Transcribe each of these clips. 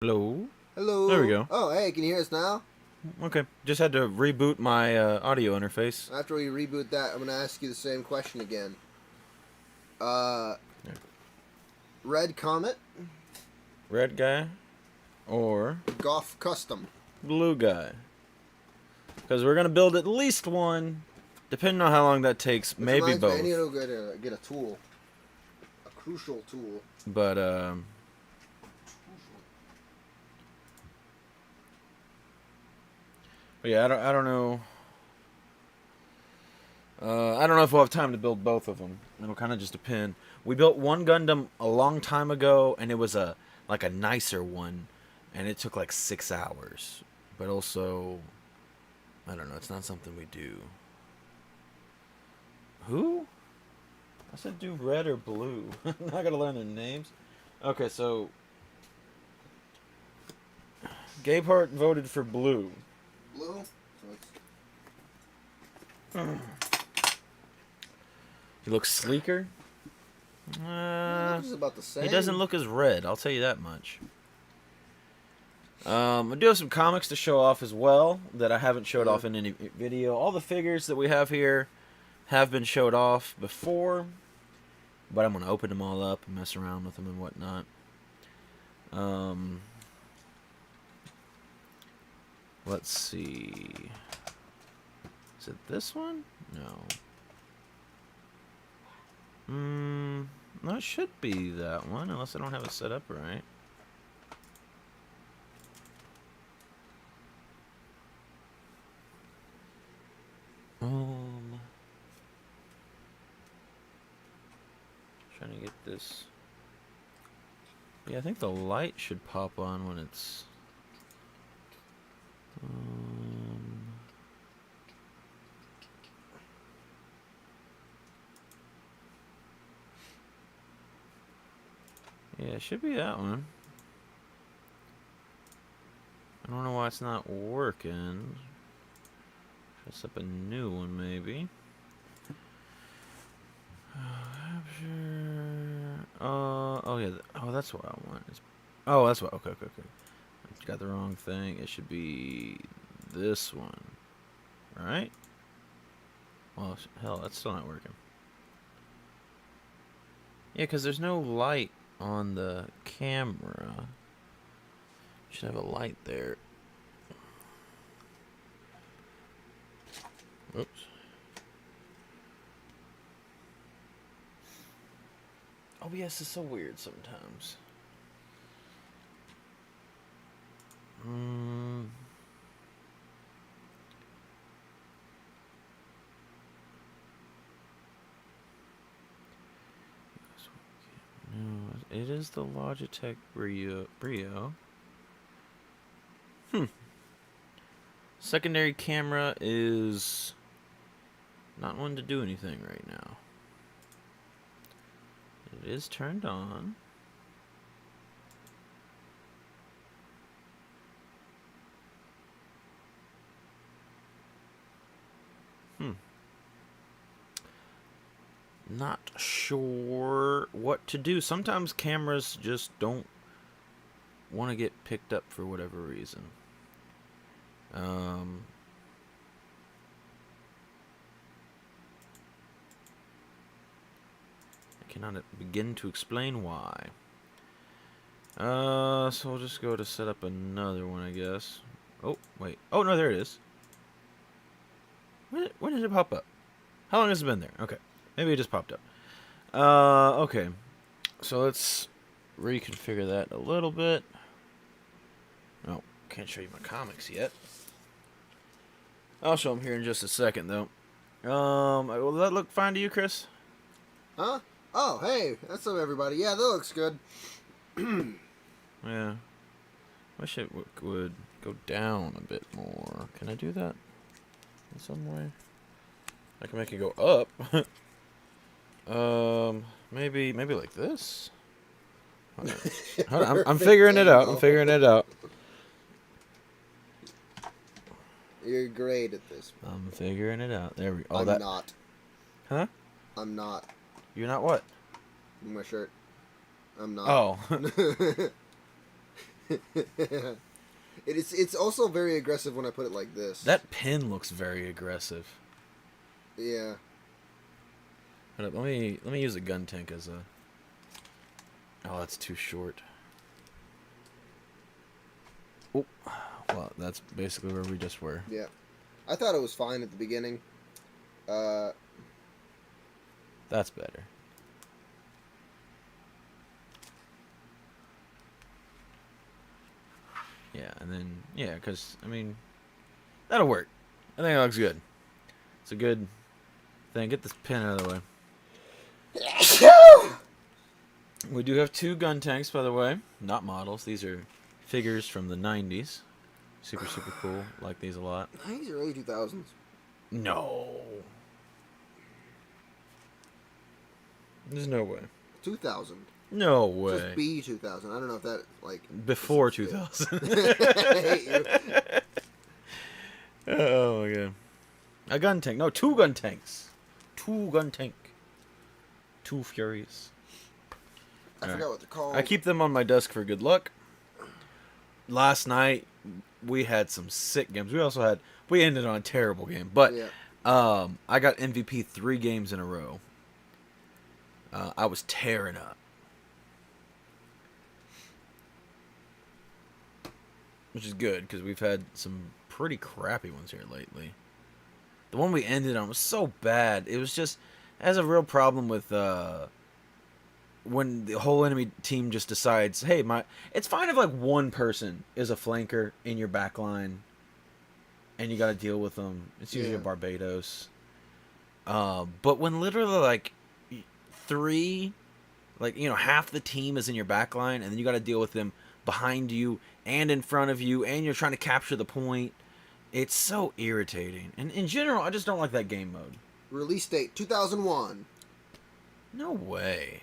Hello. Hello. There we go. Oh, hey, can you hear us now? Okay. Just had to reboot my audio interface. After we reboot that, I'm going to ask you the same question again. Uh, Yeah. Red Comet, Red guy or Goff Custom. blue guy? Because we're going to build at least one, depending on how long that takes. Which Maybe reminds me, I both. need to get a tool. A crucial tool. But, yeah, I don't know. I don't know if we'll have time to build both of them. It'll kind of just depend. We built one Gundam a long time ago, and it was a nicer one, and it took like 6 hours. But also, I don't know. It's not something we do. Who? I said do red or blue. I'm not gonna learn their names. Okay, so Gaypart voted for blue. Blue? He looks sleeker. This is about the same. He doesn't look as red, I'll tell you that much. I do have some comics to show off as well that I haven't showed off in any video. All the figures that we have here have been showed off before, but I'm going to open them all up and mess around with them and whatnot. Let's see. Is it this one? No. No, it should be that one, unless I don't have it set up right. Trying to get this. Yeah, I think the light should pop on when it's. Yeah, it should be that one. I don't know why it's not working. Try set up a new one, maybe. Oh yeah. Oh, that's what I want. Oh, that's what. Okay. I got the wrong thing. It should be this one, right? Well, hell, that's still not working. Yeah, because there's no light on the camera. Should have a light there. Oops. OBS is so weird sometimes. No, it is the Logitech Brio. Secondary camera is not one to do anything right now. It is turned on. Not sure what to do. Sometimes cameras just don't want to get picked up for whatever reason. I cannot begin to explain why. So we'll just go to set up another one, I guess. Oh, wait. Oh, no, there it is. When did it pop up? How long has it been there? Okay. Maybe it just popped up. Okay. So let's reconfigure that a little bit. Oh, can't show you my comics yet. I'll show them here in just a second, though. Will that look fine to you, Chris? Huh? Oh, hey, that's up, everybody. Yeah, that looks good. Yeah. Wish it would go down a bit more. Can I do that in some way? I can make it go up. Maybe like this. Hold on. I'm figuring it out. You're great at this. I'm figuring it out. There we go. I'm not. Huh? I'm not. You're not what? My shirt. I'm not. Oh. It's also very aggressive when I put it like this. That pin looks very aggressive. Yeah. Hold up, let me use a gun tank as a. Oh, that's too short. Oh, well, that's basically where we just were. Yeah. I thought it was fine at the beginning. That's better. Yeah, and then, yeah, because, I mean, that'll work. I think it looks good. It's a good thing. Get this pin out of the way. We do have 2 gun tanks, by the way. Not models. These are figures from the 90s. Super, super cool. Like these a lot. 90s or early 2000s? No. There's no way. 2000. No It way. says B 2000. I don't know if that, like... Before 2000. I hate you. Oh, my God. A gun tank. No, 2 gun tanks. 2 gun tank. 2 Furies. I forgot what they're called. I keep them on my desk for good luck. Last night, we had some sick games. We ended on a terrible game. But Yeah. I got MVP 3 games in a row. I was tearing up. Which is good, because we've had some pretty crappy ones here lately. The one we ended on was so bad. It was just... It has a real problem with... when the whole enemy team just decides, hey, it's fine if like one person is a flanker in your back line and you got to deal with them. It's usually a Barbados. But when literally like 3, like, you know, half the team is in your back line and then you got to deal with them behind you and in front of you and you're trying to capture the point, it's so irritating. And in general, I just don't like that game mode. Release date 2001. No way.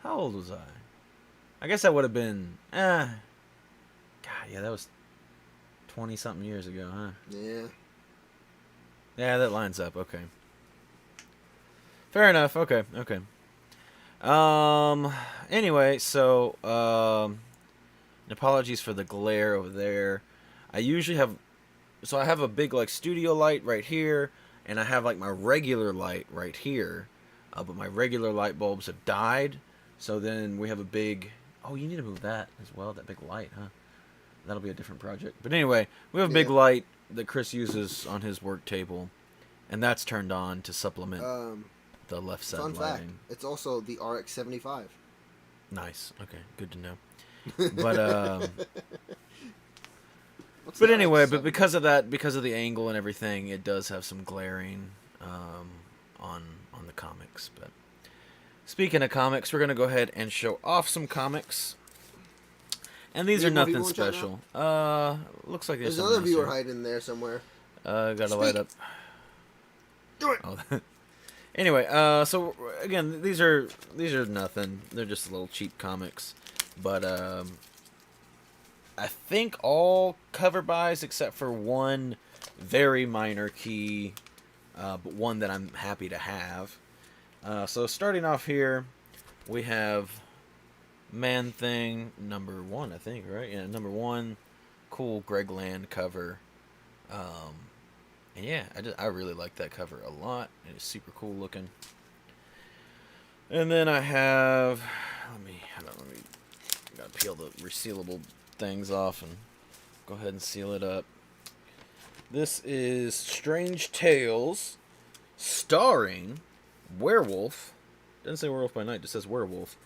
How old was I? I guess I would have been... God, yeah, that was 20-something years ago, huh? Yeah. Yeah, that lines up. Okay. Fair enough. Okay. Anyway, so... apologies for the glare over there. I usually have... So I have a big, like, studio light right here, and I have, like, my regular light right here. But my regular light bulbs have died. So then we have a big... Oh, you need to move that as well, that big light, huh? That'll be a different project. But anyway, we have a big light that Chris uses on his work table. And that's turned on to supplement the left side fun lighting. fact, it's also the RX-75. Nice. Okay, good to know. But but anyway, but because of that, because of the angle and everything, it does have some glaring on the comics. But speaking of comics, we're gonna go ahead and show off some comics. And these are nothing special. Looks like there's another viewer hiding in there somewhere. Gotta light up. Do it. Oh. Anyway, so again, these are nothing. They're just little cheap comics, but I think all cover buys except for one very minor key, but one that I'm happy to have. So starting off here, we have Man-Thing number 1, I think, right? Yeah, number 1, cool Greg Land cover. And yeah, I really like that cover a lot. It is super cool looking. And then I have, let me gotta peel the resealable things off and go ahead and seal it up. This is Strange Tales, starring Werewolf. Doesn't say Werewolf by Night, just says Werewolf.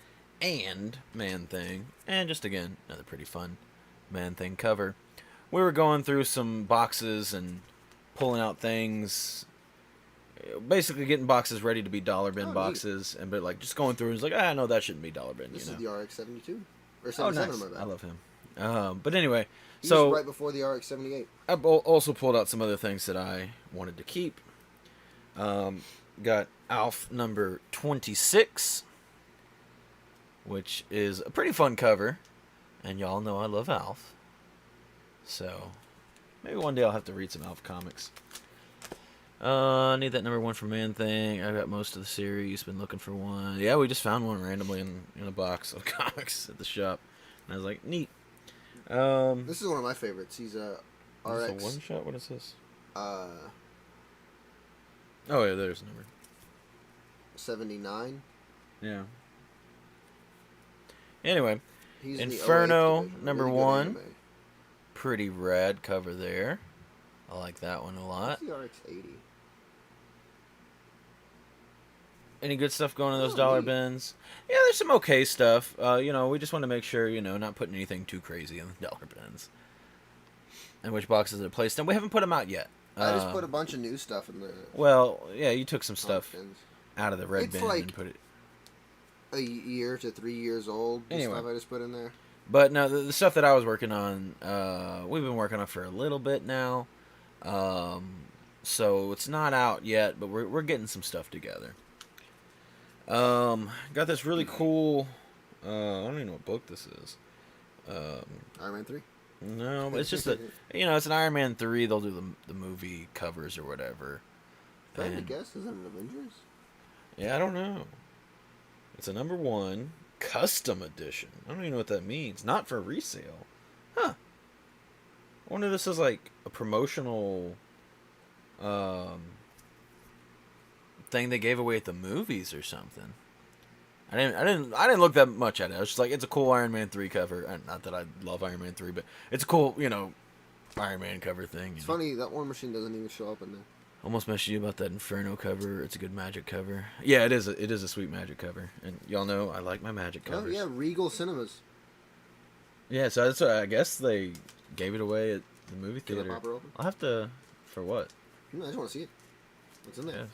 And Man-Thing. And just again, another pretty fun Man-Thing cover. We were going through some boxes and pulling out things, basically getting boxes ready to be dollar bin boxes, and but like just going through and it's like, no, that shouldn't be dollar bin. This is the RX-72 or 77. Oh, nice. My bad. I love him. But anyway, He so was right before the RX-78. I also pulled out some other things that I wanted to keep. Got Alf number 26, which is a pretty fun cover, and y'all know I love Alf. So maybe one day I'll have to read some Alf comics. I need that number 1 for Man Thing. I got most of the series. Been looking for one. Yeah, we just found one randomly in a box of comics at the shop, and I was like, neat. This is one of my favorites. He's a Is this a RX. one shot? What is this? Uh, Oh yeah, there's the number. 79. Yeah. Anyway, He's in the Inferno 08 division. number Really good 1. anime. Pretty rad cover there. I like that one a lot. What's the RX 80? Any good stuff going in those Oh, dollar neat. bins? Yeah, there's some okay stuff. We just want to make sure, not putting anything too crazy in the dollar bins. And which boxes are placed in. We haven't put them out yet. I just put a bunch of new stuff in the Well, yeah, you took some stuff bins. out of the red It's bin like and put it. A year to 3 years old. The Anyway. stuff I just put in there. But no, the stuff that I was working on, we've been working on for a little bit now. So it's not out yet, but we're getting some stuff together. Got this really cool. I don't even know what book this is. Iron Man 3. No, but it's just it's an Iron Man 3. They'll do the movie covers or whatever. If I had to And- guess, is that an Avengers? Yeah, I don't know. It's a number 1 custom edition. I don't even know what that means. Not for resale. Huh. I wonder if this is like a promotional thing they gave away at the movies or something. I didn't look that much at it. I was just like, it's a cool Iron Man 3 cover. Not that I love Iron Man 3, but it's a cool, Iron Man cover thing. It's funny, that War Machine doesn't even show up in there. Almost messaged you about that Inferno cover. It's a good Magic cover. Yeah, it is. It is a sweet Magic cover, and y'all know I like my Magic covers. Oh, yeah, Regal Cinemas. Yeah, so that's I guess they gave it away at the movie Can I theater. pop her open? I'll have to. For what? I just want to see it. What's in there? Yes.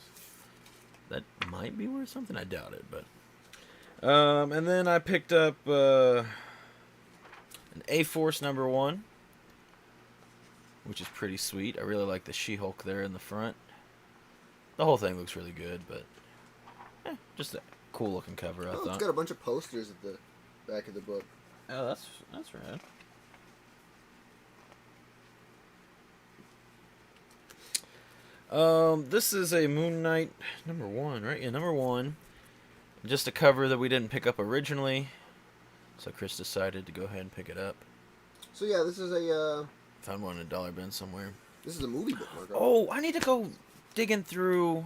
That might be worth something. I doubt it, but. And then I picked up an A-Force number 1, which is pretty sweet. I really like the She-Hulk there in the front. The whole thing looks really good, but just a cool looking cover, I Oh, thought. it's got a bunch of posters at the back of the book. Oh, that's rad. This is a Moon Knight number 1, right? Yeah, number 1. Just a cover that we didn't pick up originally, so Chris decided to go ahead and pick it up. So yeah, this is a Found one in a dollar bin somewhere. movie bookmark. Oh, I need to go digging through.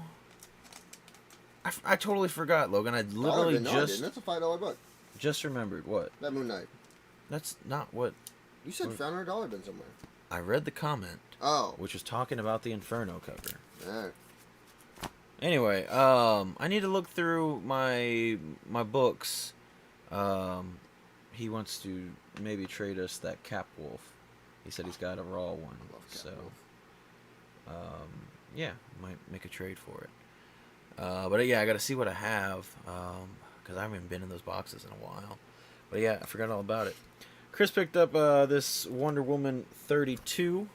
I totally forgot, Logan. I literally didn't. That's a $5 book. just remembered what. That Moon Knight. That's not what You said found in a dollar bin somewhere. I read. The comment, Oh. which was talking about the Inferno cover. Alright. Anyway, I need to look through my books. He wants to maybe trade us that Cap Wolf. He said he's got a raw one. Love Cap So, Wolf. yeah, might make a trade for it. But yeah, I got to see what I have because I haven't been in those boxes in a while. But yeah, I forgot all about it. Chris picked up this Wonder Woman 32.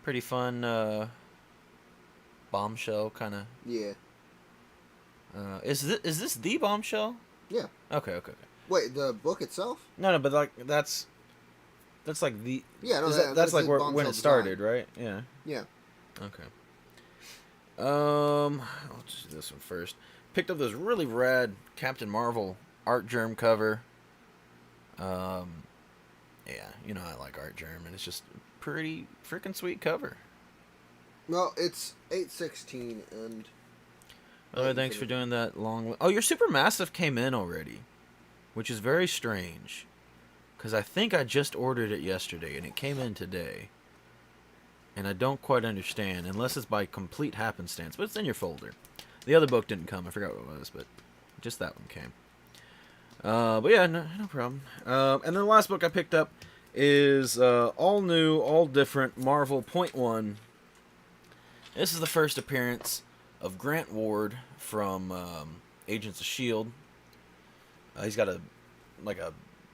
Pretty fun bombshell kind of. Yeah. Is this the bombshell? Yeah. Okay. Wait, the book itself? No, but like that's like the Yeah, no, that's like the where, when bombshell it started, design. right? Yeah. Yeah. Okay. I'll just do this one first. Picked up this really rad Captain Marvel art germ cover. Yeah, I like art germ, and it's just a pretty freaking sweet cover. Well, it's 8/16 and By the way, thanks for doing that long. Oh, your Supermassive came in already, which is very strange, because I think I just ordered it yesterday and it came in today. And I don't quite understand, unless it's by complete happenstance. But it's in your folder. The other book didn't come. I forgot what it was, but just that one came. But yeah, no problem. And then the last book I picked up is all new, all different Marvel .1. This is the first appearance of Grant Ward from Agents of S.H.I.E.L.D. He's got a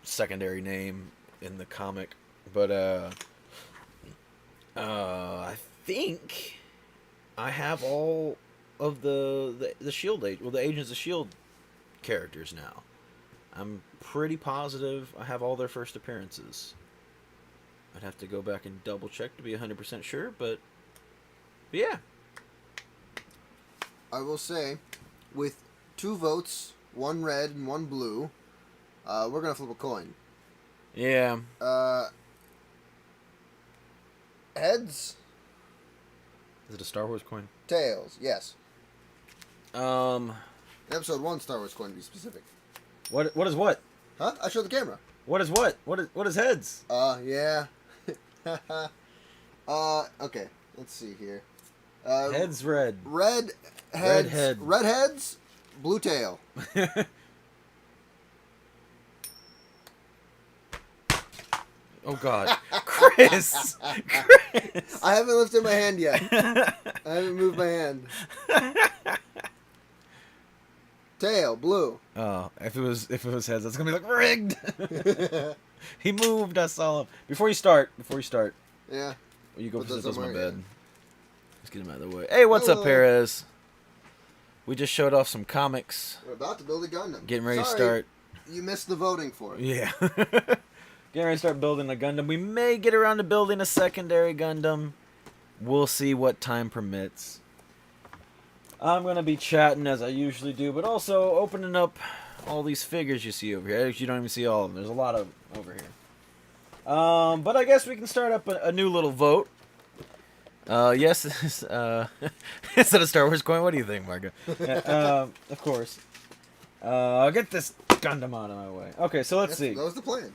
secondary name in the comic, but I think I have all of the Shield the Agents of Shield characters now. I'm pretty positive I have all their first appearances. I'd have to go back and double check to be 100% sure, but But yeah. I will say, with 2 votes, 1 red and 1 blue, we're gonna flip a coin. Yeah. Heads, Is it a Star Wars coin? tails. Yes. Um. Episode 1 Star Wars coin to be specific. What is what? Huh? I showed the camera. What is what? What is heads? Yeah. Okay. Let's see here. Heads red. Red heads. Red head. Red heads. Blue tail. Oh God, Chris. Chris. I haven't lifted my hand yet. I haven't moved my hand. Tail, blue. Oh, if it was heads, that's gonna be like rigged. He moved. I saw him. Before you start. Yeah. You go Put sit those those in my somewhere, bed. Let's get him out of the way. Hey, what's up, Hello. Perez? We just showed off some comics. We're about to build a Gundam. Getting ready to Sorry, start. You missed the voting for it. Yeah. Getting ready to start building a Gundam. We may get around to building a secondary Gundam. We'll see what time permits. I'm going to be chatting as I usually do, but also opening up all these figures you see over here. Actually, you don't even see all of them. There's a lot of them over here. But I guess we can start up a new little vote. Yes, instead of Star Wars coin, what do you think, Margo? Of course. I'll get this Gundam out of my way. Okay, so let's see. That was the plan.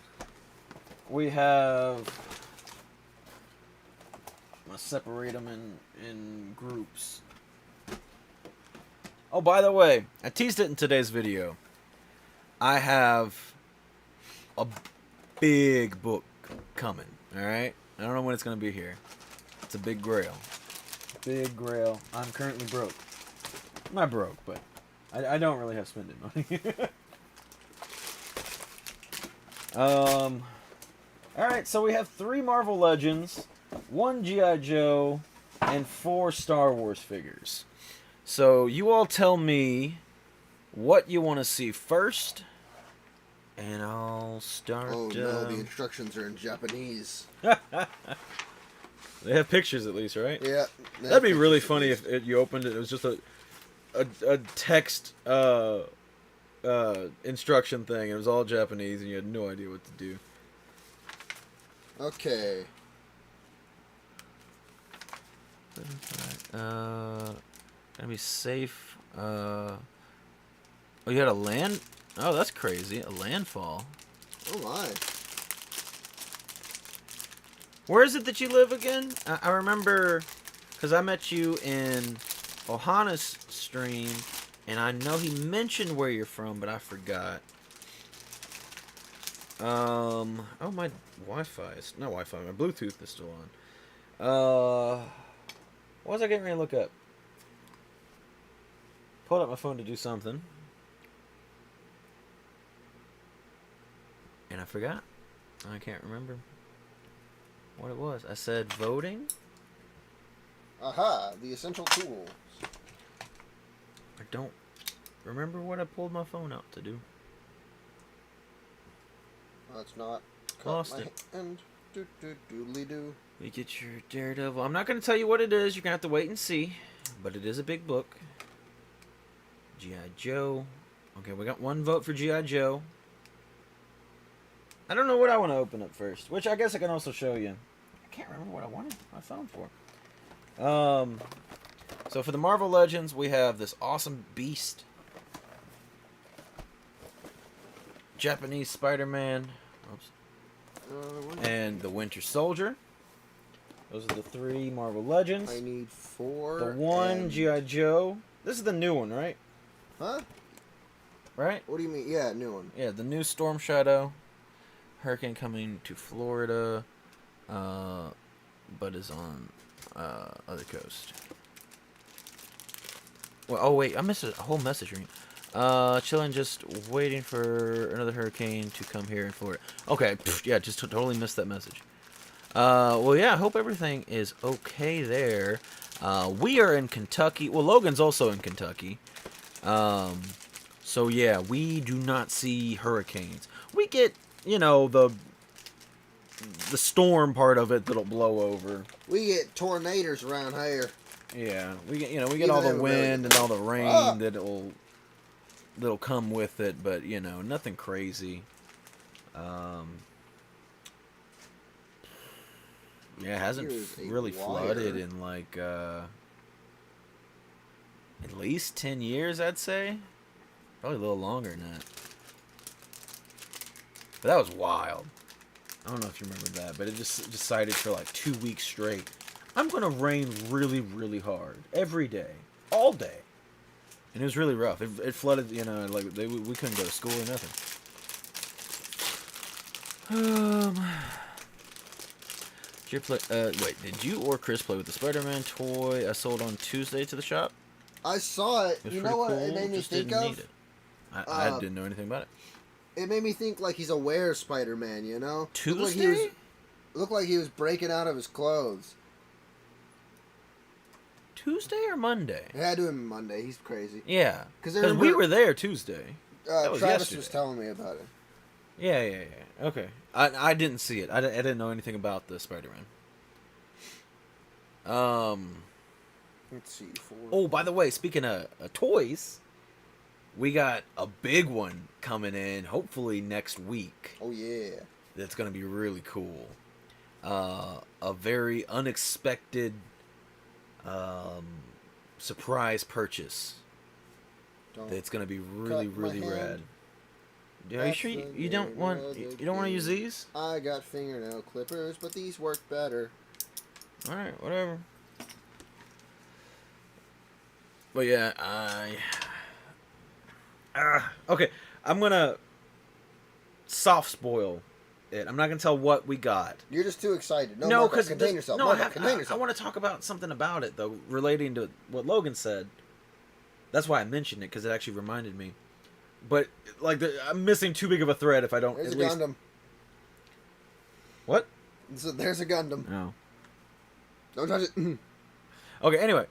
We have... I'm going to separate them in groups. Oh, by the way, I teased it in today's video. I have a big book coming, alright? I don't know when it's going to be here. It's a big grail. Big grail. I'm currently broke. I'm not broke, but I don't really have spending money. Alright, so we have 3 Marvel Legends, 1 G.I. Joe, and 4 Star Wars figures. So you all tell me what you want to see first, and I'll start. Oh no, the instructions are in Japanese. They have pictures at least, right? Yeah. That'd be really funny if you opened it. It was just a text instruction thing. It was all Japanese, and you had no idea what to do. Okay. Gotta be safe. Oh, you had a land. Oh, that's crazy. A landfall. Oh my. Where is it that you live again? I remember, because I met you in Ohana's stream, and I know he mentioned where you're from, but I forgot. Oh, my Wi-Fi is not Wi-Fi. My Bluetooth is still on. What was I getting ready to look up? Pulled up my phone to do something, and I forgot. I can't remember what it was. I said voting. Aha, the essential tools. I don't remember what I pulled my phone out to do. That's not. Lost it. And doodly doo. We get your Daredevil. I'm not going to tell you what it is. You're going to have to wait and see. But it is a big book. G.I. Joe. Okay, we got 1 vote for G.I. Joe. I don't know what I want to open up first. Which I guess I can also show you. I can't remember what I wanted my phone for. So for the Marvel Legends, we have this awesome Beast. Japanese Spider-Man. Oops. And the Winter Soldier. Those are the 3 Marvel Legends. I need 4. The 1 G.I. Joe. This is the new one, right? Huh? Right? What do you mean? Yeah, new one. Yeah, the new Storm Shadow. Hurricane coming to Florida. But is on other coast. Well, oh wait, I missed a whole message ring. Chilling, just waiting for another hurricane to come here in Florida. Okay, yeah, just totally missed that message. Well, yeah, I hope everything is okay there. We are in Kentucky. Well, Logan's also in Kentucky. So yeah, we do not see hurricanes. We get, you know, the storm part of it that'll blow over. We get tornadoes around here. Yeah, we get we get Even all the them are really wind good. and all the rain Ah! that'll come with it, but nothing crazy. Yeah, it hasn't Here's a really flooded wire. in like at least 10 years, I'd say. Probably a little longer than that. But that was wild. I don't know if you remember that, but it just decided for like 2 weeks straight. I'm gonna rain really, really hard every day, all day, and it was really rough. It flooded, like we couldn't go to school or nothing. Did you play? Wait, did you or Chris play with the Spider-Man toy I sold on Tuesday to the shop? I saw it. It was You pretty know what cool. it made me Just think didn't of? need it. I didn't know anything about it. It made me think like he's a were Spider-Man, you know? Tuesday? Looked like he was breaking out of his clothes. Tuesday or Monday? It had to have been Monday. He's crazy. Yeah, 'Cause because we were there Tuesday. That was Travis yesterday. was telling me about it. Yeah. Okay. I didn't see it. I didn't know anything about the Spider-Man. Let's see. Oh, by the way, speaking of toys, we got a big one coming in, hopefully next week. Oh, yeah. That's going to be really cool. A very unexpected surprise purchase. That's going to be really, really rad. Are you sure you don't want to use these? I got fingernail clippers, but these work better. All right, whatever. But yeah, okay. I'm gonna soft spoil it. I'm not gonna tell what we got. You're just too excited. No, because contain yourself. No, Contain yourself. I want to talk about something about it though, relating to what Logan said. That's why I mentioned it, because it actually reminded me. But like, I'm missing too big of a thread if I don't. There's at a least... Gundam. What? So there's a Gundam. No. Don't touch it. Okay. Anyway,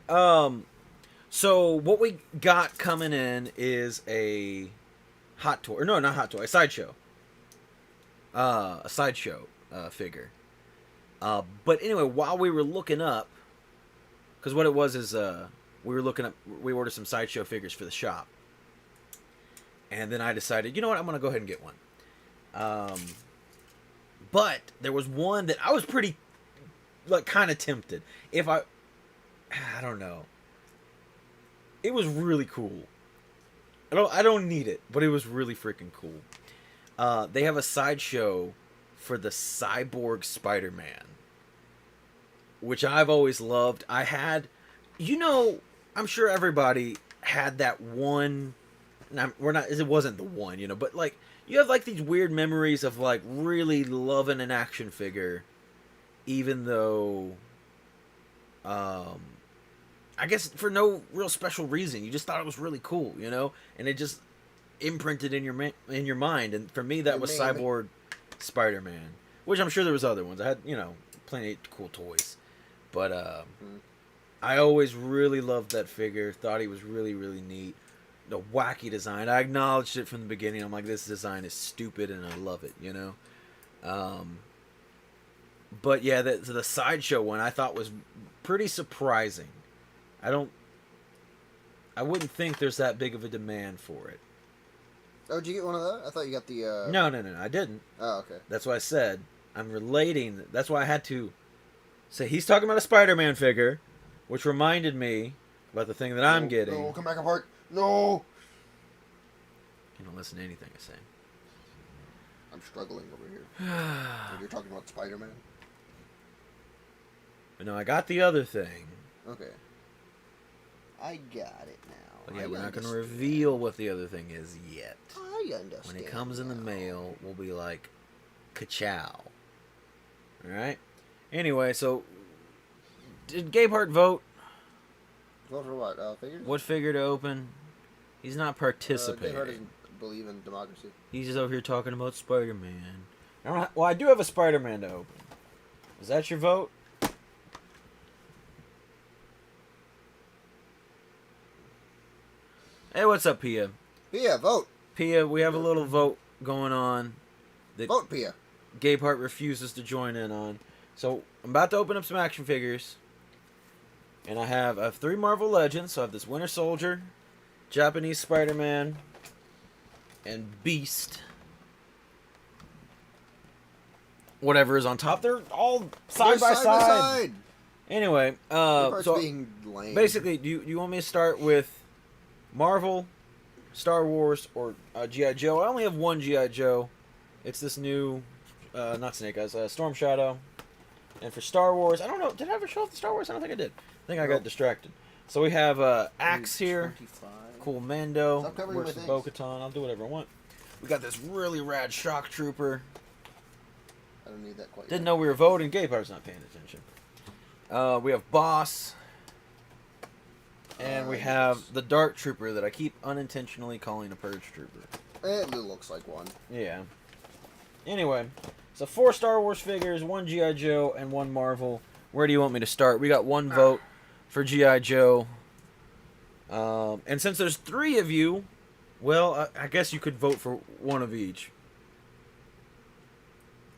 so what we got coming in is a hot toy. Or no, not hot toy. A sideshow. A sideshow figure. But anyway, while we were looking up, because what it was is we were looking up. We ordered some sideshow figures for the shop. And then I decided, you know what, I'm going to go ahead and get one. But there was one that I was pretty, like, kind of tempted. I don't know. It was really cool. I don't need it, but it was really freaking cool. They have a sideshow for the Cyborg Spider-Man, which I've always loved. I'm sure everybody had that one. It wasn't the one, but like you have like these weird memories of like really loving an action figure, even though, I guess for no real special reason. You just thought it was really cool, and it just imprinted in your mind. And for me, that was Cyborg Spider-Man, which I'm sure there was other ones. I had plenty of cool toys, but I always really loved that figure. Thought he was really, really neat. The wacky design. I acknowledged it from the beginning. I'm like, this design is stupid, and I love it. But yeah, the sideshow one I thought was pretty surprising. I wouldn't think there's that big of a demand for it. Oh, did you get one of those? I thought you got the. No, I didn't. Oh, okay. That's why I said I'm relating. That's why I had to say he's talking about a Spider-Man figure, which reminded me about the thing that I'm getting. No, come back apart. No. You don't listen to anything I say. I'm struggling over here. When you're talking about Spider-Man. But no, I got the other thing. Okay. I got it now. But yeah, we're not going to reveal what the other thing is yet. I understand. When it comes in the mail, we'll be like, ka-chow. Alright? Anyway, so, did Gabe Hart vote? Vote for what? Figures? What figure to open? He's not participating. Gabe Hart doesn't believe in democracy. He's just over here talking about Spider-Man. Well, I do have a Spider-Man to open. Is that your vote? Hey, what's up, Pia? Pia, vote. Pia, we have a little vote going on that Vote, Pia. Gabe Hart refuses to join in on. So, I'm about to open up some action figures. And I have 3 Marvel Legends. So I have this Winter Soldier, Japanese Spider-Man, and Beast. Whatever is on top. They're all side by side. Anyway, so being lame. basically, do you want me to start with Marvel, Star Wars, or G.I. Joe? I only have one G.I. Joe. It's this new, not Snake Eyes, Storm Shadow. And for Star Wars, I don't know. Did I ever show off the Star Wars? I don't think I did. I think I got distracted. So we have Axe here. 25. Cool Mando. Stop covering Works my with things. Bo-Katan. I'll do whatever I want. We got this really rad Shock Trooper. I don't need that quite Didn't yet. know we were voting. Gay Power's not paying attention. We have Boss. And we have the Dark Trooper that I keep unintentionally calling a Purge Trooper. It looks like one. Yeah. Anyway, so 4 Star Wars figures, 1 G.I. Joe, and 1 Marvel. Where do you want me to start? We got 1 vote for G.I. Joe. And since there's 3 of you, well, I guess you could vote for 1 of each.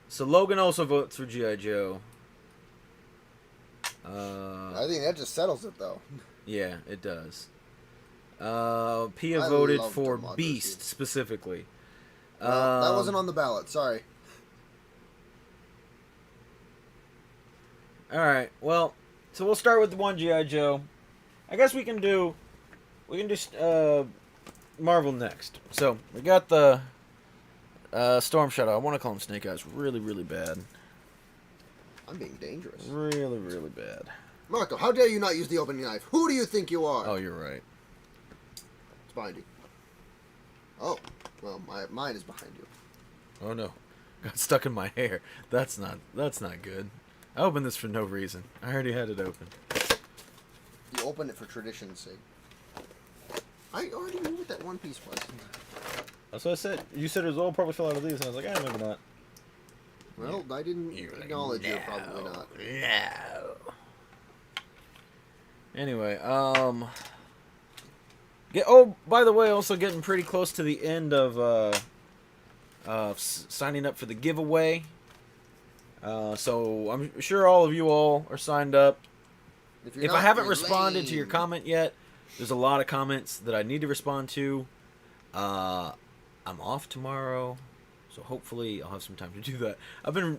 So Logan also votes for G.I. Joe. I think that just settles it, though. Yeah, it does. Pia I voted love for democracy. Beast specifically. Well, that wasn't on the ballot. Sorry. Alright, well, so we'll start with the 1 G.I. Joe. I guess we can do Marvel next. So, we got the Storm Shadow. I want to call him Snake Eyes really, really bad. I'm being dangerous. Really, really bad. Marco, how dare you not use the opening knife? Who do you think you are? Oh, you're right. It's behind you. Oh, well, mine is behind you. Oh no. Got stuck in my hair. That's not good. I opened this for no reason. I already had it open. You opened it for tradition's sake. I already knew what that one piece was. That's what I said. You said it was old, probably fell out of these, and I was like, maybe not. Well, I didn't acknowledge no, you're probably not. No. Anyway, by the way, also getting pretty close to the end of signing up for the giveaway. So I'm sure all of you all are signed up. If I haven't responded to your comment yet, there's a lot of comments that I need to respond to. I'm off tomorrow, so hopefully I'll have some time to do that. I've been,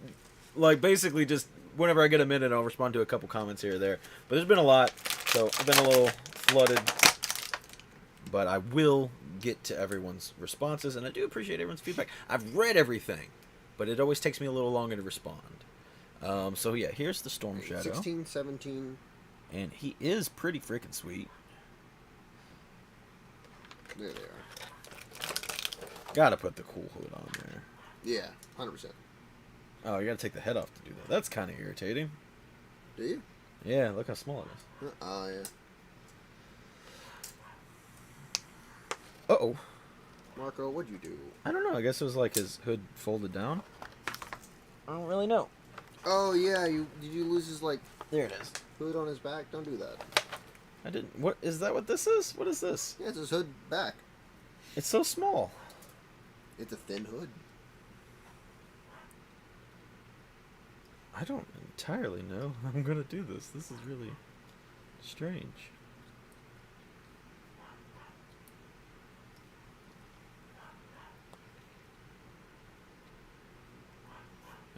basically just whenever I get a minute, I'll respond to a couple comments here or there. But there's been a lot, so I've been a little flooded. But I will get to everyone's responses, and I do appreciate everyone's feedback. I've read everything, but it always takes me a little longer to respond. So yeah, here's the Storm Shadow. 16, 17. And he is pretty freaking sweet. There they are. Gotta put the cool hood on there. Yeah, 100%. Oh, you gotta take the head off to do that. That's kind of irritating. Do you? Yeah, look how small it is. Oh, yeah. Uh-oh. Marco, what'd you do? I don't know. I guess it was like his hood folded down. I don't really know. Oh, yeah. Did you lose his, There it is. hood on his back? Don't do that. I didn't. What is that? What this is? What is this? Yeah, it's his hood back. It's so small. It's a thin hood. I don't entirely know how I'm gonna do this. This is really strange.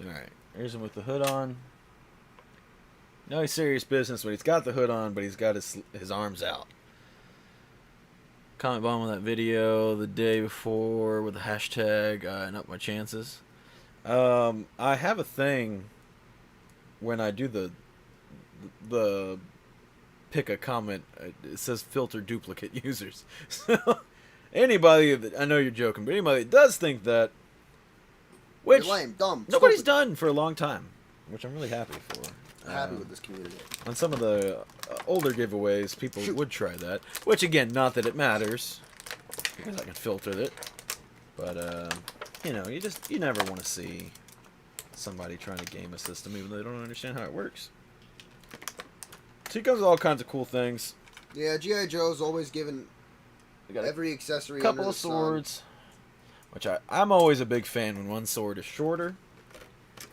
Alright, here's him with the hood on. No, he's serious business when he's got the hood on, but he's got his arms out. Comment bomb on that video the day before with the hashtag and up my chances. I have a thing when I do the pick a comment. It says filter duplicate users. So anybody that, I know you're joking, but anybody that does think that, which You're lame, dumb, nobody's stupid. done for a long time, which I'm really happy for. Happy with this community. On some of the older giveaways, people would try that. Which, again, not that it matters, because I can filter it. But, you know, you never want to see somebody trying to game a system, even though they don't understand how it works. So he comes with all kinds of cool things. Yeah, G.I. Joe's always given We got every accessory a couple under of the sun. swords, which I'm always a big fan when one sword is shorter.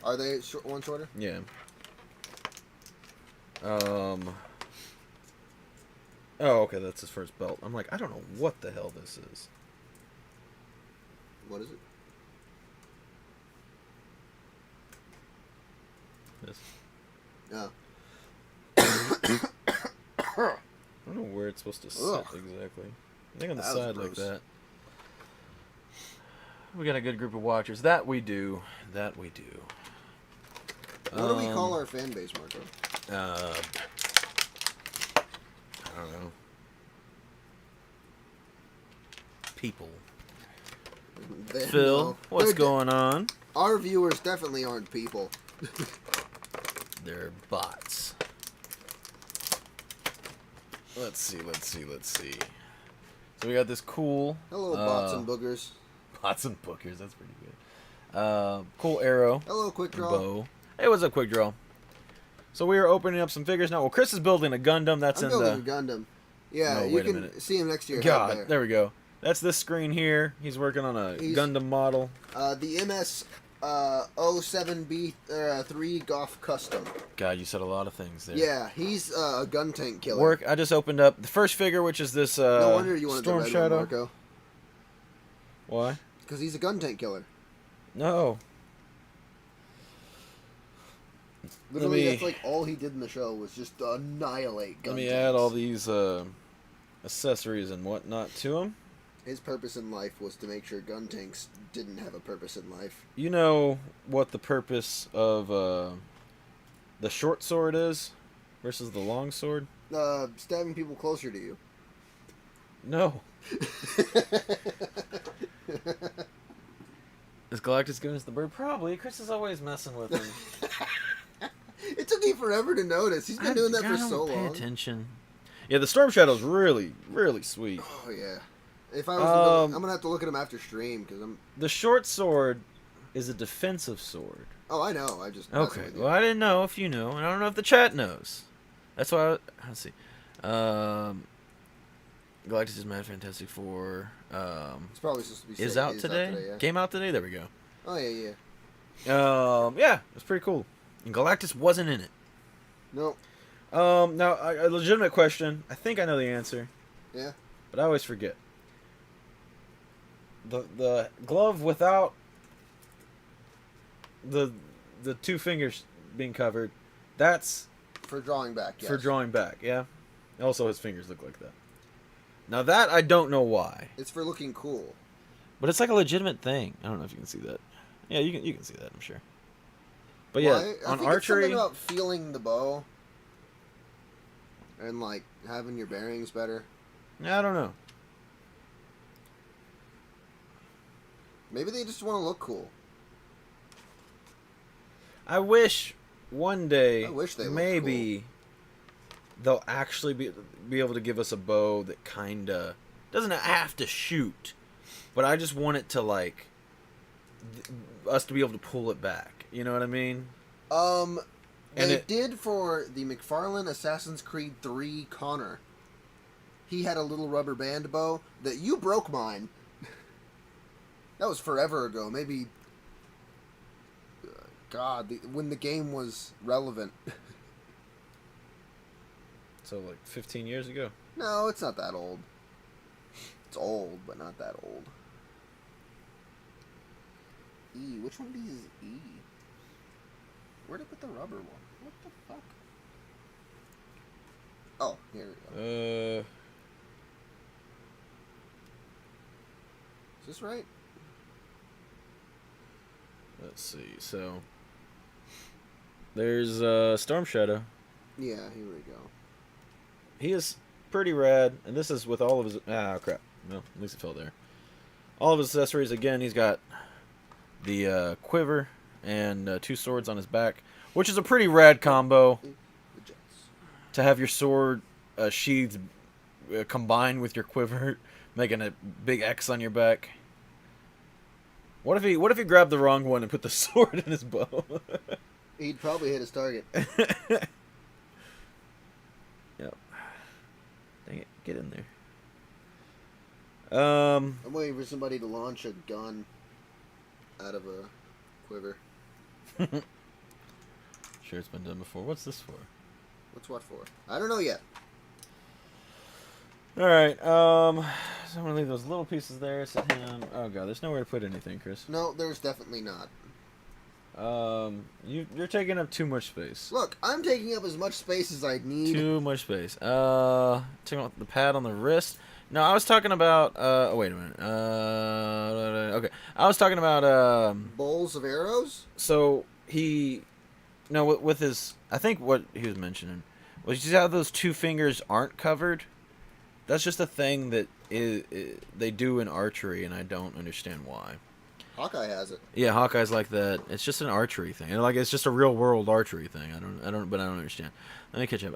Are they one shorter? Yeah. Oh, okay, that's his first belt. I'm like, I don't know what the hell this is. What is it? This. Oh. I don't know where it's supposed to sit Ugh. exactly. I think on the That was side like gross. that. We got a good group of watchers. That we do. That we do. What do we call our fan base, Marco? I don't know. People. Phil, No. what's They're going on? Our viewers definitely aren't people. They're bots. Let's see. So we got this cool... Hello, bots and boogers. Bots and bookers, that's pretty good. Cool arrow. Hello, Quick Draw. Bow. Hey, what's up, Quick Draw? So we are opening up some figures now. Well, Chris is building a Gundam. That's I'm in building the... a Gundam. Yeah, No, you wait a can minute. see him next to your God, head there. there we go. That's this screen here. He's working on a Gundam model. The MS 07B3 Goff Custom. God, you said a lot of things there. Yeah, he's a gun tank killer. I just opened up the first figure, which is this No wonder you wanted the Storm red Shadow. one, Marco. Why? Because he's a gun tank killer. No. Literally, that's like all he did in the show was just annihilate gun Let me tanks. add all these accessories and whatnot to him. His purpose in life was to make sure gun tanks didn't have a purpose in life. You know what the purpose of the short sword is versus the long sword? Stabbing people closer to you. No. Is Galactus giving us the bird? Probably. Chris is always messing with him. It took me forever to notice. He's been doing that for so Pay long. attention. Yeah, the Storm Shadow's really, really sweet. Oh yeah. If I was, I'm gonna have to look at him after stream because I'm. The short sword is a defensive sword. Oh, I know. I just. Okay. Well, I didn't know if you know, and I don't know if the chat knows. That's why. Let's see. Galactus is Mad Fantastic Four. It's probably supposed to be. Is out today. yeah. Came out today. There we go. Oh yeah. Yeah, it's pretty cool. And Galactus wasn't in it. No. Now a legitimate question. I think I know the answer. Yeah. But I always forget. The glove without the two fingers being covered, that's For drawing back. Yes. for drawing back. Yeah. Also, his fingers look like that. Now that I don't know why, It's for looking cool. but it's like a legitimate thing. I don't know if you can see that. Yeah, you can see that. I'm sure. But yeah, Well, I on think archery, it's something about feeling the bow. And like having your bearings better. I don't know. Maybe they just want to look cool. I wish one day, I wish they looked maybe they'll actually be able to give us a bow that kinda doesn't have to shoot, but I just want it to like us to be able to pull it back. You know what I mean? And They did for the McFarlane Assassin's Creed 3 Connor. He had a little rubber band bow that you broke mine. That was forever ago. Maybe, God, when the game was relevant. So like 15 years ago. No, it's not that old. It's old, but not that old. E. Which one of these is E? Where'd I put the rubber one? What the fuck? Oh, here we go. Is this right? Let's see. So there's Storm Shadow. Yeah, here we go. He is pretty rad, and this is with all of his... crap. No, at least it fell there. All of his accessories, again, he's got the quiver and two swords on his back, which is a pretty rad combo The Jets. to have your sword sheathed combined with your quiver, making a big X on your back. What if he grabbed the wrong one and put the sword in his bow? He'd probably hit his target. Yep. Dang it, get in there. I'm waiting for somebody to launch a gun out of a quiver. Sure, it's been done before. What's this for? What's what for? I don't know yet. All right. So I'm gonna leave those little pieces there. Sit him. Oh god, there's nowhere to put anything, Chris. No, there's definitely not. You're taking up too much space. Look, I'm taking up as much space as I need. Too much space. Talking about the pad on the wrist. No, I was talking about. Oh wait a minute. Okay, I was talking about. Bowls of arrows? So he, no, with his. I think what he was mentioning was just how those two fingers aren't covered. That's just a thing that they do in archery, and I don't understand why. Hawkeye has it. Yeah, Hawkeye's like that. It's just an archery thing, and like it's just a real world archery thing. But I don't understand. Let me catch up.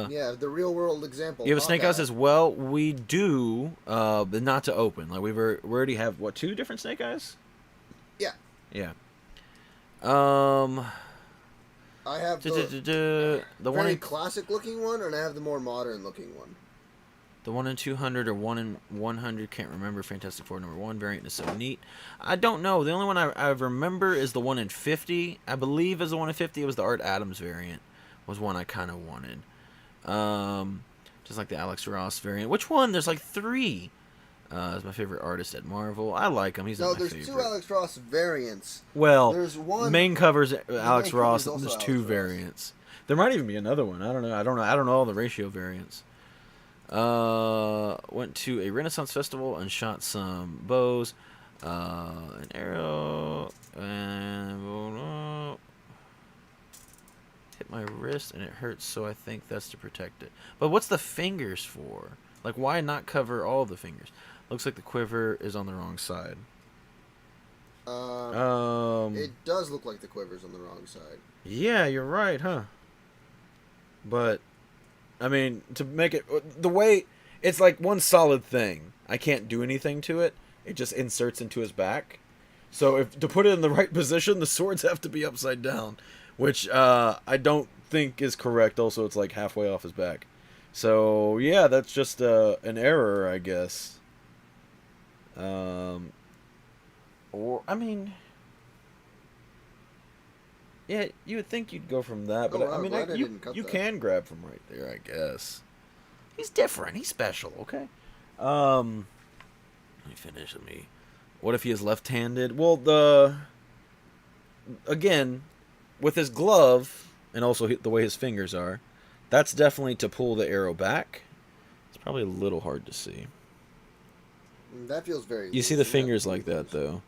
Yeah, the real world example. You have a snake Hawkeye. eyes as well. We do, but not to open. Like we already have what, 2 different snake eyes? Yeah. Yeah. I have the one very in, classic looking one, and I have the more modern looking one. the 1 in 200 or 1 in 100. Can't remember. Fantastic Four #1 variant is so neat. I don't know. The only one I remember is the 1 in 50. I believe is the 1 in 50. It was the Art Adams variant. Was one I kind of wanted. Just like the Alex Ross variant. Which one? There's like 3. Is my favorite artist at Marvel. I like him. He's not my there's favorite. 2 Alex Ross variants. Well, there's one. main covers Alex main Ross. cover's also There's Alex 2 Ross. variants. There might even be another one. I don't know. I don't know all the ratio variants. Went to a Renaissance festival and shot some bows, an arrow, and hit my wrist and it hurts, so I think that's to protect it. But what's the fingers for? Like, why not cover all the fingers? Looks like the quiver is on the wrong side. It does look like the quiver's on the wrong side. Yeah, you're right, huh? But, I mean, to make it, the way, it's like one solid thing. I can't do anything to it. It just inserts into his back. So if to put it in the right position, the swords have to be upside down, which I don't think is correct. Also, it's like halfway off his back. So yeah, that's just an error, I guess. Or I mean, yeah, you would think you'd go from that, but I mean, you can grab from right there, I guess. He's different. He's special. Okay. Let me finish. What if he is left-handed? Well, again, with his glove and also the way his fingers are, that's definitely to pull the arrow back. It's probably a little hard to see. That feels very. You see the fingers like that though,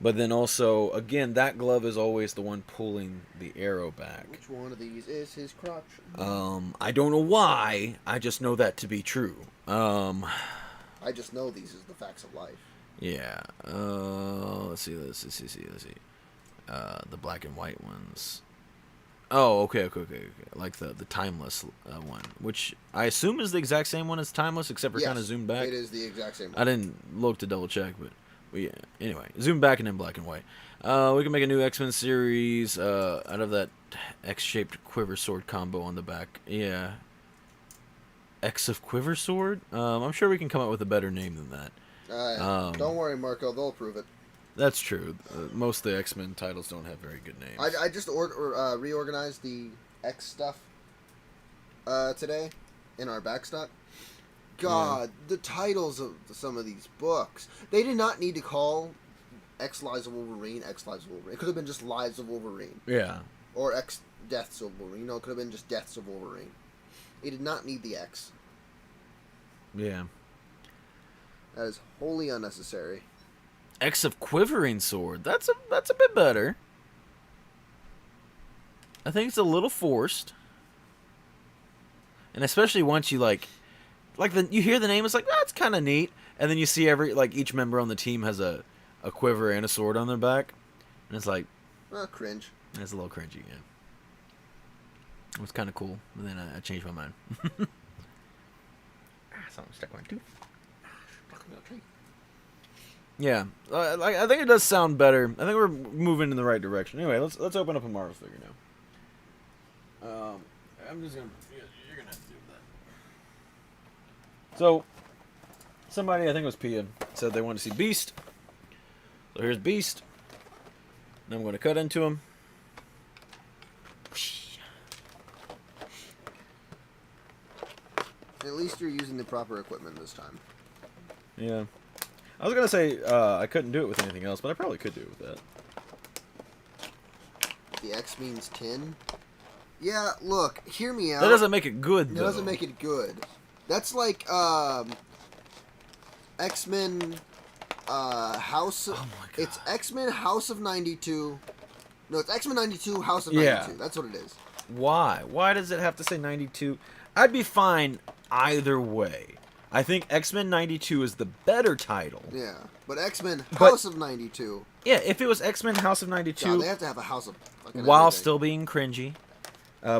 but then also again, that glove is always the one pulling the arrow back. Which one of these is his crotch? I don't know why. I just know that to be true. I just know these is the facts of life. Yeah. Let's see. The black and white ones. Oh, okay. Like the timeless one, which I assume is the exact same one as timeless, except for kind of zoomed back. It is the exact same one. I didn't look to double check, but yeah. Anyway, zoom back and then black and white. We can make a new X-Men series out of that X-shaped quiver sword combo on the back. Yeah. X of quiver sword. I'm sure we can come up with a better name than that. Don't worry, Marco. They'll approve it. That's true. Most of the X-Men titles don't have very good names. I just reorganized the X stuff today in our backstock. God, the titles of some of these books. They did not need to call X Lives of Wolverine X Lives of Wolverine. It could have been just Lives of Wolverine. Yeah. Or X Deaths of Wolverine. You know, it could have been just Deaths of Wolverine. It did not need the X. Yeah. That is wholly unnecessary. X of quivering sword. That's a bit better. I think it's a little forced. And especially once you you hear the name, it's like, that's kind of neat. And then you see each member on the team has a quiver and a sword on their back. And it's like, Cringe. It's a little cringy, yeah. It was kind of cool, but then I changed my mind. Something stuck on my tooth. Yeah, I think it does sound better. I think we're moving in the right direction. Anyway, let's open up a Marvel figure now. I'm just gonna. You're gonna have to do that. So, somebody, I think it was Pia, said they wanted to see Beast. So here's Beast. And I'm going to cut into him. At least you're using the proper equipment this time. Yeah. I was gonna say I couldn't do it with anything else, but I probably could do it with that. The X means 10. Yeah, look, hear me out. That doesn't make it good, though. It doesn't make it good. That's like X-Men House. Oh my God. It's X-Men House of 92. No, it's X-Men 92 House of 92. Yeah. That's what it is. Why? Why does it have to say 92? I'd be fine either way. I think X-Men 92 is the better title. Yeah, but X-Men House of 92. Yeah, if it was X-Men House of 92, God, they have to have a House of fucking while everything. still being cringy,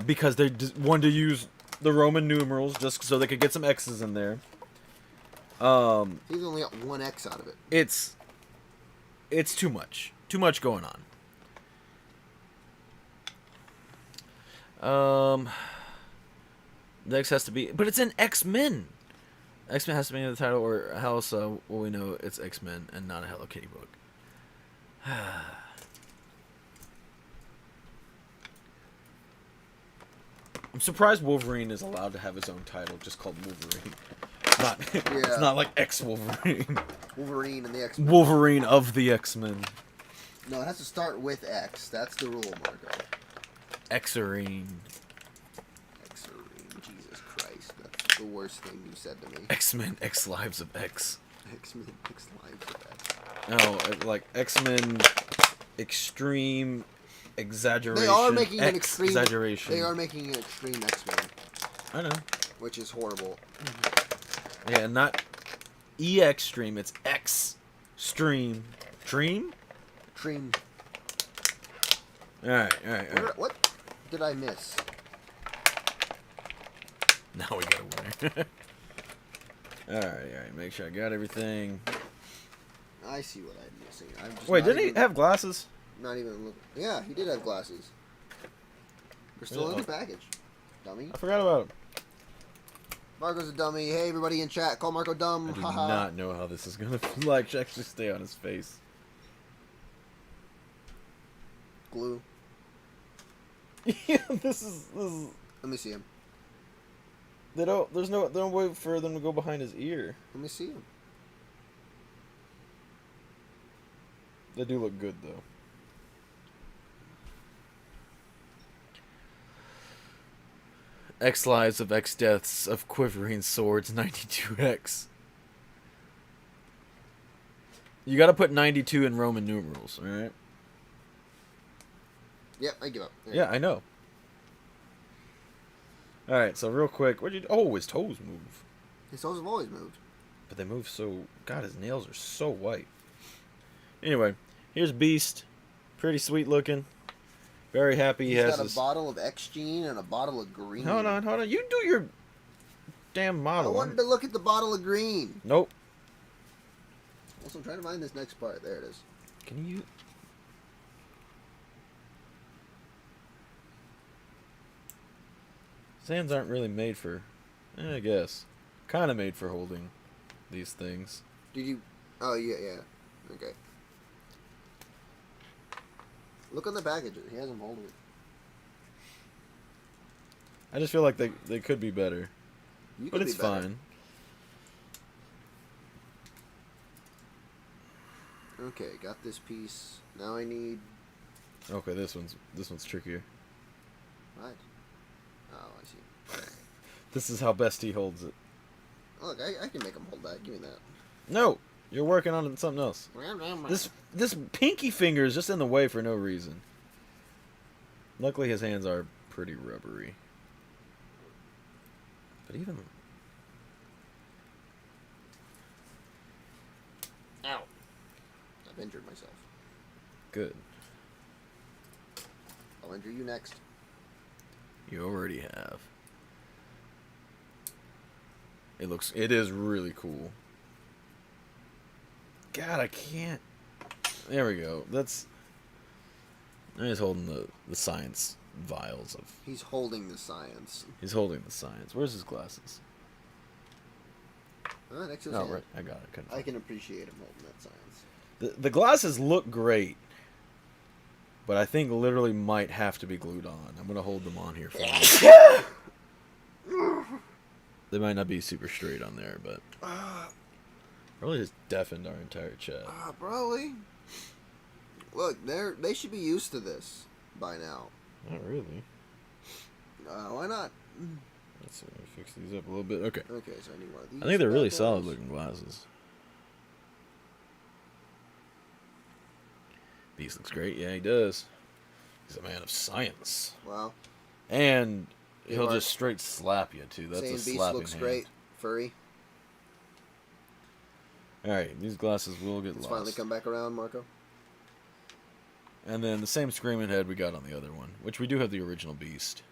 because they wanted to use the Roman numerals just so they could get some X's in there. He's only got one X out of it. It's too much. Too much going on. The X has to be, but it's in X-Men. X-Men has to be in the title, or else, well, we know it's X-Men and not a Hello Kitty book. I'm surprised Wolverine is allowed to have his own title, just called Wolverine. It's not like X-Wolverine. Wolverine and the X-Men. Wolverine of the X-Men. No, it has to start with X. That's the rule, Marco. Xerine. X-Marine. Jesus Christ. That's the worst thing you said to me. X-Men, X Lives of X. X-Men, X Lives of X. No, like X-Men Extreme Exaggeration. They are making an extreme exaggeration. They are making an extreme X-Men. I know. Which is horrible. Yeah, not E-Extreme, it's X-Stream. Dream? Extreme. Alright. What did I miss? Now we got a winner. Alright, make sure I got everything. I see what I'm missing. I'm just Wait, not didn't he have glasses? Not even looking. Yeah, he did have glasses. They're still in the package. Dummy. I forgot about him. Marco's a dummy. Hey, everybody in chat, call Marco dumb. I do Haha. not know how this is gonna like actually stay on his face. Glue. Yeah, this is. Let me see him. There's no way for them to go behind his ear. Let me see him. They do look good though. X Lives of X Deaths of Quivering Swords 92X. You gotta put 92 in Roman numerals, alright? Yep, I give up. Yeah, I know. Alright, so real quick, oh, his toes move. His toes have always moved. But they move so... God, his nails are so white. Anyway, here's Beast. Pretty sweet looking. Very happy he He's has got a his... bottle of X-Gene and a bottle of green. Hold on. You do your damn I model. wanted to look at the bottle of green. Nope. Also, I'm trying to find this next part. There it is. Can you... His hands aren't really made for... I guess. Kind of made for holding these things. Did you... Oh, yeah. Okay. Look on the package. He has them holding it. I just feel like they could be better. You But could it's be better. fine. Okay, got this piece. Now I need... Okay, this one's trickier. What? Oh, I see. This is how best he holds it. Look, I can make him hold that. Give me that. No! You're working on something else. This pinky finger is just in the way for no reason. Luckily his hands are pretty rubbery. But even... Ow. I've injured myself. Good. I'll injure you next. You already have. It is really cool. God, I can't. There we go. He's holding the science vials of. He's holding the science. He's holding the science. Where's his glasses? Next to his Oh, hand. right. I got it. I can appreciate him holding that science. The glasses look great, but I think literally might have to be glued on. I'm gonna hold them on here for you. They might not be super straight on there, but probably just deafened our entire chat. Probably. Look, they should be used to this by now. Not really. Why not? Let's see, let me fix these up a little bit. Okay. Okay, so I need one of these. I think they're really bad solid boys. looking glasses. Beast looks great. Yeah, he does. He's a man of science. Wow. And Hey, he'll Mark. just straight slap you, too. That's Saying a Beast slapping looks hand. great. Furry. Alright, these glasses will get Let's lost. finally come back around, Marco. And then the same screaming head we got on the other one, which we do have the original Beast.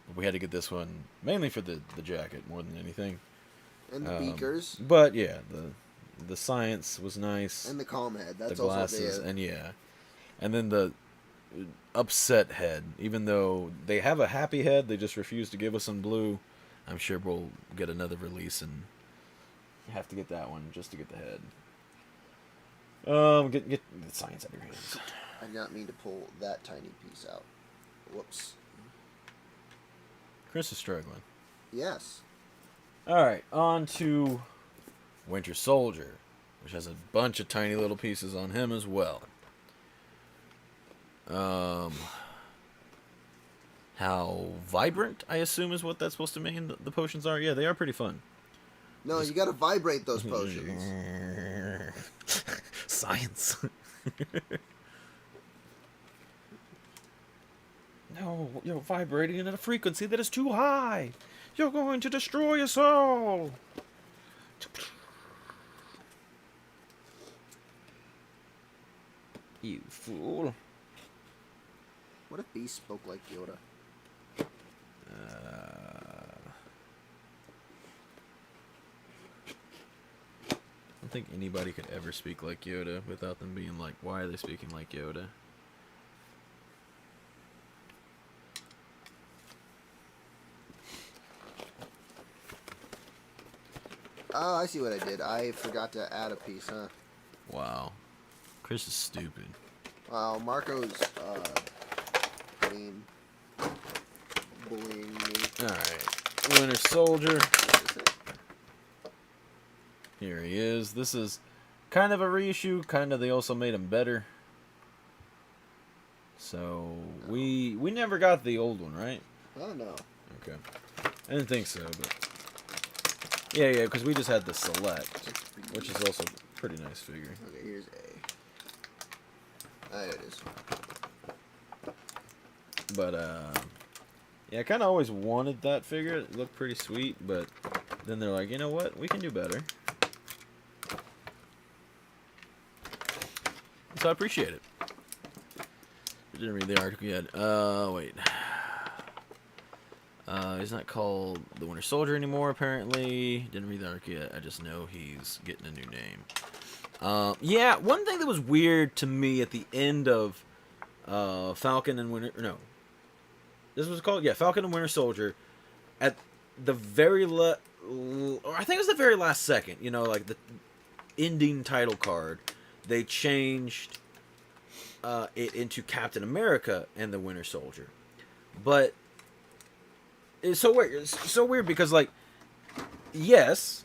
But we had to get this one mainly for the jacket more than anything. And the beakers. But yeah, the science was nice. And the calm head. That's the glasses, also and yeah. And then the upset head. Even though they have a happy head, they just refuse to give us some blue. I'm sure we'll get another release and have to get that one just to get the head. Get the science out of your hands. I did not mean to pull that tiny piece out. Whoops. Chris is struggling. Yes. Alright, on to Winter Soldier, which has a bunch of tiny little pieces on him as well. How vibrant, I assume, is what that's supposed to mean the potions are. Yeah, they are pretty fun. No, you gotta vibrate those potions. Science. No, you're vibrating at a frequency that is too high. You're going to destroy us all. You fool. What if Beast spoke like Yoda? I don't think anybody could ever speak like Yoda without them being like, why are they speaking like Yoda? Oh, I see what I did. I forgot to add a piece, huh? Wow. Chris is stupid. Wow, Marco's, bullying me. Alright. Winter Soldier. Here he is. This is kind of a reissue. Kind of, they also made him better. So, we never got the old one, right? Oh, no. Okay. I didn't think so, but... Yeah, because we just had the Select, which is also a pretty nice figure. Okay, here's A. There it is. But, yeah, I kind of always wanted that figure. It looked pretty sweet, but then they're like, you know what? We can do better. So I appreciate it. I didn't read the article yet. Wait. He's not called the Winter Soldier anymore, apparently. Didn't read the article yet. I just know he's getting a new name. Yeah, one thing that was weird to me at the end of Falcon and Winter... No. This was called... Yeah, Falcon and Winter Soldier. At the very... I think it was the very last second. You know, like the ending title card. They changed it into Captain America and the Winter Soldier. But... It's so weird. It's so weird because, like, yes,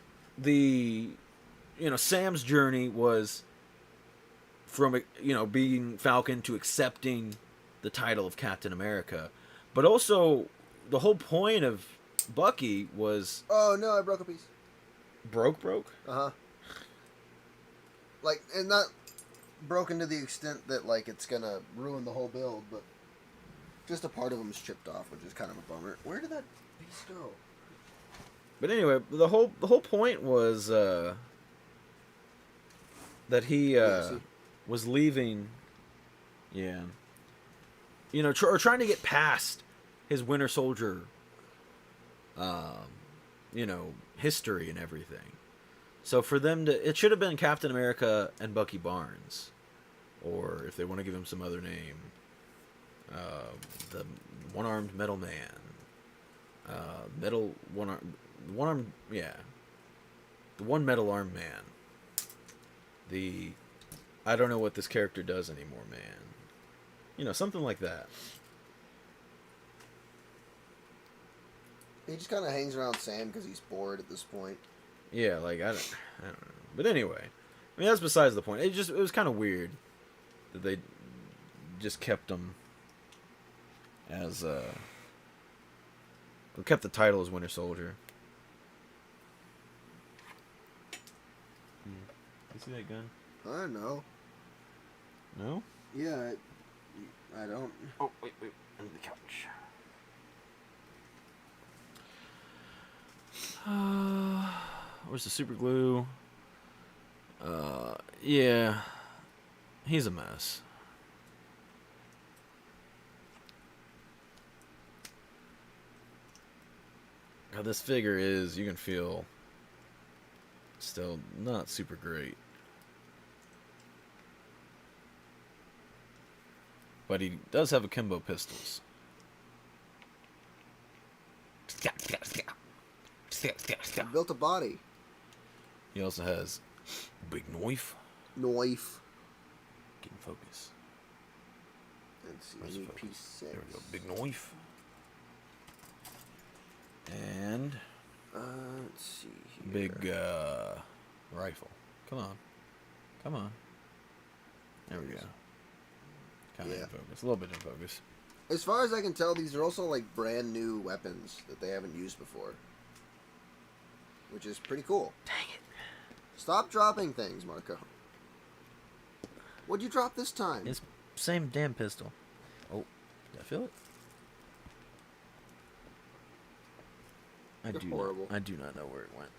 Sam's journey was from, being Falcon to accepting the title of Captain America. But also, the whole point of Bucky was... Oh, no, I broke a piece. Broke? Uh-huh. Like, and not broken to the extent that, like, it's gonna ruin the whole build, but... Just a part of him's chipped off, which is kind of a bummer. Where did that piece go? But anyway, the whole point was that he was leaving. Yeah. Or trying to get past his Winter Soldier. History and everything. So for them it should have been Captain America and Bucky Barnes, or if they want to give him some other name. The one-armed metal man. The one metal armed man. I don't know what this character does anymore, man. Something like that. He just kind of hangs around Sam because he's bored at this point. Yeah, like I don't know. But anyway, I mean that's besides the point. It was kind of weird that they just kept him as kept the title as Winter Soldier. You see that gun? I don't know. No? Yeah, I don't. Oh, wait. Under the couch. Where's the super glue? Yeah. He's a mess. God, this figure is, you can feel, still not super great. But he does have akimbo pistols. He built a body. He also has big knife. Knife. Get in focus. Let's see. Where's I the need focus? P6. There we go. Big knife. And Let's see here. big rifle. Come on. There we go. Kind of Yeah. in focus. A little bit in focus. As far as I can tell, these are also like brand new weapons that they haven't used before. Which is pretty cool. Dang it. Stop dropping things, Marco. What'd you drop this time? It's same damn pistol. Oh, did I feel it? You're horrible. I do not know where it went.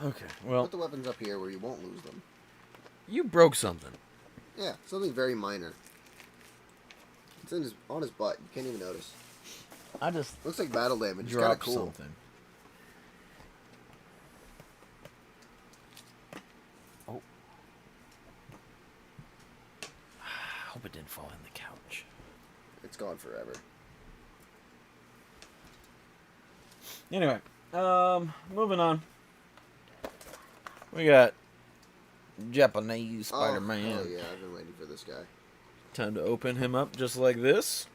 Okay, well, Put the weapons up here where you won't lose them. you broke something. Yeah, something very minor. It's on his butt. You can't even notice. I just Looks like battle damage. It's kind of dropped cool. something. Oh. I hope it didn't fall in the couch. It's gone forever. Anyway, moving on. We got Japanese Spider-Man. Oh yeah, I've been waiting for this guy. Time to open him up just like this.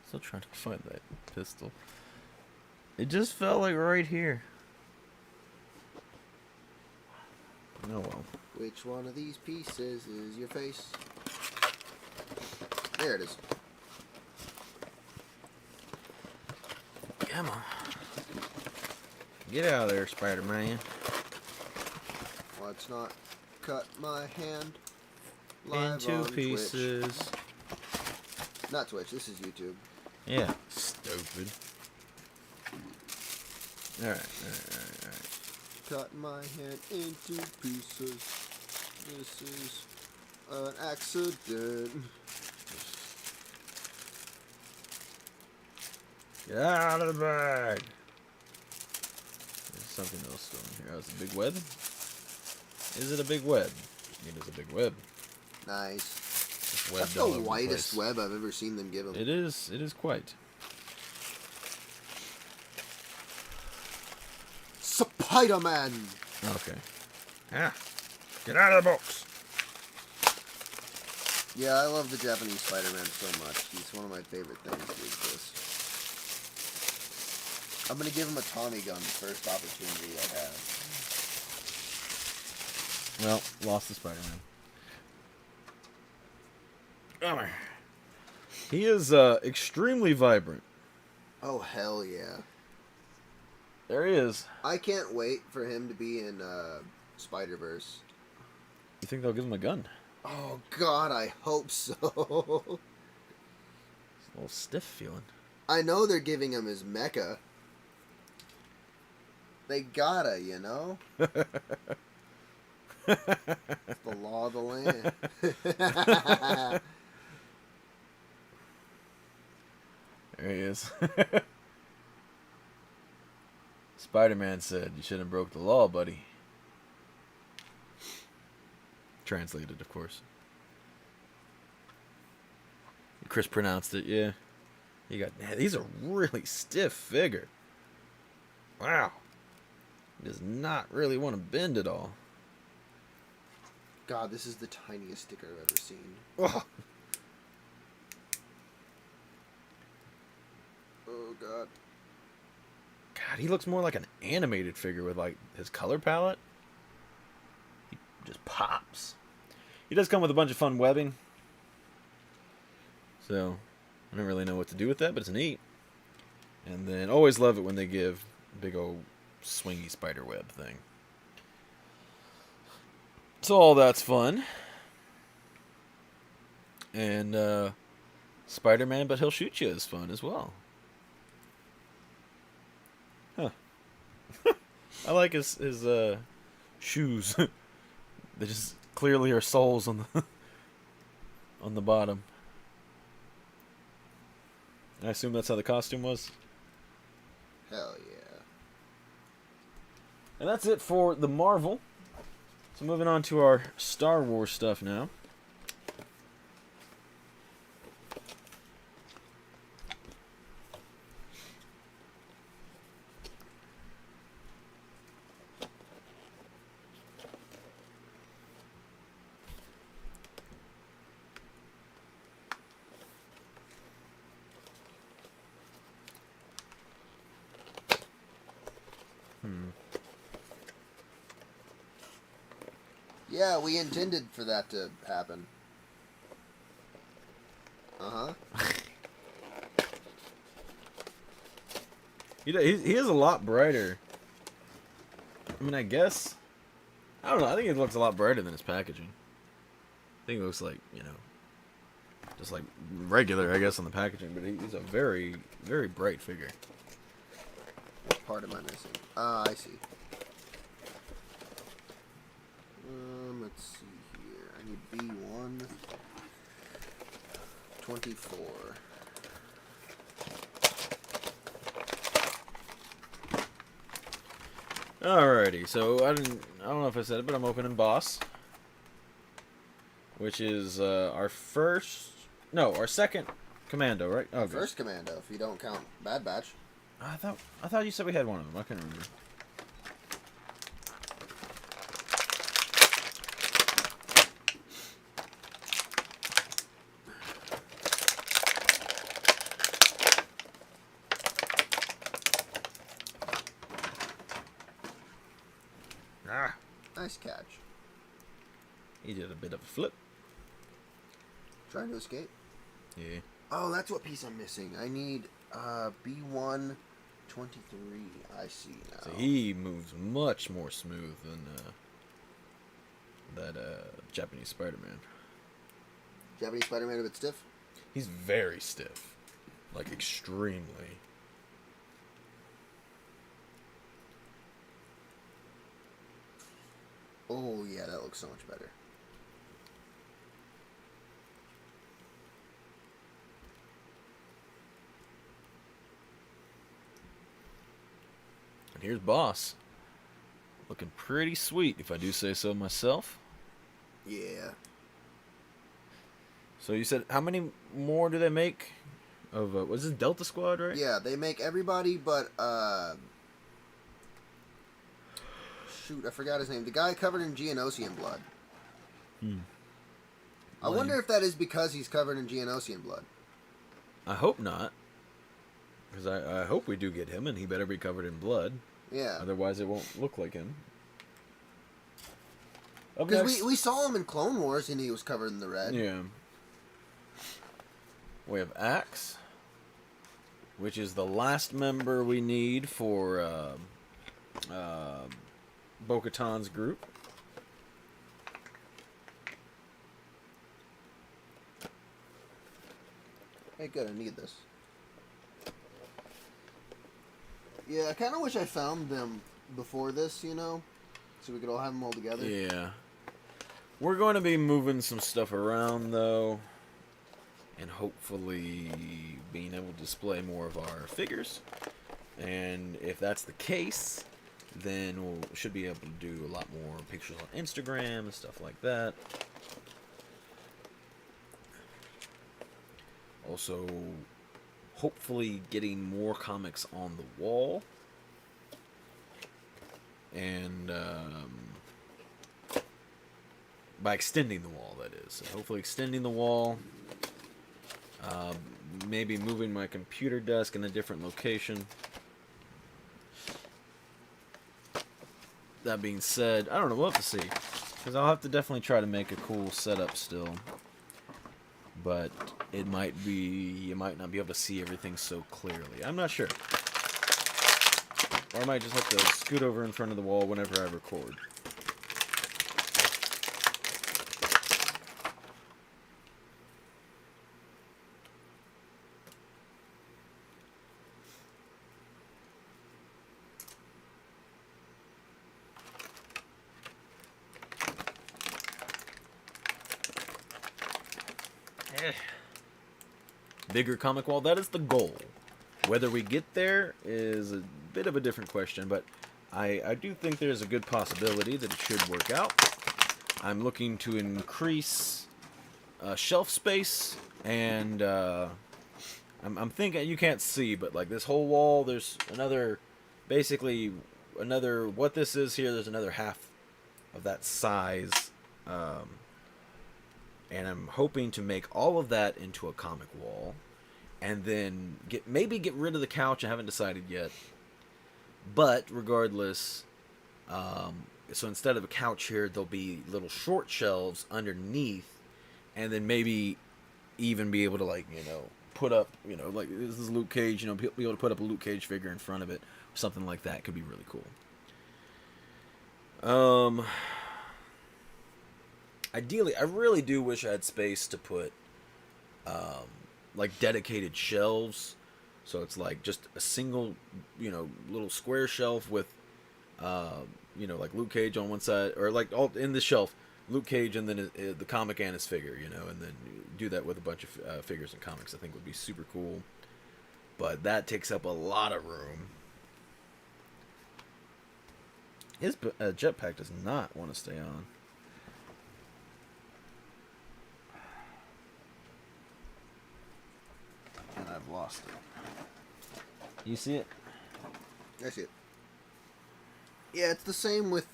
Still trying to find that pistol. It just felt like right here. Oh well. Which one of these pieces is your face? There it is. Come on. Get out of there, Spider-Man. Let's not cut my hand. Live Into on pieces. Twitch. Not Twitch, this is YouTube. Yeah. Stupid. Alright. Cut my hand into pieces. This is an accident. Get out of the bag. There's something else still in here. Oh, it's a big web? Is it a big web? It is a big web. Nice. It's webbed That's the all over the whitest place. web I've ever seen them give them. It is quite. Spider-Man! Okay. Ah. Get out of the box. Yeah, I love the Japanese Spider-Man so much. He's one of my favorite things to exist. I'm gonna give him a Tommy gun the first opportunity I have. Well, lost the Spider-Man. Bummer. He is extremely vibrant. Oh, hell yeah. There he is. I can't wait for him to be in Spider-Verse. You think they'll give him a gun? Oh, God, I hope so. It's a little stiff feeling. I know they're giving him his mecha. They gotta, you know? It's the law of the land. There he is. Spider-Man said, "You shouldn't have broke the law, buddy." Translated, of course. Chris pronounced it, yeah. These are really stiff figure. Wow. He does not really want to bend at all. God, this is the tiniest sticker I've ever seen. Oh, Oh, God. God, he looks more like an animated figure with, like, his color palette. He just pops. He does come with a bunch of fun webbing. So, I don't really know what to do with that, but it's neat. And then, always love it when they give a big old swingy spider web thing. So all that's fun. And, Spider-Man, but he'll shoot you is fun as well. Huh. I like his shoes. They just clearly are soles on the on the bottom. I assume that's how the costume was. Hell yeah. And that's it for the Marvel. So moving on to our Star Wars stuff now. Yeah, we intended for that to happen. Uh-huh. He is a lot brighter. I mean, I guess. I don't know. I think it looks a lot brighter than his packaging. I think it looks like, you know, just like regular, I guess, on the packaging. But he's a very, very bright figure. What part am I missing? Ah, I see. Let's see here. I need B1. 24. Alrighty, so I don't know if I said it, but I'm opening Boss, which is our second Commando, right? Oh, good. First Commando, if you don't count Bad Batch. I thought you said we had one of them. I couldn't remember. Ah, Nice catch. he did a bit of a flip. Trying to escape. Yeah. Oh, that's what piece I'm missing. I need B1 23. I see now. So he moves much more smooth than that Japanese Spider-Man. Japanese Spider-Man a bit stiff? He's very stiff, like extremely. Oh, yeah, that looks so much better. And here's Boss. Looking pretty sweet, if I do say so myself. Yeah. So you said, how many more do they make? Of, was this Delta Squad, right? Yeah, they make everybody but, shoot, I forgot his name. The guy covered in Geonosian blood. I wonder if that is because he's covered in Geonosian blood. I hope not. Because I hope we do get him, and he better be covered in blood. Yeah. Otherwise, it won't look like him. Because we saw him in Clone Wars, and he was covered in the red. Yeah. We have Axe, which is the last member we need for Bo-Katan's group. Hey, good, I need this. Yeah, I kind of wish I found them before this, you know? So we could all have them all together. Yeah. We're going to be moving some stuff around, though. And hopefully being able to display more of our figures. And if that's the case, then we should be able to do a lot more pictures on Instagram and stuff like that. Also, hopefully getting more comics on the wall. And by extending the wall, that is. So hopefully extending the wall. Maybe moving my computer desk in a different location. That being said, I don't know. We'll have to see. Because I'll have to definitely try to make a cool setup still. But it might be... You might not be able to see everything so clearly. I'm not sure. Or I might just have to scoot over in front of the wall whenever I record. Bigger comic wall, that is the goal. Whether we get there is a bit of a different question, but I do think there's a good possibility that it should work out. I'm looking to increase shelf space, and I'm thinking, you can't see, but like this whole wall, there's basically another, what this is here, there's another half of that size. And I'm hoping to make all of that into a comic wall, and then maybe get rid of the couch. I haven't decided yet. But regardless, so instead of a couch here, there'll be little short shelves underneath, and then maybe even be able to, like, put up, like this is Luke Cage, be able to put up a Luke Cage figure in front of it, or something like that. Could be really cool. Ideally, I really do wish I had space to put, like, dedicated shelves. So it's like just a single, little square shelf with, like Luke Cage on one side, or like all in the shelf, Luke Cage and then the comic and his figure, and then do that with a bunch of figures and comics. I think would be super cool. But that takes up a lot of room. His jetpack does not want to stay on. And I've lost it. You see it? I see it. Yeah, it's the same with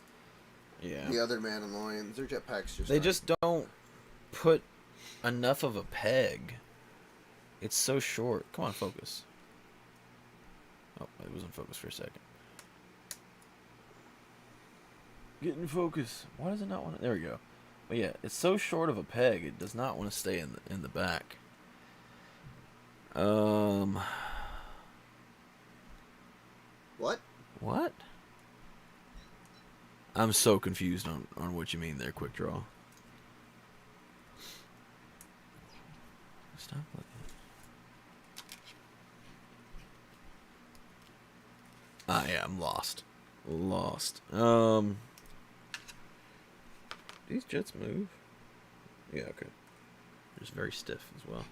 the other Mandalorians. Their jetpacks They just don't put enough of a peg. It's so short. Come on, focus. Oh, it was in focus for a second. Get in focus. Why does it not want to... There we go. But yeah, it's so short of a peg, it does not want to stay in the back. What? I'm so confused on what you mean there, Quick Draw. Stop looking. Yeah, I'm lost. These jets move? Yeah, okay. They're just very stiff as well.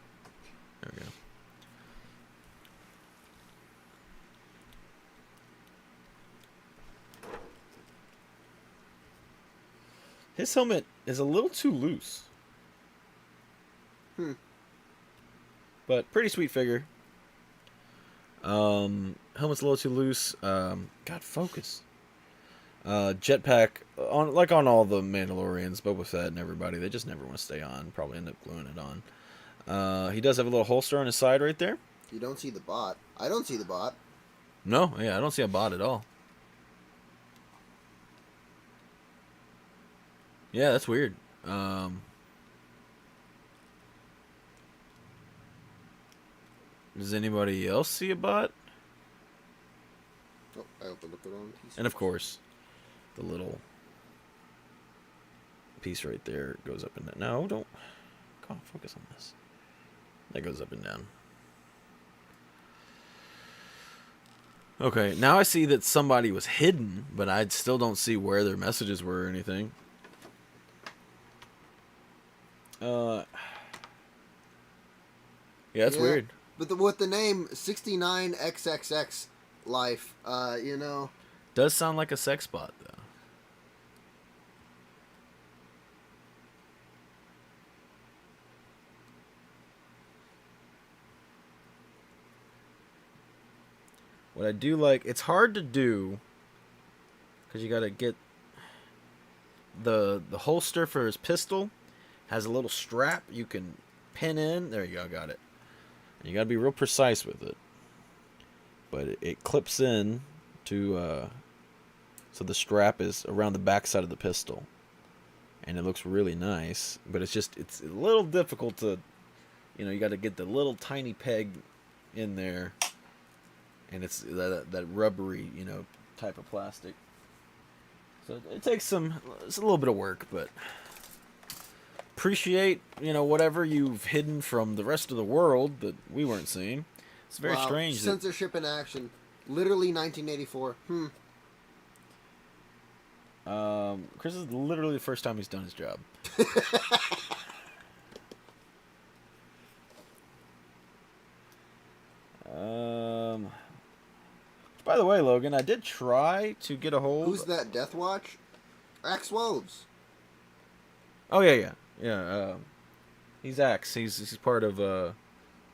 There we go. His helmet is a little too loose. But pretty sweet figure. Helmet's a little too loose. God, focus. Jetpack, on all the Mandalorians, Boba Fett and everybody, they just never want to stay on. Probably end up gluing it on. He does have a little holster on his side right there. You don't see the bot. I don't see the bot. No, yeah, I don't see a bot at all. Yeah, that's weird. Does anybody else see a bot? Oh, I opened up the wrong piece. And of course, the little piece right there goes up and down. No, don't. Come on, focus on this. That goes up and down. Okay, now I see that somebody was hidden, but I still don't see where their messages were or anything. Yeah, it's weird. But with the name 69XXX Life, Does sound like a sex bot, though. What I do like, it's hard to do because you got to get the holster for his pistol has a little strap you can pin in. There you go, got it. And you got to be real precise with it. But it clips in to so the strap is around the back side of the pistol. And it looks really nice, but it's a little difficult to, you got to get the little tiny peg in there. And it's that rubbery, type of plastic. So it takes it's a little bit of work, but appreciate, whatever you've hidden from the rest of the world that we weren't seeing. It's very strange. Censorship in action. Literally 1984. Chris is literally the first time he's done his job. By the way, Logan, I did try to get a hold. Who's that? Death Watch? Axe Woves. Oh yeah. He's Axe. He's part of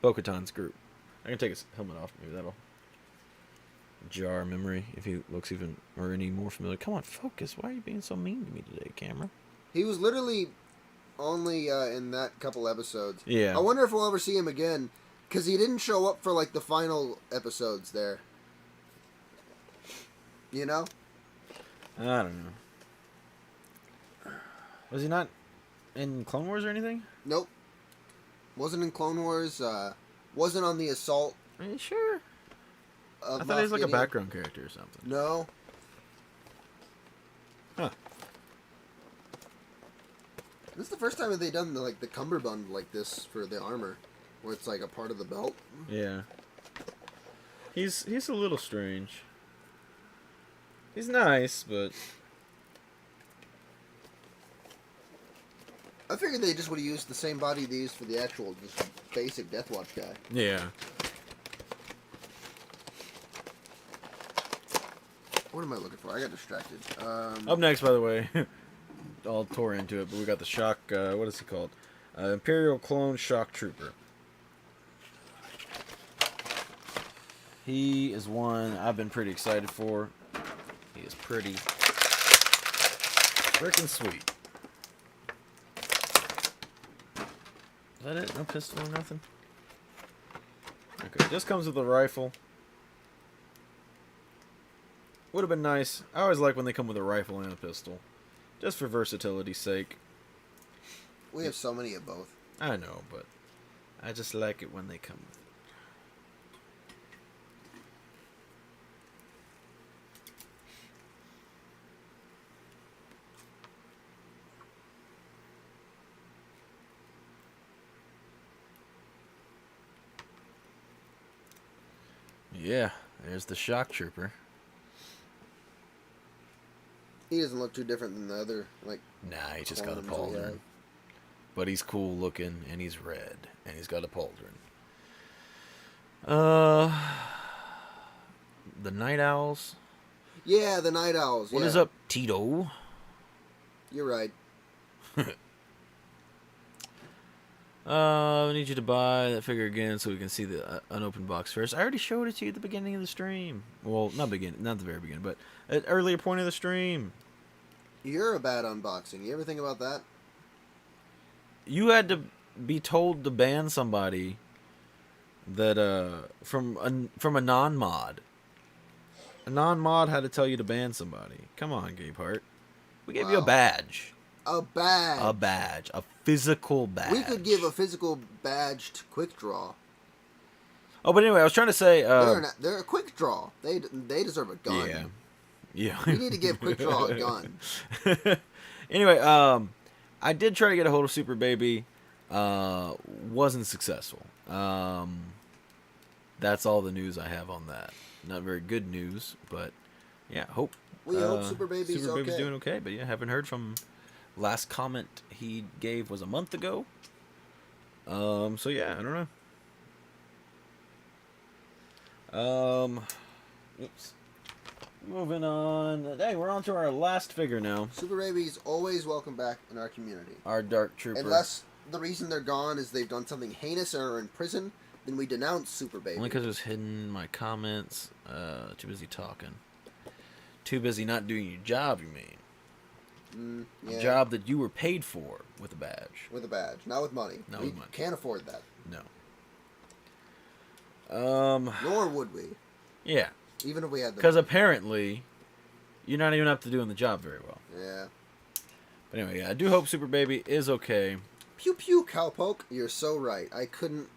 Bo-Katan's group. I can take his helmet off. Maybe that'll jar memory if he looks even or any more familiar. Come on, focus. Why are you being so mean to me today, camera? He was literally only in that couple episodes. Yeah. I wonder if we'll ever see him again, because he didn't show up for like the final episodes there. You know? I don't know. Was he not in Clone Wars or anything? Nope. Wasn't in Clone Wars. Wasn't on the assault. Are you sure? I thought he was like a background character or something. No. Huh. This is the first time that they've done the cummerbund like this for the armor, where it's like a part of the belt. Yeah. He's a little strange. He's nice, but I figured they just would have used the same body they used for the actual just basic Death Watch guy. yeah. What am I looking for? I got distracted. Up next, by the way, I'll tore into it, but we got the shock. What is he called? Imperial Clone Shock Trooper. He is one I've been pretty excited for. He is pretty freaking sweet. Is that it? No pistol or nothing? Okay, just comes with a rifle. Would have been nice. I always like when they come with a rifle and a pistol. Just for versatility's sake. We have so many of both. I know, but I just like it when they come with it. Yeah, there's the shock trooper. He doesn't look too different than the other, Nah, he just got a clones we have. pauldron. But he's cool looking, and he's red, and he's got a pauldron. The Night Owls. Yeah, the Night Owls. What is up, Tito? You're right. I need you to buy that figure again so we can see the unopened box first. I already showed it to you at the beginning of the stream. Well, not the very beginning, but at an earlier point of the stream. You're a bad unboxing. You ever think about that? You had to be told to ban somebody that from a non-mod. A non-mod had to tell you to ban somebody. Come on, Gabe Hart. We gave you a badge. A badge. A badge. A physical badge. We could give a physical badge to Quick Draw. Oh, but anyway, I was trying to say... they're a Quick Draw. They deserve a gun. Yeah. Yeah. We need to give Quick Draw a gun. Anyway, I did try to get a hold of Super Baby. Wasn't successful. That's all the news I have on that. Not very good news, but yeah, hope. We hope Super Baby's okay. doing okay, but yeah, haven't heard from him. Last comment he gave was a month ago. So yeah, I don't know. Oops. moving on. Hey, we're on to our last figure now. Super Baby's always welcome back in our community. Our Dark Trooper. Unless the reason they're gone is they've done something heinous or are in prison, then we denounce Super Baby. Only because it was hidden in my comments. Too busy talking. Too busy not doing your job, you mean. Yeah. A job that you were paid for with a badge. With a badge, not with money. Not we with money. Can't afford that. No. Nor would we. Yeah. Even if we had the Because money. apparently, you're not even up to doing the job very well. Yeah. But anyway, yeah, I do hope Super Baby is okay. Pew pew, cowpoke. You're so right. I couldn't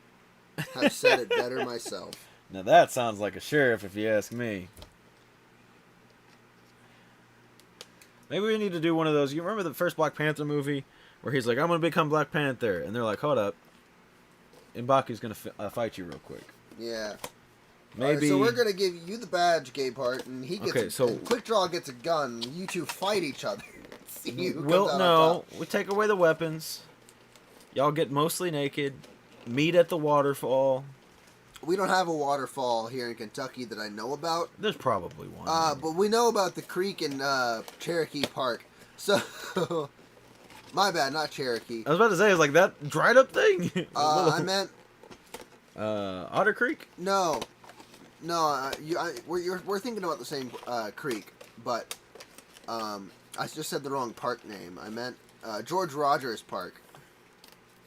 have said it better myself. Now that sounds like a sheriff, if you ask me. Maybe we need to do one of those. You remember the first Black Panther movie where he's like, "I'm gonna become Black Panther," and they're like, "Hold up, M'Baku's gonna fight you real quick." Yeah. Maybe. Right, so we're gonna give you the badge, Gaypart, and he gets. Okay, and Quick Draw gets a gun. You two fight each other. See who comes Well, out on no, top. we take away the weapons. Y'all get mostly naked. Meet at the waterfall. We don't have a waterfall here in Kentucky that I know about. There's probably one. But we know about the creek in Cherokee Park. So, my bad, not Cherokee. I was about to say, it's like that dried up thing. I meant Otter Creek. no. We're thinking about the same creek, but I just said the wrong park name. I meant George Rogers Park.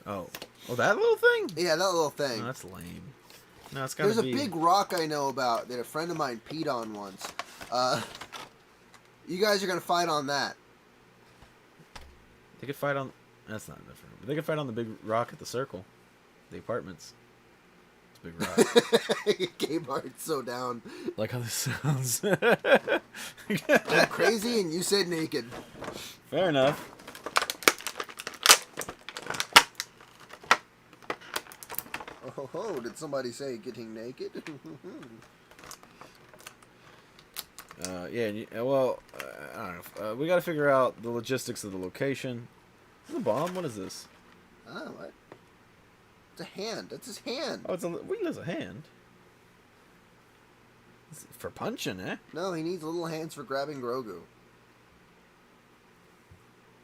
Oh, that little thing. Yeah, that little thing. Oh, that's lame. No, it's gotta There's be. a big rock I know about that a friend of mine peed on once. You guys are gonna fight on that. They could fight on. That's not different. But they could fight on the big rock at the circle, the apartments. It's a big rock. Gaybart's so down. Like how this sounds. I'm crazy and you said naked. Fair enough. Oh, did somebody say getting naked? Yeah. Well, I don't know. We got to figure out the logistics of the location. Is this a bomb? What is this? Oh, what? It's a hand. That's his hand. Oh, there's a hand. It's for punching, eh? No, he needs little hands for grabbing Grogu.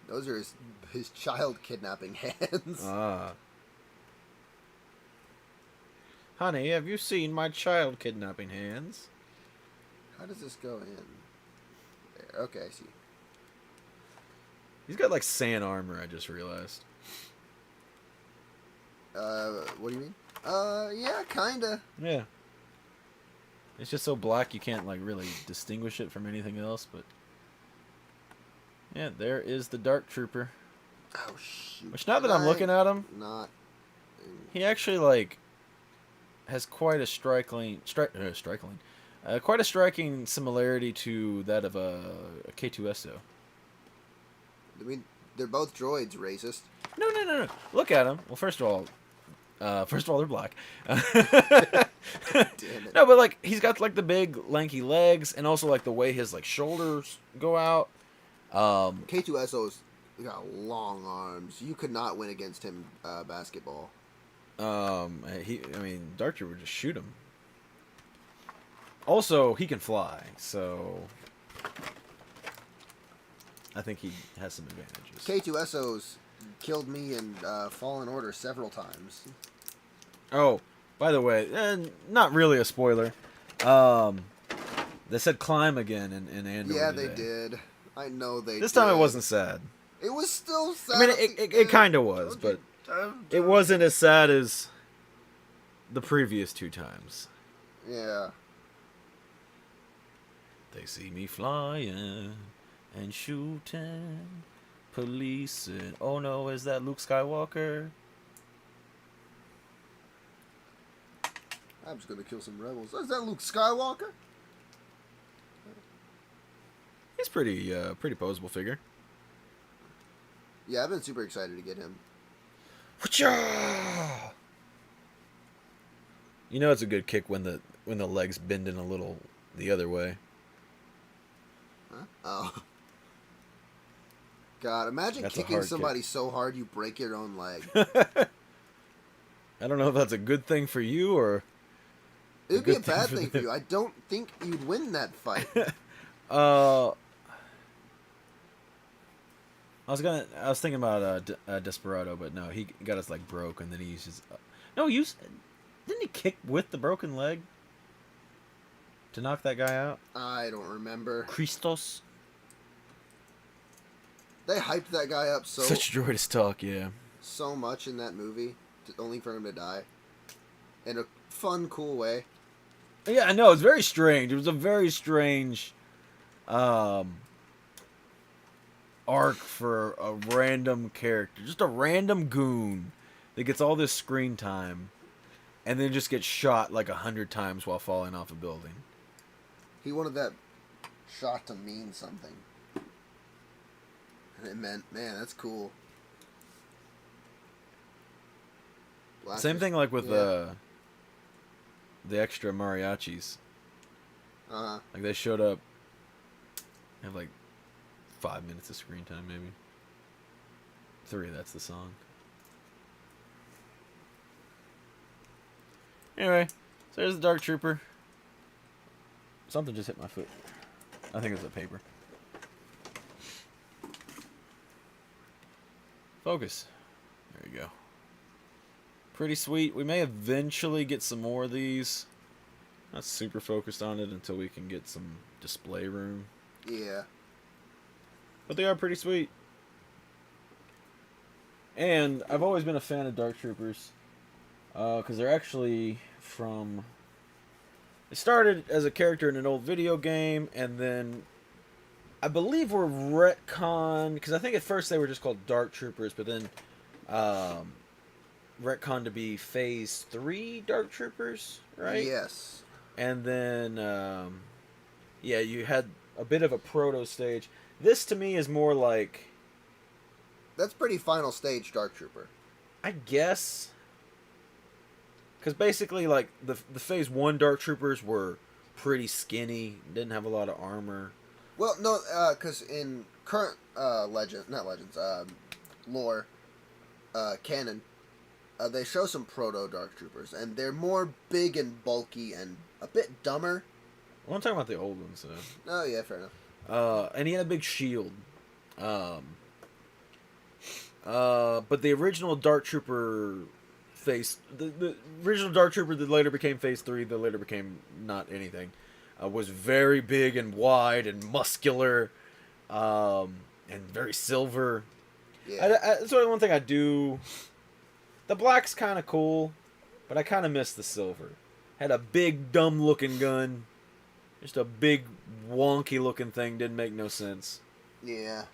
Those are his child kidnapping hands. Ah. Honey, have you seen my child kidnapping hands? How does this go in? There. Okay, I see. He's got like sand armor, I just realized. What do you mean? Yeah, kinda. Yeah. It's just so black you can't like really distinguish it from anything else, but yeah, there is the Dark Trooper. Oh shoot. Which now that I'm looking at him, Not. he actually like has quite a quite a striking similarity to that of a K2SO. I mean, they're both droids, racist. No. Look at him. Well, first of all, they're black. Damn it. No, but like he's got like the big lanky legs, and also like the way his like shoulders go out. K2SO's got long arms. You could not win against him basketball. I mean, Dark Trooper would just shoot him. Also, he can fly, so I think he has some advantages. K2SO's killed me in Fallen Order several times. Oh, by the way, not really a spoiler. They said climb again in Andor. Yeah, today. they did. I know they did. This time it wasn't sad. It was still sad. I mean, it kind of was, but it wasn't as sad as the previous two times. Yeah. They see me flying and shooting, policing. Oh no, is that Luke Skywalker? I'm just gonna kill some rebels. Is that Luke Skywalker? He's pretty posable figure. Yeah, I've been super excited to get him. You know it's a good kick when the legs bend in a little the other way. Huh? Oh. God, imagine That's a kicking hard somebody kick. so hard you break your own leg. I don't know if that's a good thing for you or It would be a good thing bad for thing for them. you. I don't think you'd win that fight. I was thinking about Desperado, but no, he got his leg broke, and then he uses. No, didn't he kick with the broken leg to knock that guy out? I don't remember. Christos. They hyped that guy up Such joy to talk, yeah. so much in that movie, only for him to die. In a fun, cool way. Yeah, I know, it's very strange. It was a very strange arc for a random character. Just a random goon that gets all this screen time and then just gets shot like 100 times while falling off a building. He wanted that shot to mean something. And it meant, man, that's cool. Same thing like with the extra mariachis. Like they showed up, have like 5 minutes of screen time, maybe 3. That's the song. Anyway, so there's the Dark Trooper. Something just hit my foot. I think it's a paper. Focus. There you go. Pretty sweet. We may eventually get some more of these. Not super focused on it until we can get some display room. Yeah. But they are pretty sweet. And I've always been a fan of Dark Troopers. Because they're actually from... It started as a character in an old video game, and then I believe were retconned, because I think at first they were just called Dark Troopers, but then retconned to be Phase 3 Dark Troopers, right? Yes. And then, yeah, you had a bit of a proto stage. This to me is more like... That's pretty final stage Dark Trooper. I guess... Because basically, like, the Phase 1 Dark Troopers were pretty skinny, didn't have a lot of armor. Well, no, because in current lore, canon, they show some proto Dark Troopers, and they're more big and bulky and a bit dumber. Well, I'm talking about the old ones, though. Oh, yeah, fair enough. And he had a big shield. But the original Dark Trooper... the original Dark Trooper that later became Phase 3, that later became not anything, was very big and wide and muscular, and very silver. Yeah. That's one thing I do. The black's kind of cool, but I kind of miss the silver. Had a big, dumb-looking gun. Just a big, wonky-looking thing. Didn't make no sense. Yeah.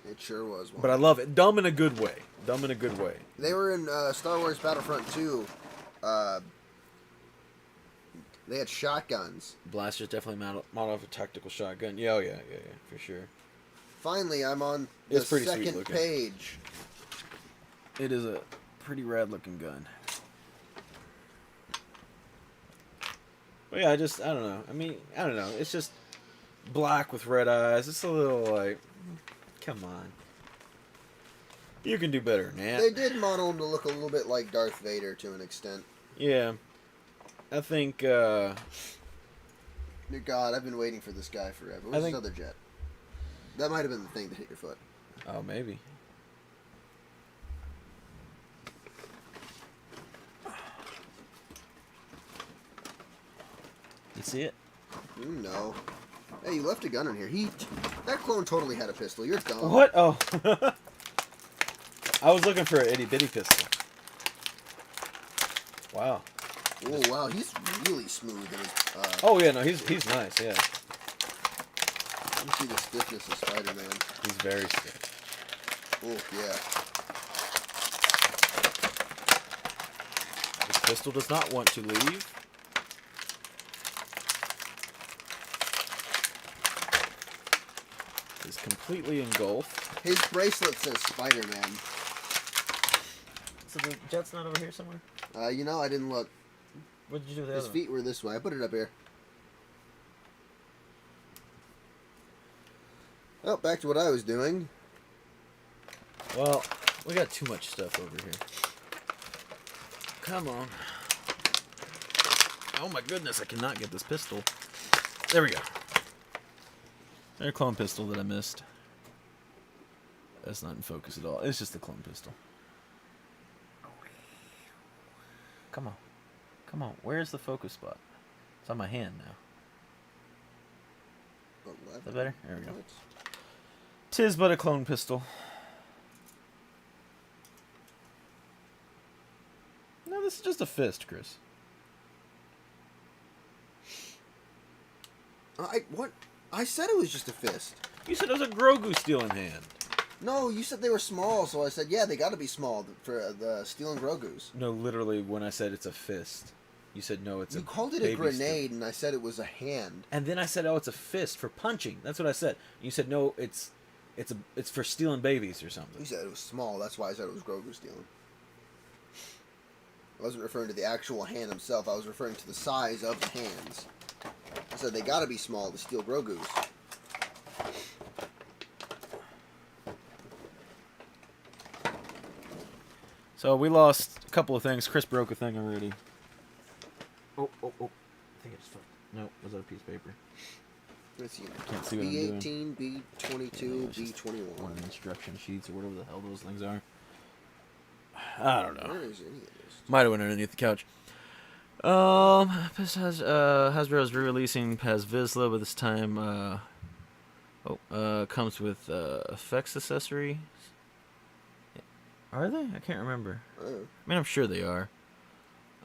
It sure was one. But I love it. Dumb in a good way. Dumb in a good way. They were in Star Wars Battlefront 2. They had shotguns. Blaster's definitely modeled off a tactical shotgun. Yeah, yeah, for sure. Finally, I'm on the second page. It is a pretty rad looking gun. But yeah, I don't know. I mean, I don't know. It's just black with red eyes. It's a little like... Come on. You can do better than that. They did model him to look a little bit like Darth Vader to an extent. Yeah. I think, Dear God, I've been waiting for this guy forever. Where's this other jet? That might have been the thing that hit your foot. Oh, maybe. You see it? No. Hey, you left a gun in here. That clone totally had a pistol. You're dumb. What? Oh. I was looking for an itty bitty pistol. Wow. Oh wow, he's really smooth. In his, oh yeah, no, he's nice. Yeah. You see the stiffness of Spider-Man. He's very stiff. Oh yeah. His pistol does not want to leave. Is completely engulfed. His bracelet says Spider-Man. So the jet's not over here somewhere? You know, I didn't look. What did you do with the His other feet were this way. I put it up here. Well, back to what I was doing. Well, we got too much stuff over here. Come on. Oh my goodness, I cannot get this pistol. There we go. There's a clone pistol that I missed. That's not in focus at all. It's just a clone pistol. Come on. Come on. Where's the focus spot? It's on my hand now. 11. Is that better? There we go. What? 'Tis but a clone pistol. No, this is just a fist, Chris. What? I said it was just a fist. You said it was a Grogu stealing hand. No, you said they were small, so I said, yeah, they got to be small for the stealing Grogu's. No, literally, when I said it's a fist, you said no, it's You a called it a baby grenade, stick. and I said it was a hand. And then I said, oh, it's a fist for punching. That's what I said. You said no, it's for stealing babies or something. You said it was small. That's why I said it was Grogu stealing. I wasn't referring to the actual hand himself. I was referring to the size of the hands. I said they got to be small to steal Grogu's. So we lost a couple of things. Chris broke a thing already. Oh. I think I just fucked. No, was that a piece of paper? Let's see. Can't see what I'm doing. B18, B22, B21. One of the instruction sheets or whatever the hell those things are. I don't know. Where is any of this? Might have went underneath the couch. Hasbro is re-releasing Paz Vizsla, but this time, comes with effects accessories. Are they? I can't remember. I mean, I'm sure they are.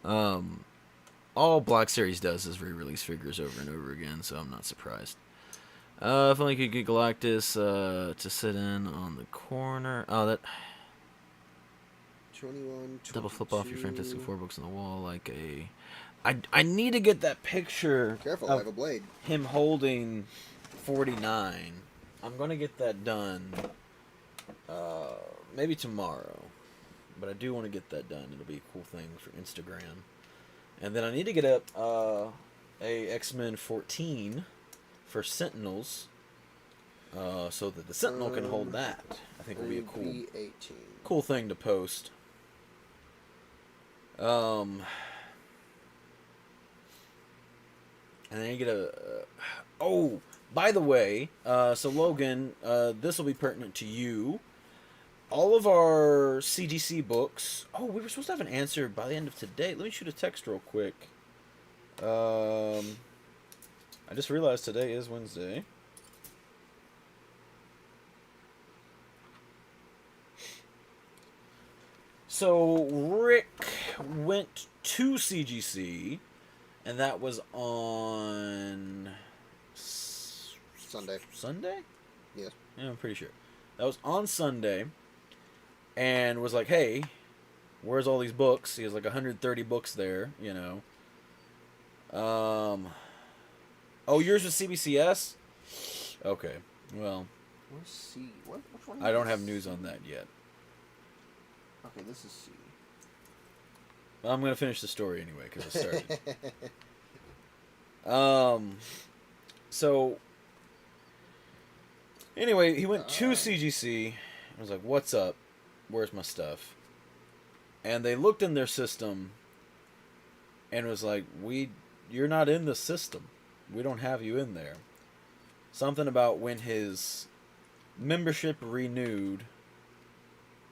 All Black Series does is re-release figures over and over again, so I'm not surprised. If only you could get Galactus to sit in on the corner. Oh, that 21, double flip off your Fantastic Four books on the wall like a. I need to get that picture. Careful, I have a blade. Him holding 49. I'm gonna get that done. Maybe tomorrow, but I do want to get that done. It'll be a cool thing for Instagram. And then I need to get up a X-Men 14 for Sentinels, so that the Sentinel can hold that. I think will be a cool thing to post. And then you get oh, by the way, so Logan, this will be pertinent to you. All of our CGC books. Oh, we were supposed to have an answer by the end of today. Let me shoot a text real quick. I just realized today is Wednesday. So Rick went to CGC, and that was on Sunday. Sunday? Yes. Yeah, I'm pretty sure. That was on Sunday. And was like, hey, where's all these books? He has like 130 books there, you know. Oh, yours was CBCS? Okay, well. Where's C? Which one? I don't have news on that yet. Okay, this is C. Well, I'm going to finish the story anyway, because it started. So, anyway, he went to CGC. I was like, what's up? Where's my stuff? And they looked in their system and was like, you're not in the system. We don't have you in there. Something about when his membership renewed,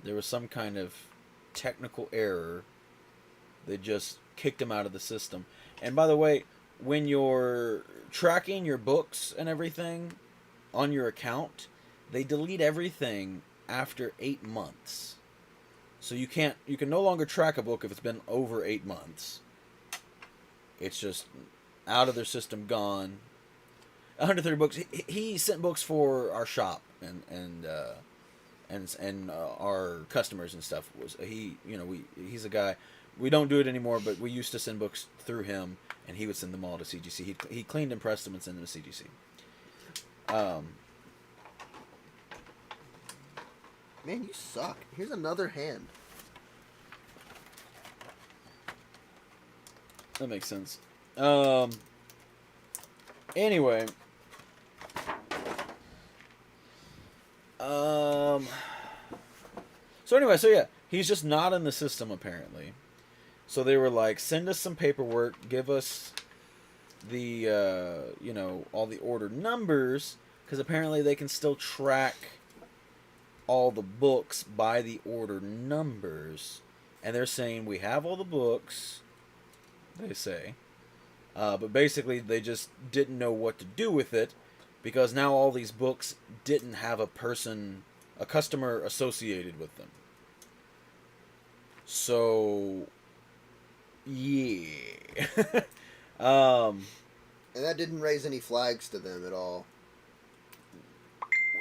there was some kind of technical error. They just kicked him out of the system. And by the way, when you're tracking your books and everything on your account, they delete everything after 8 months. So you can no longer track a book if it's been over 8 months. It's just out of their system, gone. 130 books. He sent books for our shop and our customers and stuff. He's a guy. We don't do it anymore, but we used to send books through him, and he would send them all to CGC. He cleaned and pressed them and sent them to CGC. Man, you suck. Here's another hand. That makes sense. Anyway. So yeah, he's just not in the system apparently. So they were like, send us some paperwork, give us the all the order numbers, because apparently they can still track all the books by the order numbers, and they're saying we have all the books. They say, but basically they just didn't know what to do with it because now all these books didn't have a customer associated with them. So, yeah. And that didn't raise any flags to them at all.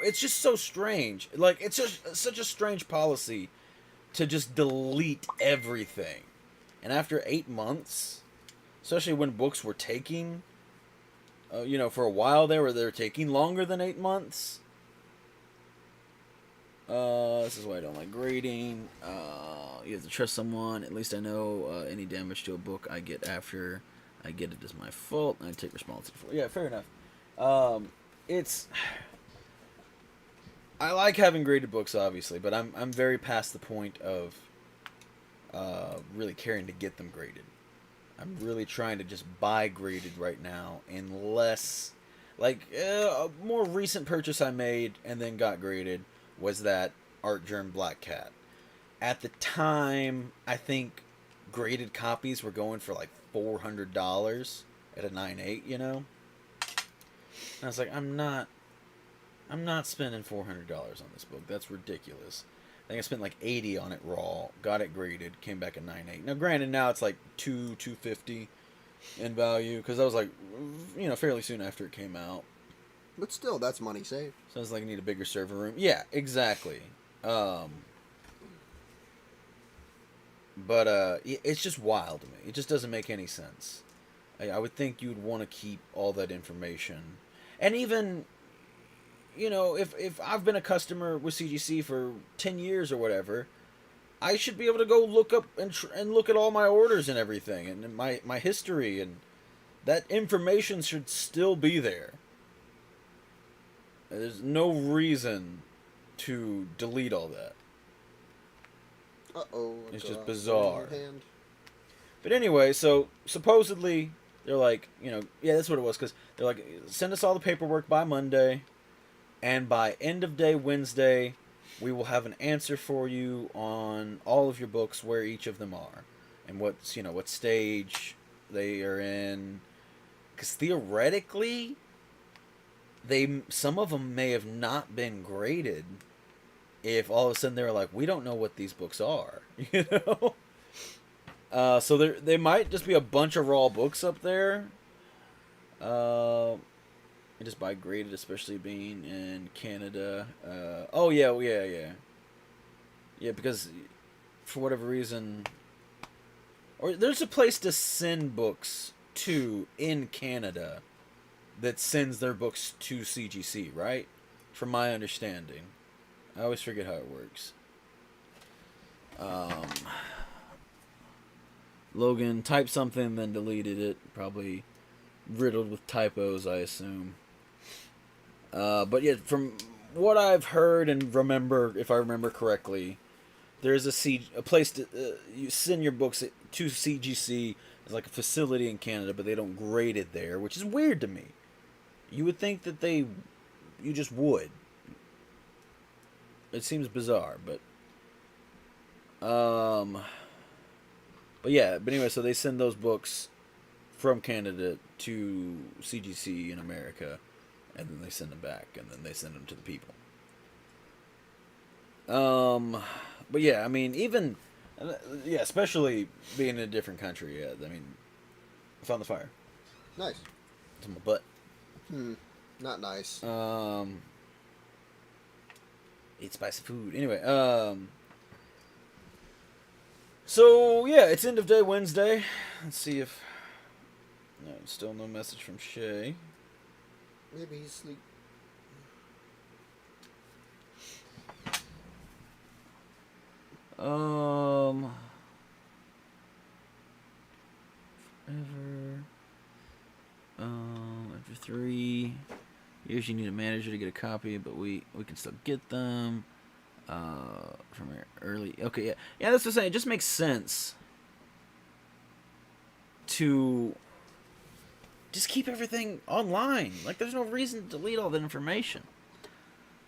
It's just so strange. Like, it's just such a strange policy to just delete everything. And after 8 months, especially when books were taking, for a while there, they're taking longer than 8 months. This is why I don't like grading. You have to trust someone. At least I know any damage to a book I get after I get it is my fault, and I take responsibility for it. Yeah, fair enough. I like having graded books, obviously, but I'm very past the point of really caring to get them graded. I'm really trying to just buy graded right now, unless, a more recent purchase I made and then got graded was that Art Germ Black Cat. At the time, I think graded copies were going for like $400 at a 9.8, And I was like, I'm not spending $400 on this book. That's ridiculous. I think I spent like $80 on it raw, got it graded, came back at 9.8. Now, granted, now it's like $250 in value because that was like, fairly soon after it came out. But still, that's money saved. Sounds like I need a bigger server room. Yeah, exactly. But it's just wild to me. It just doesn't make any sense. I would think you'd want to keep all that information, and even, if I've been a customer with CGC for 10 years or whatever, I should be able to go look up and look at all my orders and everything and my history, and that information should still be there. There's no reason to delete all that. Uh-oh. It's just bizarre. But anyway, so supposedly they're like, yeah, that's what it was, because they're like, send us all the paperwork by Monday, and by end of day Wednesday, we will have an answer for you on all of your books, where each of them are, and what stage they are in. Because theoretically, some of them may have not been graded. If all of a sudden they were like, we don't know what these books are, so they might just be a bunch of raw books up there. Just buy graded, especially being in Canada. Yeah, because for whatever reason, or there's a place to send books to in Canada that sends their books to CGC, right? From my understanding. I always forget how it works. Logan typed something, then deleted it. Probably riddled with typos, I assume. But yeah, from what I've heard and remember, if I remember correctly, there's a place to you send your books to CGC. It's like a facility in Canada, but they don't grade it there, which is weird to me. You would think that you just would. It seems bizarre, but anyway, so they send those books from Canada to CGC in America, and then they send them back, and then they send them to the people. But yeah, I mean, especially being in a different country. Yeah, I mean, I found the fire. Nice. It's on my butt. Not nice. Eat spicy food. Anyway, so yeah, it's end of day Wednesday. Let's see if no, still no message from Shay. Maybe he's asleep. After 3 years, you need a manager to get a copy, but we can still get them. From early. Okay, yeah. That's what I'm saying. It just makes sense to just keep everything online. Like, there's no reason to delete all that information.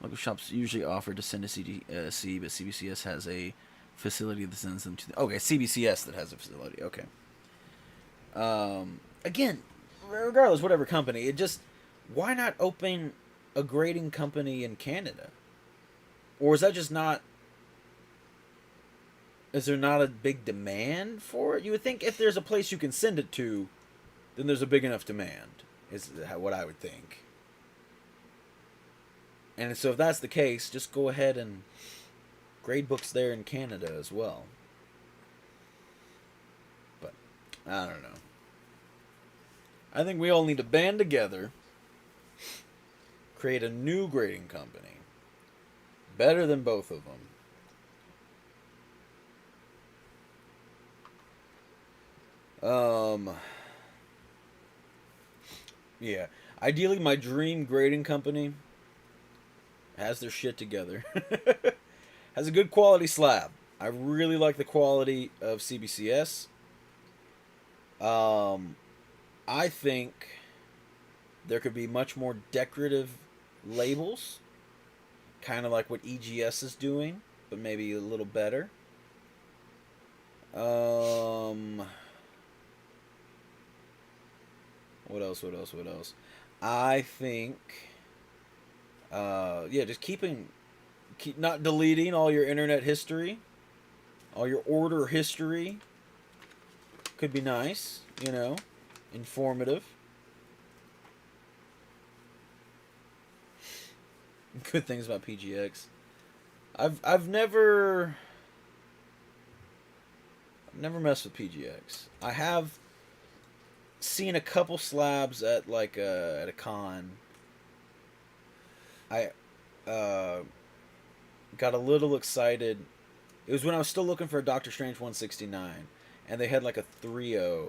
Local shops usually offer to send to CDC, but CBCS has a facility that sends them to the... Okay, CBCS that has a facility. Okay. Again, regardless, whatever company, it just... Why not open a grading company in Canada? Or is that just not... Is there not a big demand for it? You would think if there's a place you can send it to, then there's a big enough demand, is what I would think. And so if that's the case, just go ahead and grade books there in Canada as well. But, I don't know. I think we all need to band together, create a new grading company, better than both of them. Yeah. Ideally, my dream grading company has their shit together. Has a good quality slab. I really like the quality of CBCS. I think there could be much more decorative labels, kind of like what EGS is doing, but maybe a little better. What else? I think, yeah, just keep not deleting all your internet history, all your order history. Could be nice, informative. Good things about PGX. I've never messed with PGX. I have seen a couple slabs at at a con. I got a little excited. It was when I was still looking for a Doctor Strange 169, and they had like a 3.0.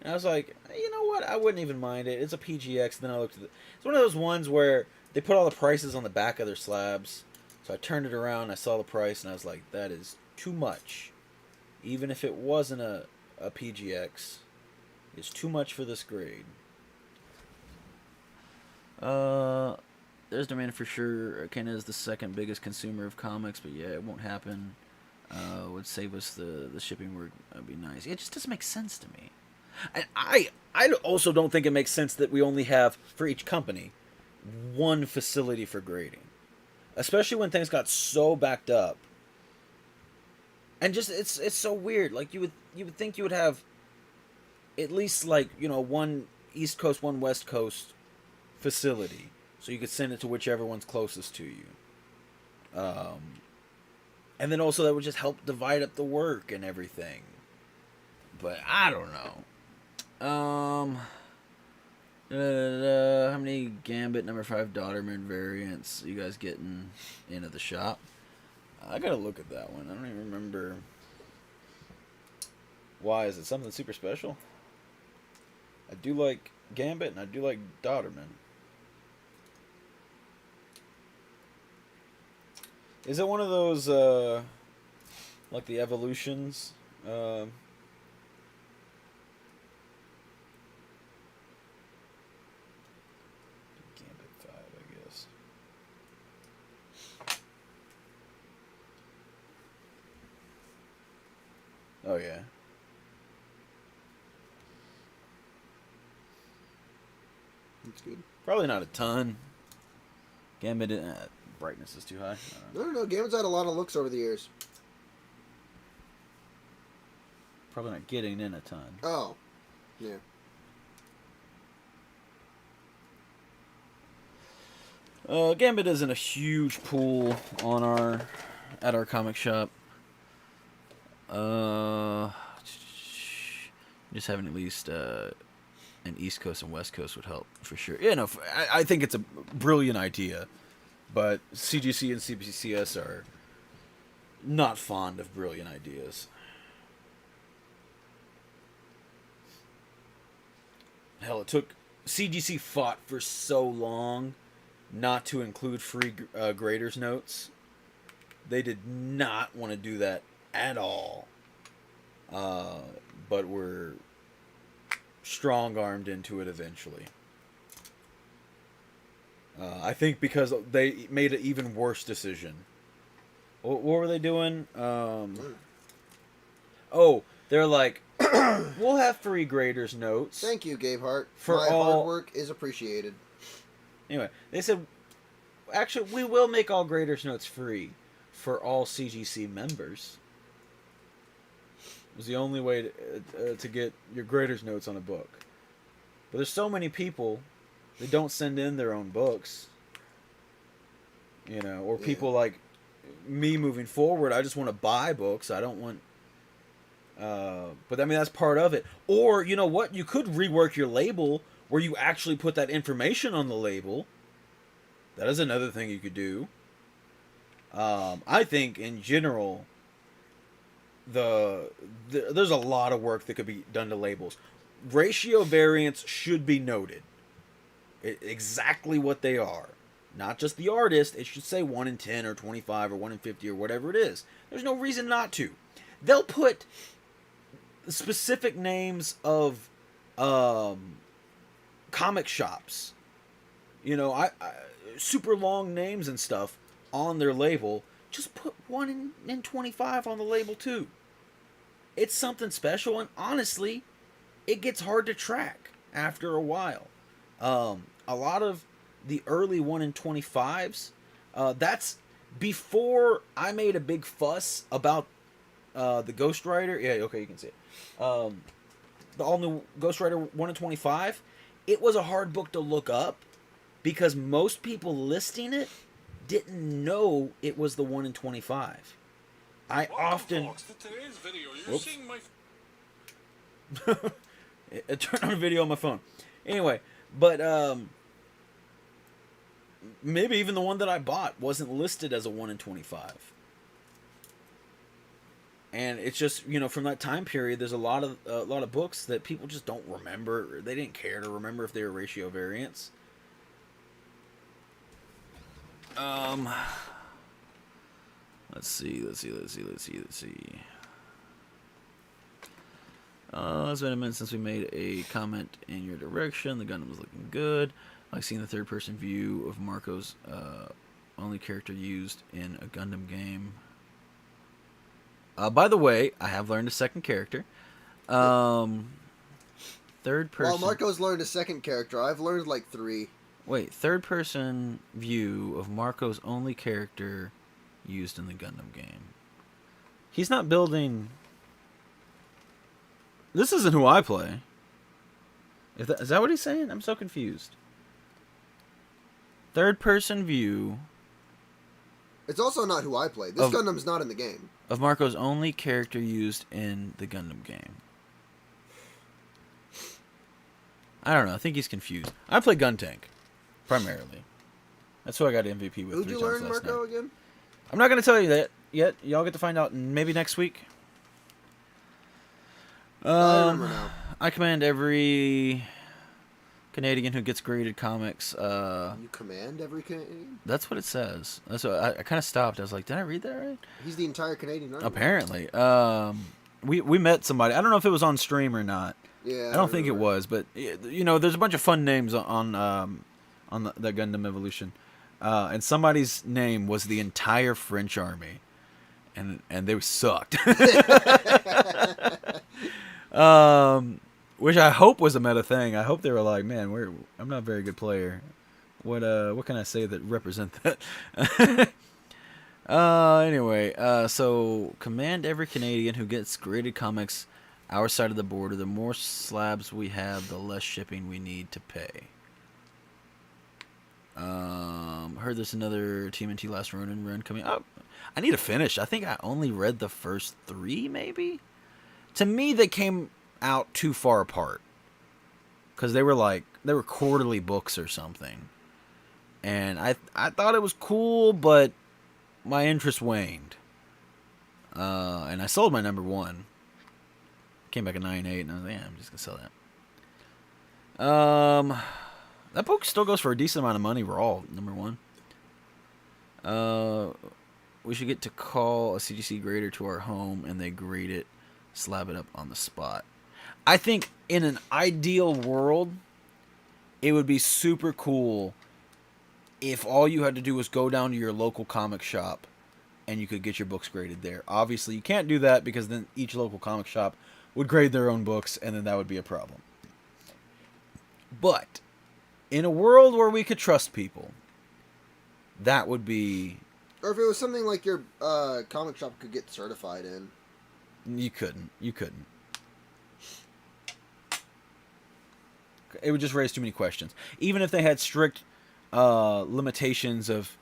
And I was like, you know what? I wouldn't even mind it. It's a PGX. Then I looked at it's one of those ones where they put all the prices on the back of their slabs. So I turned it around, I saw the price, and I was like, that is too much. Even if it wasn't a PGX, it's too much for this grade. There's demand for sure. Canada is the second biggest consumer of comics, but yeah, it won't happen. Would save us the shipping work. That'd be nice. It just doesn't make sense to me. And I also don't think it makes sense that we only have, for each company, one facility for grading. Especially when things got so backed up. And just it's so weird. Like you would think you would have at least one East Coast, one West Coast facility, so you could send it to whichever one's closest to you. And then also that would just help divide up the work and everything. But I don't know. How many Gambit number 5 Daughterman variants you guys getting into the shop? I gotta look at that one. I don't even remember. Why? Is it something super special? I do like Gambit and I do like Daughterman. Is it one of those, like the evolutions? Gambit 5, I guess. Oh, yeah. That's good. Probably not a ton. Gambit, brightness is too high. No. Gambit's had a lot of looks over the years. Probably not getting in a ton. Oh, yeah. Gambit isn't a huge pool on at our comic shop. Just having at least an East Coast and West Coast would help for sure. Yeah, no, I think it's a brilliant idea, but CGC and CBCS are not fond of brilliant ideas. Hell, it took CGC fought for so long not to include free graders notes. They did not want to do that at all. But we're strong-armed into it eventually. I think because they made an even worse decision. What were they doing? Oh, they're like, we'll have free graders notes. Thank you, Gavehart. For My all... hard work is appreciated. Anyway, they said, actually, we will make all graders notes free for all CGC members. It was the only way to get your graders notes on a book. But there's so many people that don't send in their own books. You know, or people like me moving forward, I just want to buy books. I don't want... but I mean, that's part of it. Or, you know what? You could rework your label where you actually put that information on the label. That is another thing you could do. I think, in general, there's a lot of work that could be done to labels. Ratio variants should be noted. Exactly what they are. Not just the artist. It should say 1 in 10 or 25 or 1 in 50 or whatever it is. There's no reason not to. They'll put specific names of comic shops. You know, I super long names and stuff on their label. Just put 1 in 25 on the label too. It's something special, and honestly, it gets hard to track after a while. A lot of the early 1 in 25s, that's before I made a big fuss about the Ghost Rider. Yeah, okay, you can see it. The all-new Ghost Rider 1 in 25, it was a hard book to look up because most people listing it didn't know it was the 1 in 25. I often... Whoops. I turned on a video on my phone. Anyway, but maybe even the one that I bought wasn't listed as a 1 in 25. And it's just, you know, from that time period, there's a lot of books that people just don't remember. They didn't care to remember if they were ratio variants. Let's see. It's been a minute since we made a comment in your direction. The Gundam was looking good. I like seeing the third-person view of Marco's only character used in a Gundam game. By the way, I have learned a second character. Third person... Well, Marco's learned a second character. I've learned like 3. Wait, third-person view of Marco's only character used in the Gundam game. He's not building... This isn't who I play. Is that what he's saying? I'm so confused. Third-person view... It's also not who I play. This Gundam's not in the game. Of Marco's only character used in the Gundam game. I don't know. I think he's confused. I play Guntank, primarily. That's who I got MVP with. Who'd you learn, Marco, again? I'm not going to tell you that yet. Y'all get to find out maybe next week. I remember now. I command every Canadian who gets graded comics. You command every Canadian? That's what it says. That's what I kind of stopped. I was like, did I read that right? He's the entire Canadian army. Apparently. We met somebody. I don't know if it was on stream or not. Yeah. I don't think it was, but you know, there's a bunch of fun names on the Gundam Evolution, and somebody's name was the entire French army, and they sucked. Which I hope was a meta thing. I hope they were like, man, I'm not a very good player. What can I say that represent that? Anyway, so command every Canadian who gets graded comics our side of the border. The more slabs we have, the less shipping we need to pay. Heard there's another TMNT Last Ronin run coming up. I need to finish. I think I only read the first 3, maybe? To me, they came out too far apart. Because they were quarterly books or something. And I thought it was cool, but my interest waned. And I sold my number 1. Came back at 9.8, and I was like, yeah, I'm just going to sell that. That book still goes for a decent amount of money. We're all number 1. We should get to call a CGC grader to our home, and they grade it, slab it up on the spot. I think in an ideal world, it would be super cool if all you had to do was go down to your local comic shop and you could get your books graded there. Obviously, you can't do that because then each local comic shop would grade their own books, and then that would be a problem. But in a world where we could trust people, that would be... Or if it was something like your comic shop could get certified in. You couldn't. It would just raise too many questions. Even if they had strict limitations of,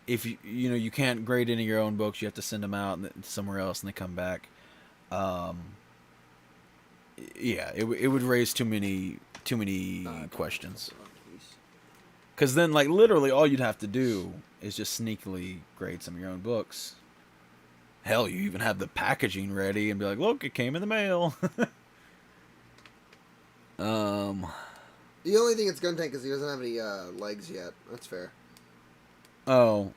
if you can't grade any of your own books, you have to send them out somewhere else and they come back. It would raise too many questions. Because then, like, literally all you'd have to do is just sneakily grade some of your own books. Hell, you even have the packaging ready and be like, look, it came in the mail. The only thing it's gonna take is he doesn't have any legs yet. That's fair. Oh,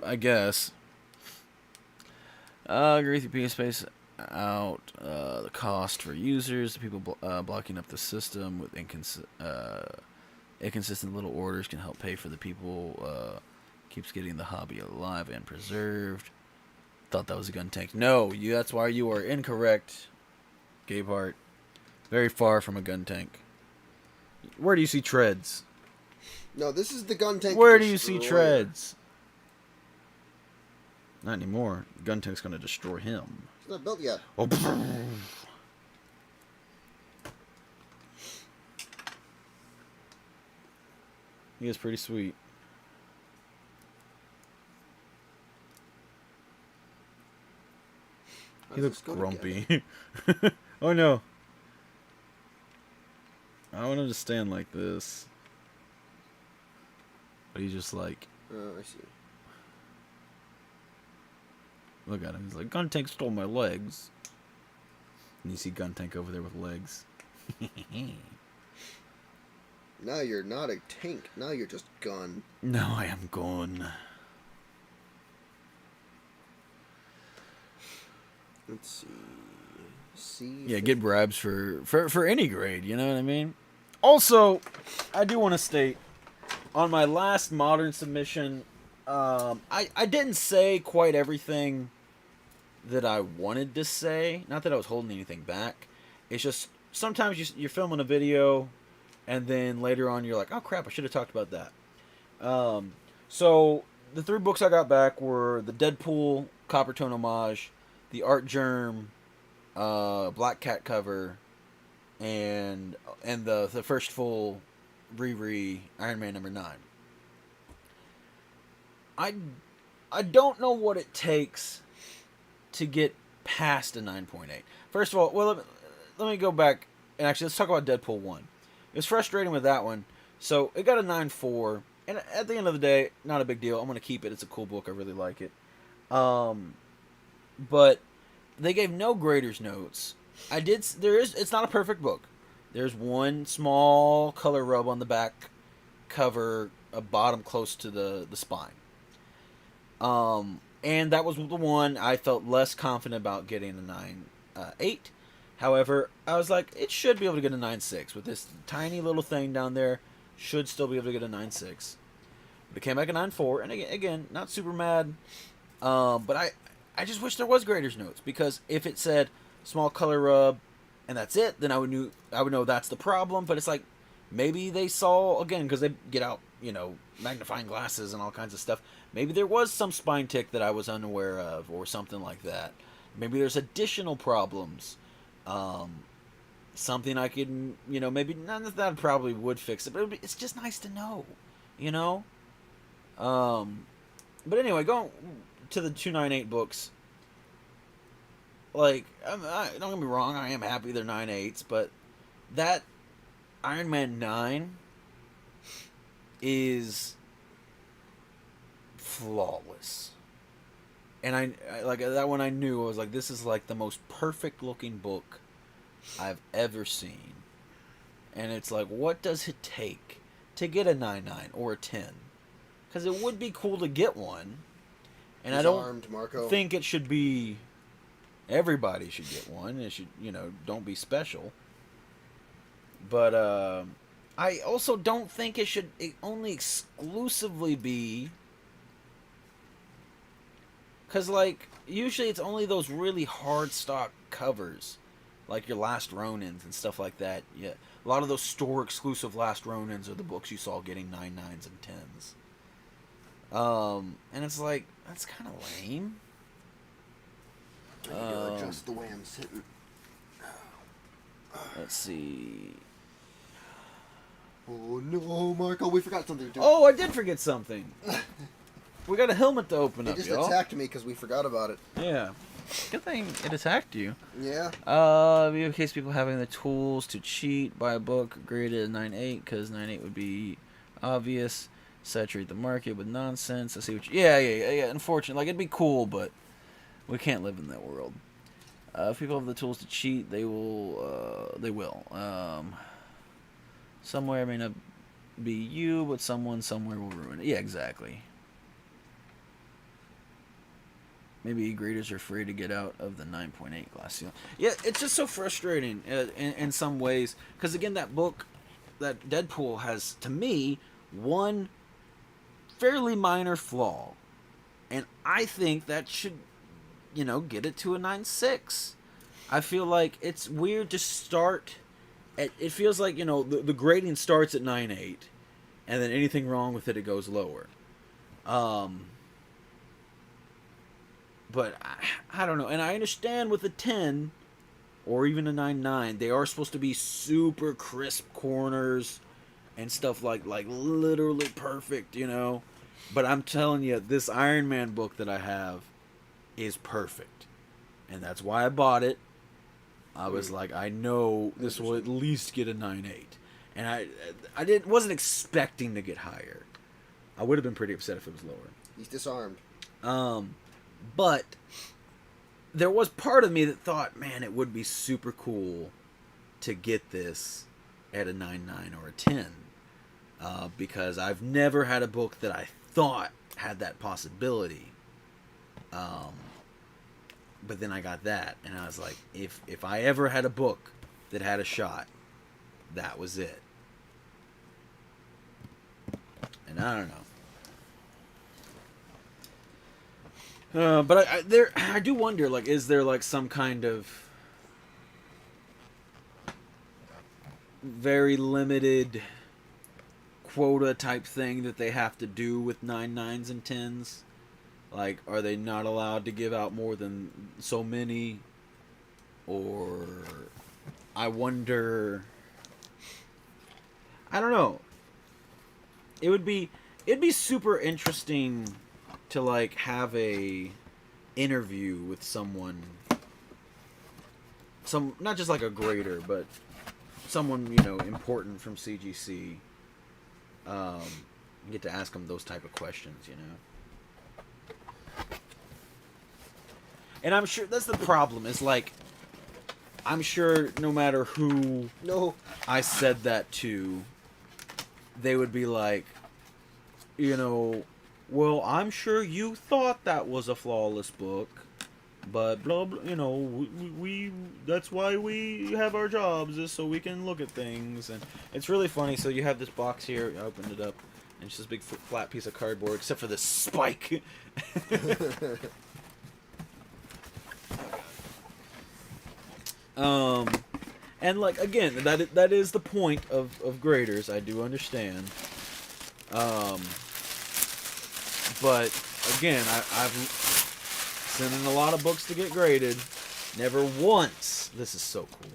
I guess. Agree with your PS space out. The cost for users, the people blocking up the system with inconsistent little orders can help pay for the people. Keeps getting the hobby alive and preserved. Thought that was a gun tank. No, that's why you are incorrect, Gabehart. Very far from a gun tank. Where do you see treads? No, this is the gun tank. Where do you see treads? Not anymore. Gun tank's gonna destroy him. It's not built yet. Oh. He is pretty sweet. He looks grumpy. Oh no. I want him to stand like this. But he's just like... Oh, I see. Look at him. He's like, Gun Tank stole my legs. And you see Gun Tank over there with legs. Now you're not a tank. Now you're just gun. No, I am gone. Let's see. Yeah, get bribes for any grade, you know what I mean? Also, I do want to state, on my last modern submission, I didn't say quite everything that I wanted to say. Not that I was holding anything back. It's just, sometimes you're filming a video, and then later on you're like, oh crap, I should have talked about that. So, the 3 books I got back were the Deadpool Copper Tone Homage, the Art Germ Black Cat cover, and the first full Riri Iron Man number 9. I don't know what it takes to get past a 9.8. First of all, well, let me go back and actually let's talk about Deadpool 1. It was frustrating with that one. So it got a 9.4, and at the end of the day, not a big deal. I'm gonna keep it. It's a cool book. I really like it. But they gave no graders notes. It's not a perfect book. There's one small color rub on the back cover, a bottom close to the spine. And that was the one I felt less confident about getting a 9.8. However, I was like, it should be able to get a 9.6 with this tiny little thing down there. Should still be able to get a 9.6. But it came back a 9.4, and again, not super mad. But I just wish there was graders notes, because if it said small color rub and that's it, then I would know that's the problem. But it's like, maybe they saw, again, because they get out, magnifying glasses and all kinds of stuff. Maybe there was some spine tick that I was unaware of, or something like that. Maybe there's additional problems. Something I could, maybe none of that probably would fix it, but it's just nice to know, But anyway, going to the 298 books. Like, don't get me wrong, I am happy they're 9.8s, but that Iron Man 9 is flawless. And I like that one. I knew I was like, this is like the most perfect looking book I've ever seen. And it's like, what does it take to get a 9.9 or a 10? Because it would be cool to get one. And I don't think it should be Everybody should get one. It should, don't be special. But I also don't think it should only exclusively be, because like usually it's only those really hard stock covers, like your Last Ronins and stuff like that. Yeah, a lot of those store exclusive Last Ronins are the books you saw getting 9.9s and 10s. And it's like, that's kind of lame. I need to adjust the way I'm sitting. Let's see. Oh no, Marco, we forgot something. Oh, I did forget something. We got a helmet to open up, It just y'all. attacked me because we forgot about it. Yeah. Good thing it attacked you. Yeah. In case people having the tools to cheat, buy a book graded at 9.8, because 9.8 would be obvious. Saturate the market with nonsense. I see what you... Yeah. Unfortunately, like, it'd be cool, but we can't live in that world. If people have the tools to cheat, they will. Somewhere may not be you, but someone somewhere will ruin it. Yeah, exactly. Maybe graders are afraid to get out of the 9.8 glass ceiling. Yeah, it's just so frustrating in some ways. Because, again, that book, that Deadpool has, to me, one fairly minor flaw. And I think that should, get it to a 9.6. I feel like it's weird to start... It feels like, the grading starts at 9.8. And then anything wrong with it, it goes lower. But I don't know. And I understand with a 10 or even a 9.9, they are supposed to be super crisp corners and stuff like literally perfect, But I'm telling you, this Iron Man book that I have is perfect. And that's why I bought it. I was like, I know this will at least get a 9.8. And I wasn't expecting to get higher. I would have been pretty upset if it was lower. He's disarmed. But there was part of me that thought, man, it would be super cool to get this at a 9.9 or a 10. Because I've never had a book that I thought had that possibility. But then I got that, and I was like, if I ever had a book that had a shot, that was it. And I don't know. But I do wonder, like, is there like some kind of very limited quota type thing that they have to do with 9.9s and 10s? Like, are they not allowed to give out more than so many? Or I wonder, I don't know. It'd be super interesting to like have a interview with someone, not just like a grader, but someone important from CGC. Get to ask them those type of questions, And I'm sure that's the problem. Is like, I'm sure no matter who I said that to, they would be like, well, I'm sure you thought that was a flawless book, but blah blah. We that's why we have our jobs, is so we can look at things. And it's really funny. So you have this box here. I opened it up, and it's just a big flat piece of cardboard, except for this spike. And like, again, that is the point of graders. I do understand. But again, I've sent in a lot of books to get graded. Never once, this is so cool.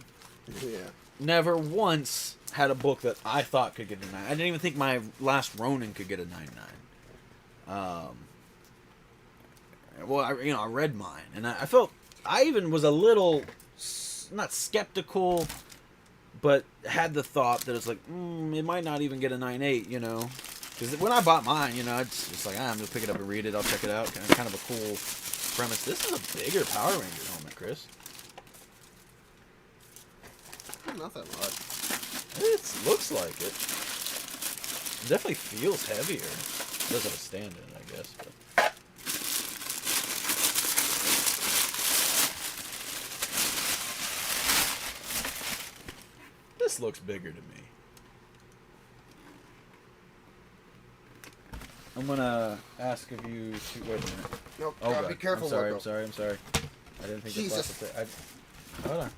Yeah. Never once had a book that I thought could get a 9. I didn't even think my Last Ronin could get a 9.9. Well, I read mine, and I felt, I even was a little, not skeptical, but had the thought that it's like, it might not even get a 9.8, Because when I bought mine, it's just like, I'm going to pick it up and read it. I'll check it out. Kind of a cool premise. This is a bigger Power Ranger helmet, Chris. Not that much. It looks like it. It definitely feels heavier. It does have a stand in it, I guess. But. This looks bigger to me. I'm gonna ask of you to wait a minute. Nope. Oh, God. Be careful. I'm sorry. Loco. I'm sorry. I'm sorry. I didn't think Jesus. this was the thing. Hold on.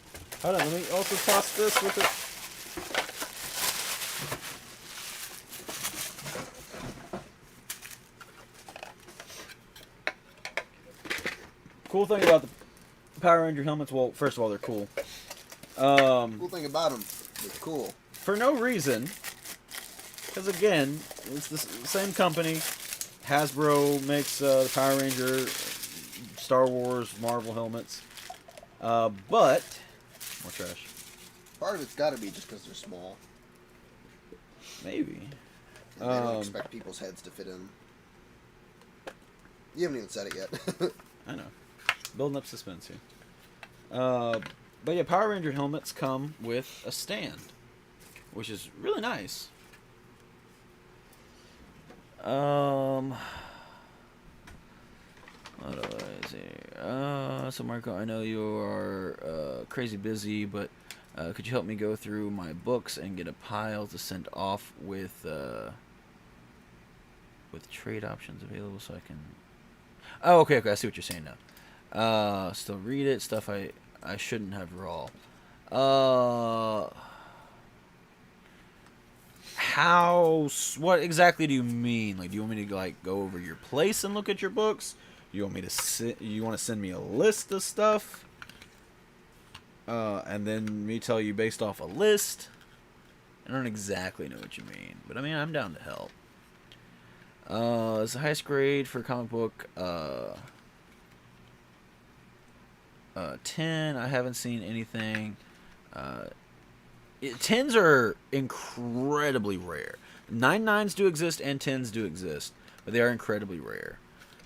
Hold on. Let me also toss this with it. Cool thing about the Power Ranger helmets. Well, first of all, they're cool. Cool thing about them, they're cool. For no reason. Because again, it's the same company. Hasbro makes the Power Ranger, Star Wars, Marvel helmets. But more trash. Part of it's got to be just because they're small. Maybe. And they don't expect people's heads to fit in them. You haven't even said it yet. I know. Building up suspense here. But yeah, Power Ranger helmets come with a stand, which is really nice. What do I say? So Marco, I know you are crazy busy, but could you help me go through my books and get a pile to send off with trade options available so I can... Oh, okay, I see what you're saying now. Still read it. Stuff I shouldn't have raw. What exactly do you mean? Like, do you want me to like go over your place and look at your books? You want me to you want to send me a list of stuff? And then me tell you based off a list? I don't exactly know what you mean, but I mean, I'm down to help. It's the highest grade for a comic book. 10. I haven't seen anything. 10s are incredibly rare. 9.9s do exist and 10s do exist, but they are incredibly rare.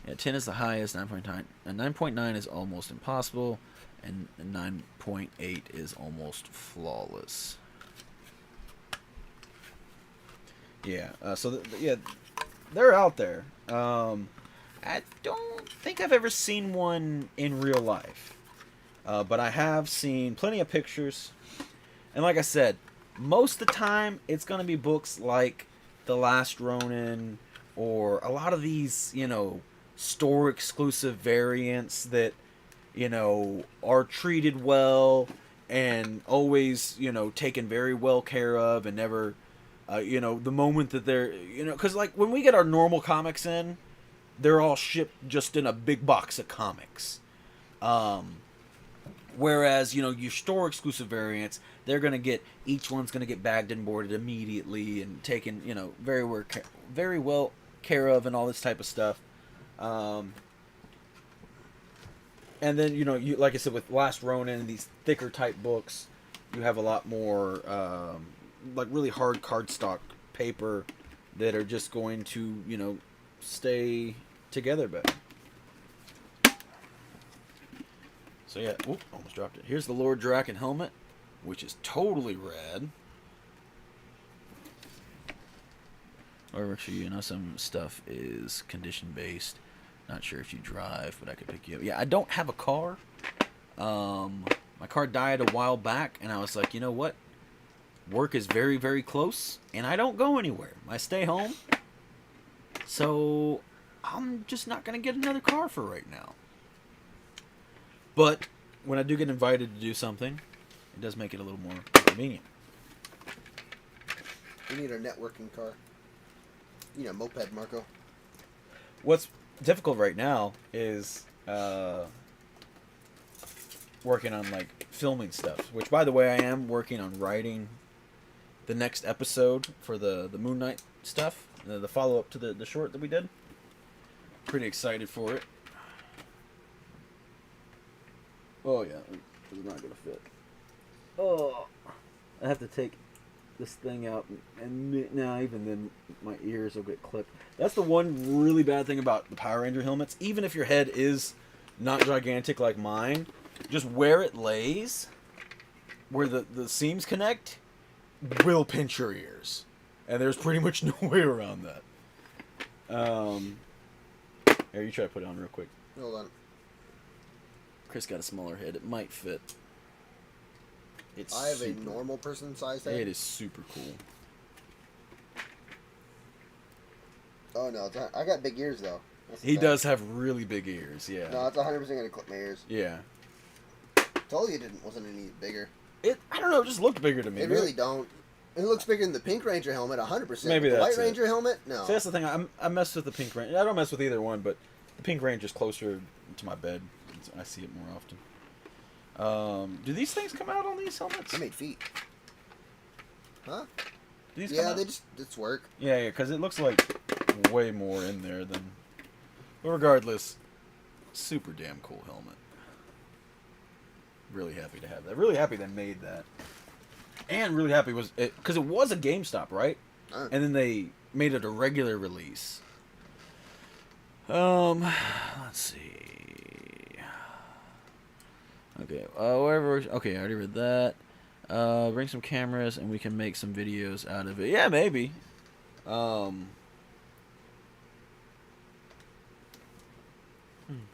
Yeah, 10 is the highest. 9.9. 9.9 is almost impossible, and 9.8 is almost flawless. Yeah. Yeah, they're out there. I don't think I've ever seen one in real life, but I have seen plenty of pictures. And like I said, most of the time it's going to be books like The Last Ronin or a lot of these, store exclusive variants that, are treated well and always, taken very well care of and never, the moment that they're, because like when we get our normal comics in, they're all shipped just in a big box of comics. Whereas, your store exclusive variants, each one's going to get bagged and boarded immediately and taken, very well care of and all this type of stuff. And then, like I said, with Last Ronin and these thicker type books, you have a lot more, like really hard cardstock paper that are just going to, stay together better. So yeah, almost dropped it. Here's the Lord Draken helmet, which is totally rad. Or make sure some stuff is condition based. Not sure if you drive, but I could pick you up. Yeah, I don't have a car. My car died a while back, and I was like, you know what? Work is very, very close, and I don't go anywhere. I stay home. So I'm just not gonna get another car for right now. But when I do get invited to do something, it does make it a little more convenient. We need a networking car. Moped, Marco. What's difficult right now is working on like filming stuff. Which, by the way, I am working on writing the next episode for the Moon Knight stuff, the follow up to the short that we did. Pretty excited for it. Oh yeah, it's not gonna fit. Oh, I have to take this thing out, and now even then my ears will get clipped. That's the one really bad thing about the Power Ranger helmets. Even if your head is not gigantic like mine, just where it lays, where the seams connect, will pinch your ears, and there's pretty much no way around that. Here, you try to put it on real quick. Hold on. Chris got a smaller head. It might fit. It's I have a normal person size head. It is super cool. Oh no, it's not, I got big ears though. He does have really big ears, yeah. No, it's 100% gonna clip my ears. Yeah. Told you it wasn't any bigger. I don't know, it just looked bigger to me. It really don't. It looks bigger than the Pink Ranger helmet, 100%. Maybe the that's White Ranger helmet, no. See, that's the thing. I mess with the Pink Ranger. I don't mess with either one, but the Pink Ranger's closer to my bed. I see it more often. Do these things come out on these helmets? I made feet. Huh? Do these yeah, come out? they just it's work. Yeah, because it looks like way more in there than. But regardless, super damn cool helmet. Really happy to have that. Really happy they made that. And really happy was it because it was a GameStop, right? And then they made it a regular release. Let's see. Okay, wherever. Okay, I already read that. Bring some cameras and we can make some videos out of it. Yeah, maybe. I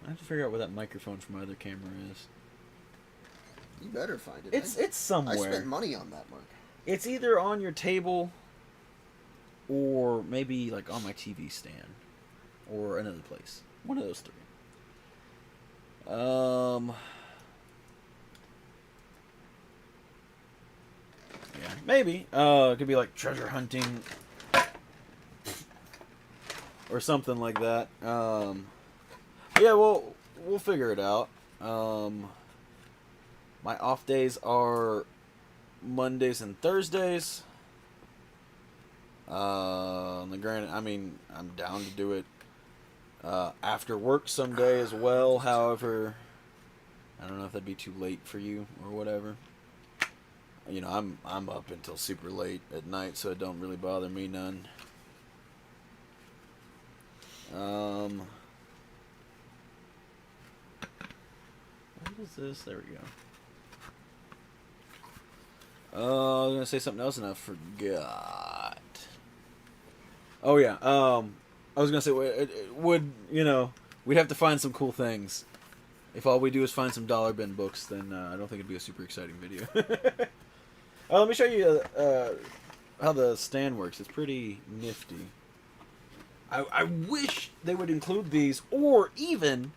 have to figure out where that microphone from my other camera is. You better find it. It's somewhere. I spent money on that, Mark. It's either on your table or maybe like on my TV stand or another place. One of those three. Yeah, maybe. It could be like treasure hunting or something like that. Yeah, we'll figure it out. My off days are Mondays and Thursdays. Granted, I mean, I'm down to do it after work someday as well. However, I don't know if that'd be too late for you or whatever. You know, I'm up until super late at night, so it don't really bother me none. What is this? There we go. I was gonna say something else and I forgot. Oh yeah. I was gonna say we'd have to find some cool things. If all we do is find some dollar bin books, then I don't think it'd be a super exciting video. Let me show you how the stand works. It's pretty nifty. I wish they would include these, or even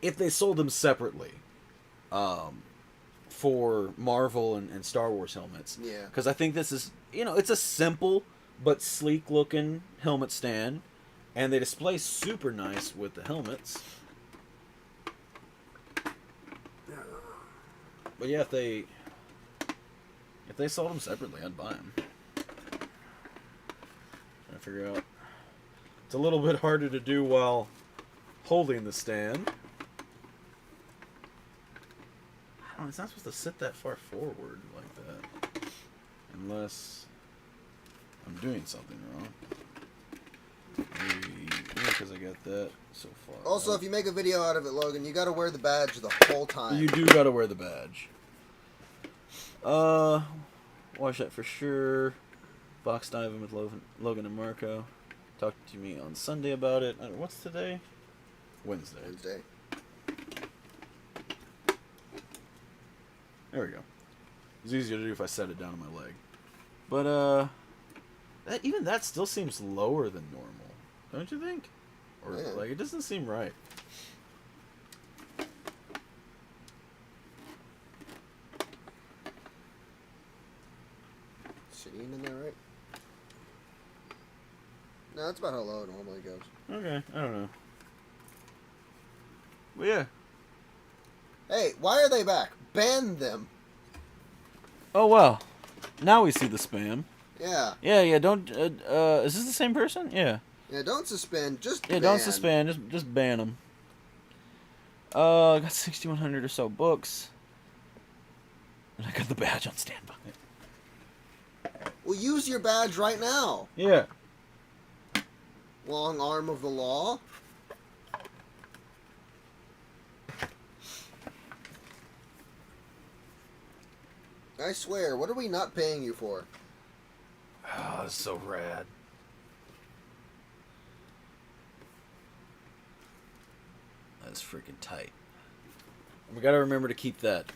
if they sold them separately. For Marvel and Star Wars helmets. Yeah. Because I think this is, it's a simple but sleek looking helmet stand. And they display super nice with the helmets. But yeah, if they sold them separately, I'd buy them. Trying to figure out. It's a little bit harder to do while holding the stand. It's not supposed to sit that far forward like that. Unless I'm doing something wrong. Maybe because I got that so far. Also, if you make a video out of it, Logan, you gotta wear the badge the whole time. You do gotta wear the badge. Watch that for sure. Box diving with Logan and Marco. Talk to me on Sunday about it. What's today? Wednesday. There we go. It's easier to do if I set it down on my leg. But, even that still seems lower than normal. Don't you think? Or, yeah. it doesn't seem right. Sitting in there, right? No, that's about how low it normally goes. Okay, I don't know. But yeah. Hey, why are they back? Ban them. Oh, well. Now we see the spam. Yeah. Yeah, don't, is this the same person? Yeah. Yeah, don't suspend, just ban. Don't suspend, just ban them. I got 6,100 or so books. And I got the badge on standby. Well, use your badge right now. Yeah. Long arm of the law. I swear, what are we not paying you for? Oh, that's so rad. That's freaking tight. We gotta remember to keep that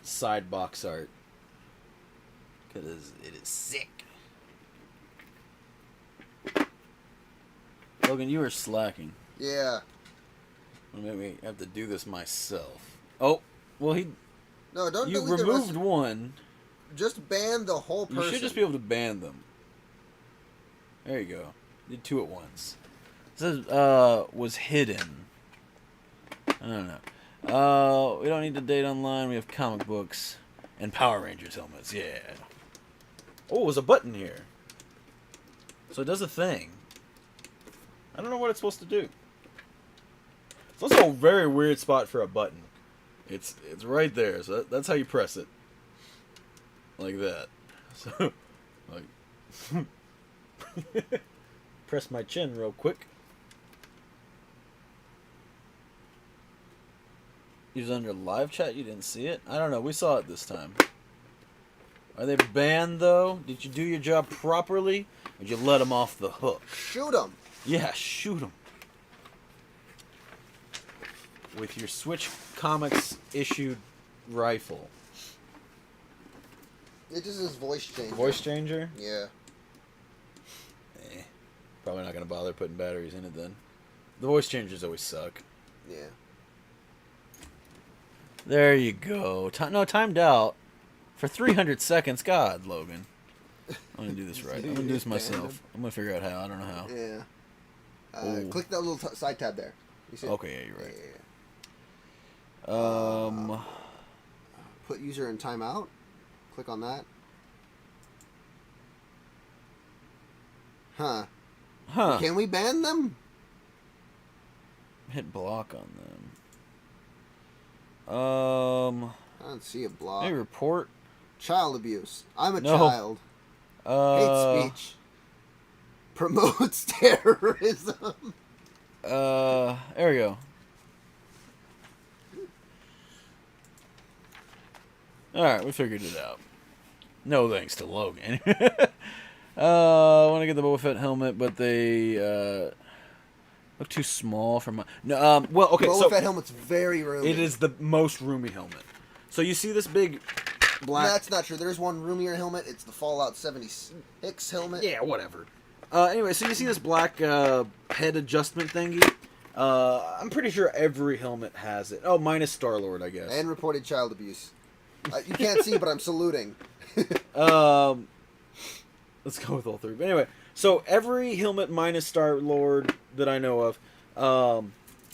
side box art It is sick. Logan, you are slacking. Yeah. Maybe I have to do this myself. Oh, well No, don't you delete removed the rest. one. Just ban the whole person. You should just be able to ban them. There you go. Did 2 at once. It says was hidden. I don't know. We don't need to date online. We have comic books and Power Rangers helmets. Yeah. Oh, there's a button here. So it does a thing. I don't know what it's supposed to do. It's also a very weird spot for a button. It's right there. So that's how you press it. Like that. So, like, press my chin real quick. It was under live chat. You didn't see it. I don't know. We saw it this time. Are they banned though? Did you do your job properly? Or did you let them off the hook? Shoot them. Yeah, shoot them. With your Switch Comics issued rifle. It just is voice changer. Voice changer? Yeah. Probably not going to bother putting batteries in it then. The voice changers always suck. Yeah. There you go. No, timed out for 300 seconds. God, Logan. I'm going to do this right. I'm going to do this myself. I'm going to figure out how. I don't know how. Yeah. Click that little side tab there. You see it? Okay, yeah, you're right. Yeah. Put user in timeout. Click on that. Huh. Can we ban them? Hit block on them. I don't see a block. Hey, report. Child abuse. I'm a No. child. Hate speech. Promotes terrorism. There we go. Alright, we figured it out. No thanks to Logan. I want to get the Boba Fett helmet, but they look too small for my... No, well, okay, Boba so... Fett helmet's very roomy. It is the most roomy helmet. So you see this big black... That's not true. There's one roomier helmet. It's the Fallout 76 helmet. Yeah, whatever. Anyway, so you see this black head adjustment thingy? I'm pretty sure every helmet has it. Oh, minus Star-Lord, I guess. And reported child abuse. You can't see, but I'm saluting. Let's go with all 3. But anyway, so every helmet minus Star-Lord that I know of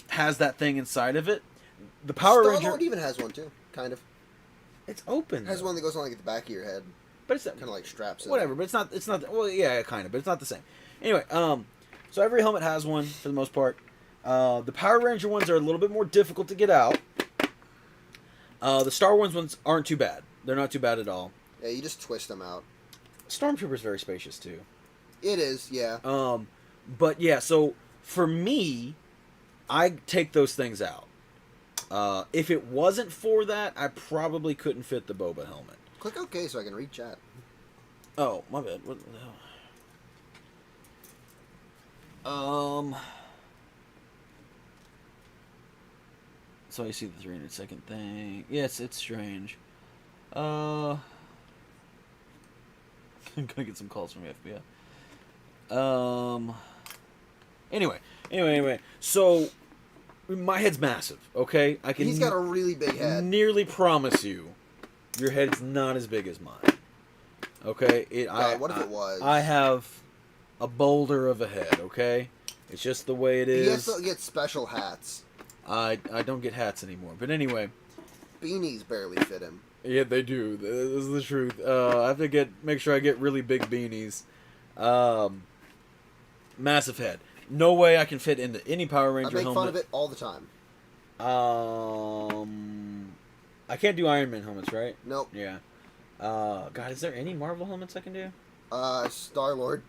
has that thing inside of it. The Power Ranger... Star-Lord even has one, too. Kind of. It's open. It has one that goes on like at the back of your head. But it's kind of like straps. Whatever, but it's not. Well, yeah, kind of, but it's not the same. Anyway, so every helmet has one for the most part. The Power Ranger ones are a little bit more difficult to get out. The Star Wars ones aren't too bad. They're not too bad at all. Yeah, you just twist them out. Stormtrooper's very spacious too. It is, yeah. But yeah, so for me, I take those things out. If it wasn't for that, I probably couldn't fit the Boba helmet. Click OK so I can read chat. Oh, my bad. What the hell? So I see the 300-second thing. Yes, it's strange. I'm gonna get some calls from the FBI. Anyway. So my head's massive. Okay, I can. He's got a really big head. Nearly promise you, your head's not as big as mine. Okay, what if it was? I have a boulder of a head. Okay, it's just the way it is. He has to get special hats. I don't get hats anymore. But anyway, beanies barely fit him. Yeah, they do. This is the truth. I have to make sure I get really big beanies. Massive head. No way I can fit into any Power Ranger helmet. I make fun of it all the time. I can't do Iron Man helmets, right? Nope. Yeah. God, is there any Marvel helmets I can do? Star-Lord.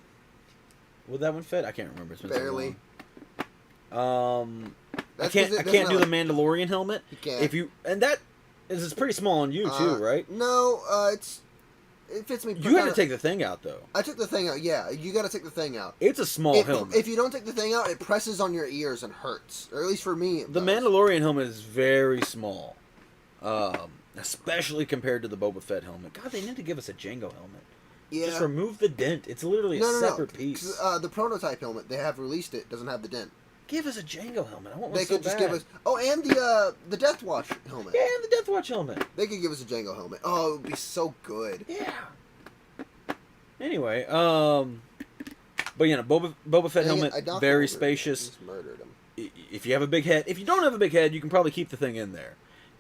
Would that one fit? I can't remember. It's been barely. So long. I can't do the Mandalorian helmet. You can't. That is pretty small on you too, right? No, it fits me. You had to take the thing out though. I took the thing out. Yeah, you got to take the thing out. It's a small helmet. If you don't take the thing out, it presses on your ears and hurts. Or at least for me, the Mandalorian helmet is very small. especially compared to the Boba Fett helmet. God, they need to give us a Jango helmet. Yeah. Just remove the dent. It's literally a separate piece. The prototype helmet, they have released it, doesn't have the dent. Give us a Jango helmet. I want one They so could just bad. give us... Oh, and the Death Watch helmet. Yeah, and the Death Watch helmet. They could give us a Jango helmet. Oh, it would be so good. Yeah. Anyway, but yeah, Boba Fett helmet, very spacious. I just murdered him. If you have a big head, if you don't have a big head, you can probably keep the thing in there.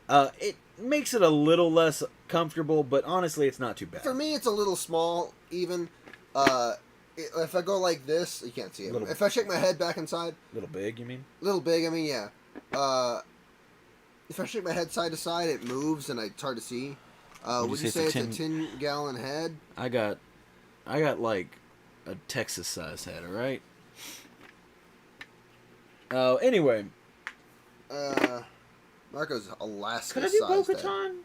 It makes it a little less comfortable, but honestly, it's not too bad. For me, it's a little small, even. If I go like this, you can't see it. If I shake my head back inside... Little big, you mean? Little big, I mean, yeah. If I shake my head side to side, it moves, and it's hard to see. Would you say it's a 10-gallon head? I got like a Texas-sized head, alright? Anyway. Marco's Alaska-sized Could I do Bo-Katan?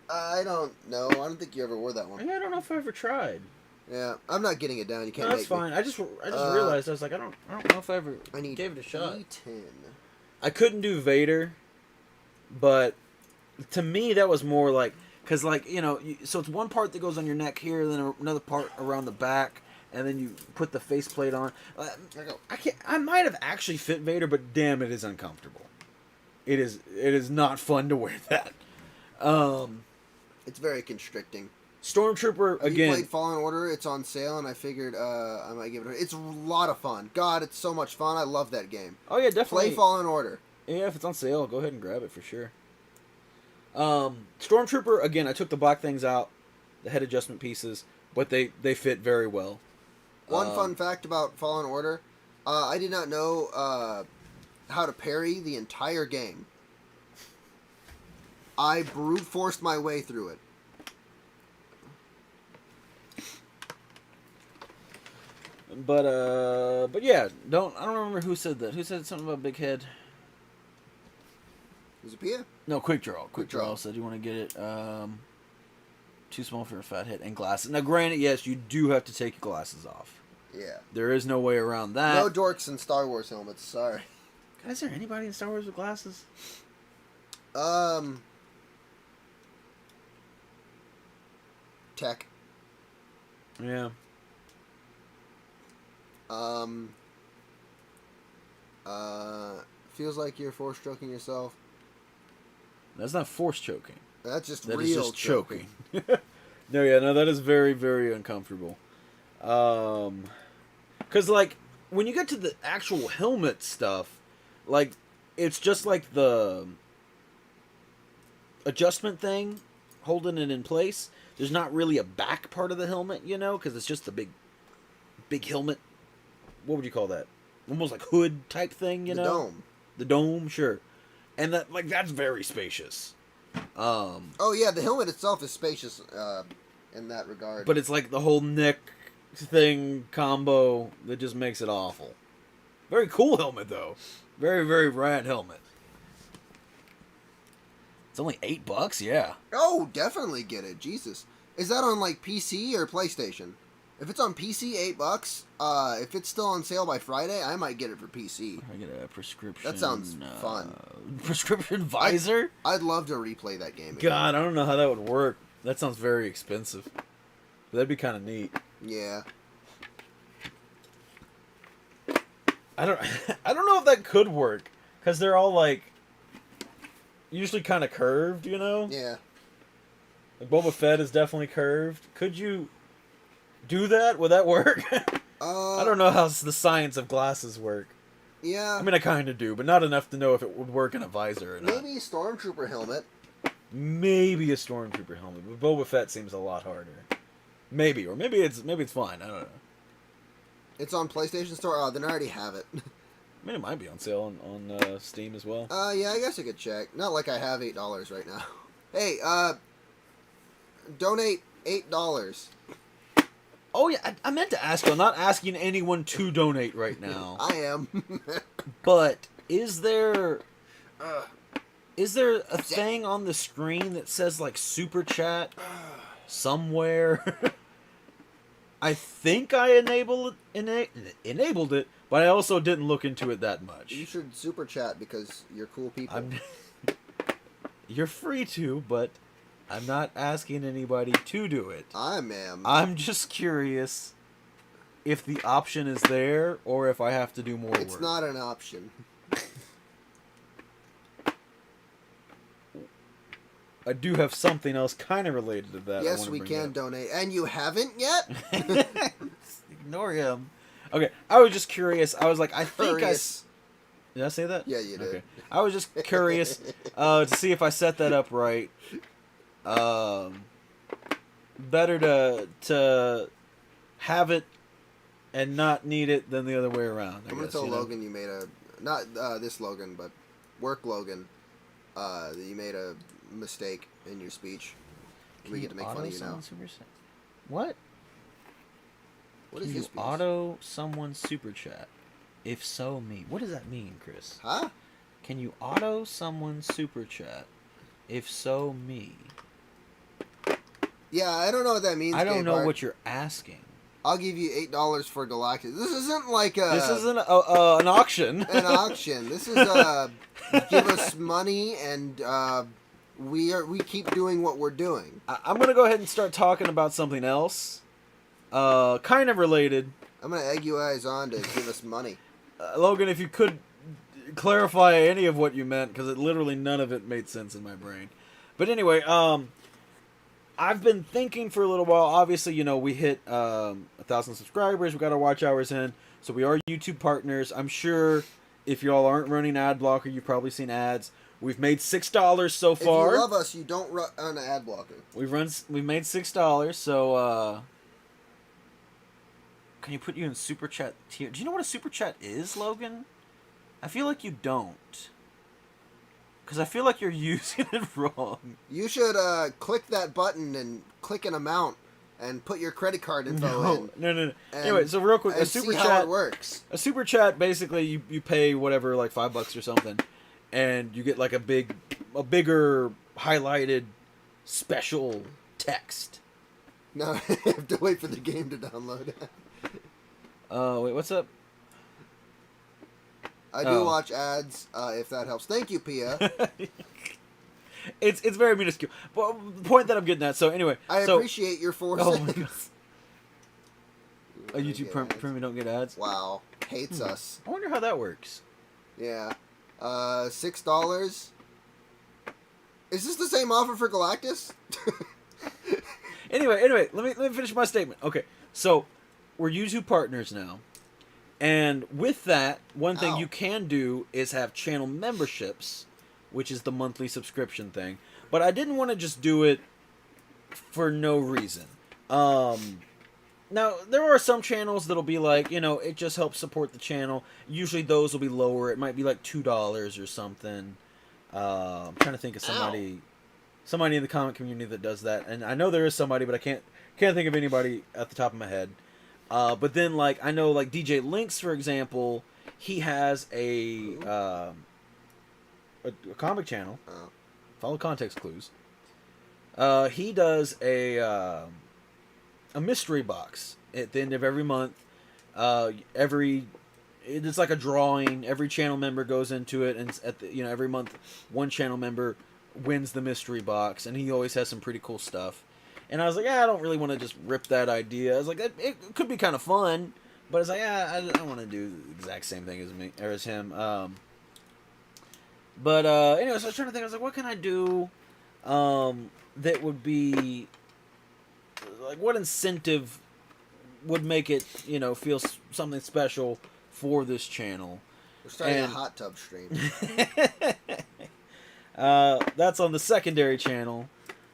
I don't know. I don't think you ever wore that one. I don't know if I ever tried. Yeah, I'm not getting it down. You can't. No, that's fine. I just realized I was like, I don't know if I ever gave it a shot. E10. I couldn't do Vader, but to me that was more like because so it's one part that goes on your neck here, then another part around the back, and then you put the faceplate on. I might have actually fit Vader, but damn, it is uncomfortable. It is not fun to wear that. It's very constricting. Stormtrooper again. You played Fallen Order. It's on sale, and I figured I might give it. It's a lot of fun. God, it's so much fun. I love that game. Oh yeah, definitely. Play Fallen Order. Yeah, if it's on sale, go ahead and grab it for sure. Stormtrooper again. I took the black things out, the head adjustment pieces, but they fit very well. One fun fact about Fallen Order: I did not know how to parry the entire game. I brute forced my way through it. But yeah, I don't remember who said that. Who said something about big head? Was it Pia? No, Quick Draw said you want to get it too small for a fat head and glasses. Now, granted, yes, you do have to take your glasses off. Yeah. There is no way around that. No dorks in Star Wars helmets. Sorry. God, is there anybody in Star Wars with glasses? Tech. Yeah. Feels like you're force choking yourself. That's not force choking. That's just that real is just choking. No, that is very, very uncomfortable. Because, like, when you get to the actual helmet stuff, like, it's just like the adjustment thing, holding it in place. There's not really a back part of the helmet, because it's just the big helmet. What would you call that? Almost like hood type thing, The dome. The dome, sure. And that's very spacious. Oh yeah, the helmet itself is spacious in that regard. But it's like the whole neck thing combo that just makes it awful. Very cool helmet though. Very, very rad helmet. It's only $8, yeah. Oh, definitely get it. Jesus. Is that on like PC or PlayStation? If it's on PC, $8. If it's still on sale by Friday, I might get it for PC. I get a prescription. That sounds fun. Prescription visor? I'd love to replay that game again. God, I don't know how that would work. That sounds very expensive. But that'd be kind of neat. Yeah. I don't know if that could work, because they're all like usually kind of curved, Yeah. Like Boba Fett is definitely curved. Could you do that? Would that work? I don't know how the science of glasses work. Yeah. I mean, I kind of do, but not enough to know if it would work in a visor or not. Maybe a Stormtrooper helmet. Maybe a Stormtrooper helmet, but Boba Fett seems a lot harder. Maybe, or maybe it's fine. I don't know. It's on PlayStation Store. Oh, then I already have it. I mean, it might be on sale on Steam as well. Yeah, I guess I could check. Not like I have $8 right now. Hey, donate $8. Oh yeah, I meant to ask you. I'm not asking anyone to donate right now. I am. But is there a thing on the screen that says like super chat somewhere? I think I enabled it, but I also didn't look into it that much. You should super chat because you're cool people. You're free to, but I'm not asking anybody to do it. I am. I'm just curious if the option is there or if I have to do more It's work. not an option. I do have something else kind of related to that. Yes, we can donate. And you haven't yet? Ignore him. Okay, I was just curious. I was like, I think Curious. Did I say that? Yeah, you did. Okay. I was just curious to see if I set that up right. Better to have it and not need it than the other way around. I'm going to tell Logan you made a... Not this Logan, but work Logan. That you made a mistake in your speech. We get to make fun of you now. What? What is Can this you speech? auto someone's super chat? If so, me. What does that mean, Chris? Huh? Can you auto someone's super chat? If so, me. Yeah, I don't know what that means. I don't know K-Bart. what you're asking. I'll give you $8 for Galactus. This isn't like a... This isn't an auction. an auction. This is give us money and we keep doing what we're doing. I'm gonna go ahead and start talking about something else. Kind of related. I'm gonna egg you guys on to give us money. Logan, if you could clarify any of what you meant, because literally none of it made sense in my brain. But anyway, I've been thinking for a little while. Obviously, you know, we hit 1,000 subscribers. We got our watch hours in, so we are YouTube partners. I'm sure if y'all aren't running ad blocker, you've probably seen ads. We've made $6 so far. If you love us, you don't run an ad blocker. We've made $6. So can you put you in super chat tier? Do you know what a super chat is, Logan? I feel like you don't. Because I feel like you're using it wrong. You should click that button and click an amount and put your credit card info in. No. Anyway, so real quick, a super see chat. how it works. A super chat, basically, you pay whatever, like $5 or something, and you get like a bigger highlighted special text. No, I have to wait for the game to download. Wait, what's up? I do watch ads, if that helps. Thank you, Pia. It's very minuscule. But the point that I'm getting at. So anyway, I appreciate your 4 Oh cents. my god. A YouTube Premium don't get ads. Wow, hates us. I wonder how that works. Yeah, $6. Is this the same offer for Galactus? Anyway, let me finish my statement. Okay, so we're YouTube partners now. And with that, one thing you can do is have channel memberships, which is the monthly subscription thing. But I didn't want to just do it for no reason. Now, there are some channels that'll be like, you know, it just helps support the channel. Usually those will be lower. It might be like $2 or something. I'm trying to think of somebody in the comment community that does that. And I know there is somebody, but I can't think of anybody at the top of my head. But then, like, I know, like, DJ Lynx, for example, he has a comic channel. Follow context clues. He does a mystery box at the end of every month. It's like a drawing. Every channel member goes into it, and at the, every month, one channel member wins the mystery box, and he always has some pretty cool stuff. And I was like, I don't really want to just rip that idea. I was like, it could be kind of fun, but it's like, I don't want to do the exact same thing as him. But anyway, so I was trying to think. I was like, what can I do that would be like, what incentive would make it, feel something special for this channel? We're starting a hot tub stream. That's on the secondary channel.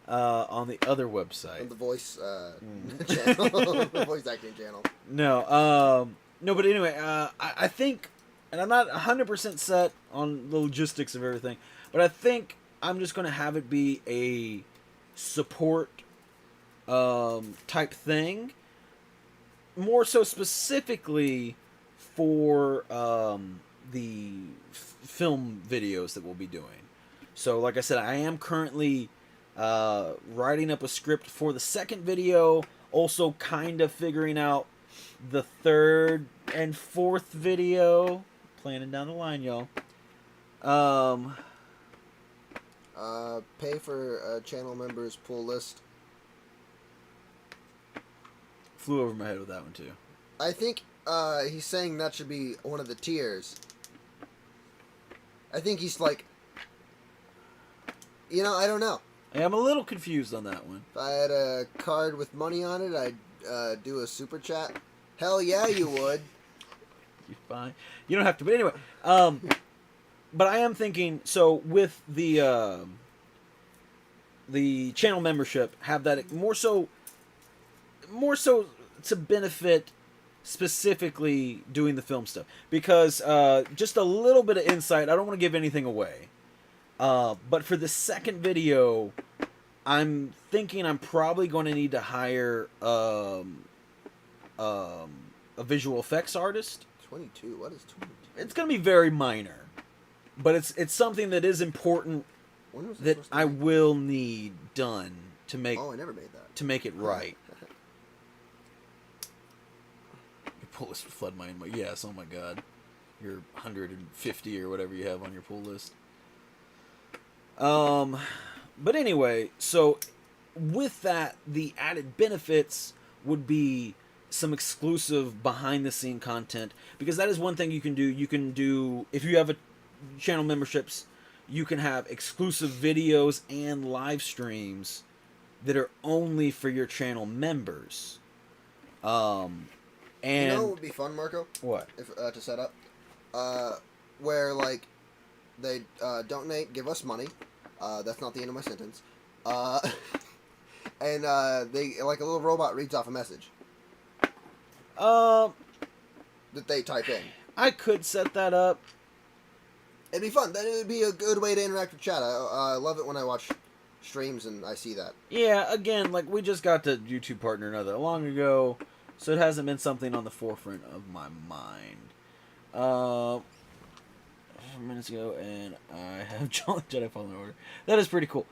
On the other website. On the voice channel. The voice acting channel. No, but anyway, I think, and I'm not 100% set on the logistics of everything, but I think I'm just going to have it be a support type thing. More so specifically for the film videos that we'll be doing. So, like I said, I am currently writing up a script for the second video, also kind of figuring out the third and fourth video, planning down the line, y'all. Pay for channel members pull list. Flew over my head with that one too. I think he's saying that should be one of the tiers. I think he's like, I don't know. I'm a little confused on that one. If I had a card with money on it, I'd do a super chat. Hell yeah, you would. You're fine. You don't have to. But anyway, but I am thinking, so with the channel membership, have that more so to benefit specifically doing the film stuff. Because just a little bit of insight, I don't want to give anything away. But for the second video, I'm thinking I'm probably going to need to hire a visual effects artist. 22. What is 22? It's going to be very minor, but it's something that is important that I will need done to make. Oh, I never made that. To make it right. Your pull list would flood my inbox. Yes. Oh my God, your 150 or whatever you have on your pull list. But anyway, so with that, the added benefits would be some exclusive behind-the-scene content, because that is one thing you can do. You can do, if you have a channel memberships, you can have exclusive videos and live streams that are only for your channel members. And you know what would be fun, Marco? What? If to set up, where like they donate, give us money. That's not the end of my sentence. And they like a little robot reads off a message. That they type in. I could set that up. It'd be fun. That would be a good way to interact with chat. I love it when I watch streams and I see that. Yeah, again, like we just got to YouTube partner not that long ago, so it hasn't been something on the forefront of my mind. 5 minutes ago, and I have Jedi Fallen Order. That is pretty cool.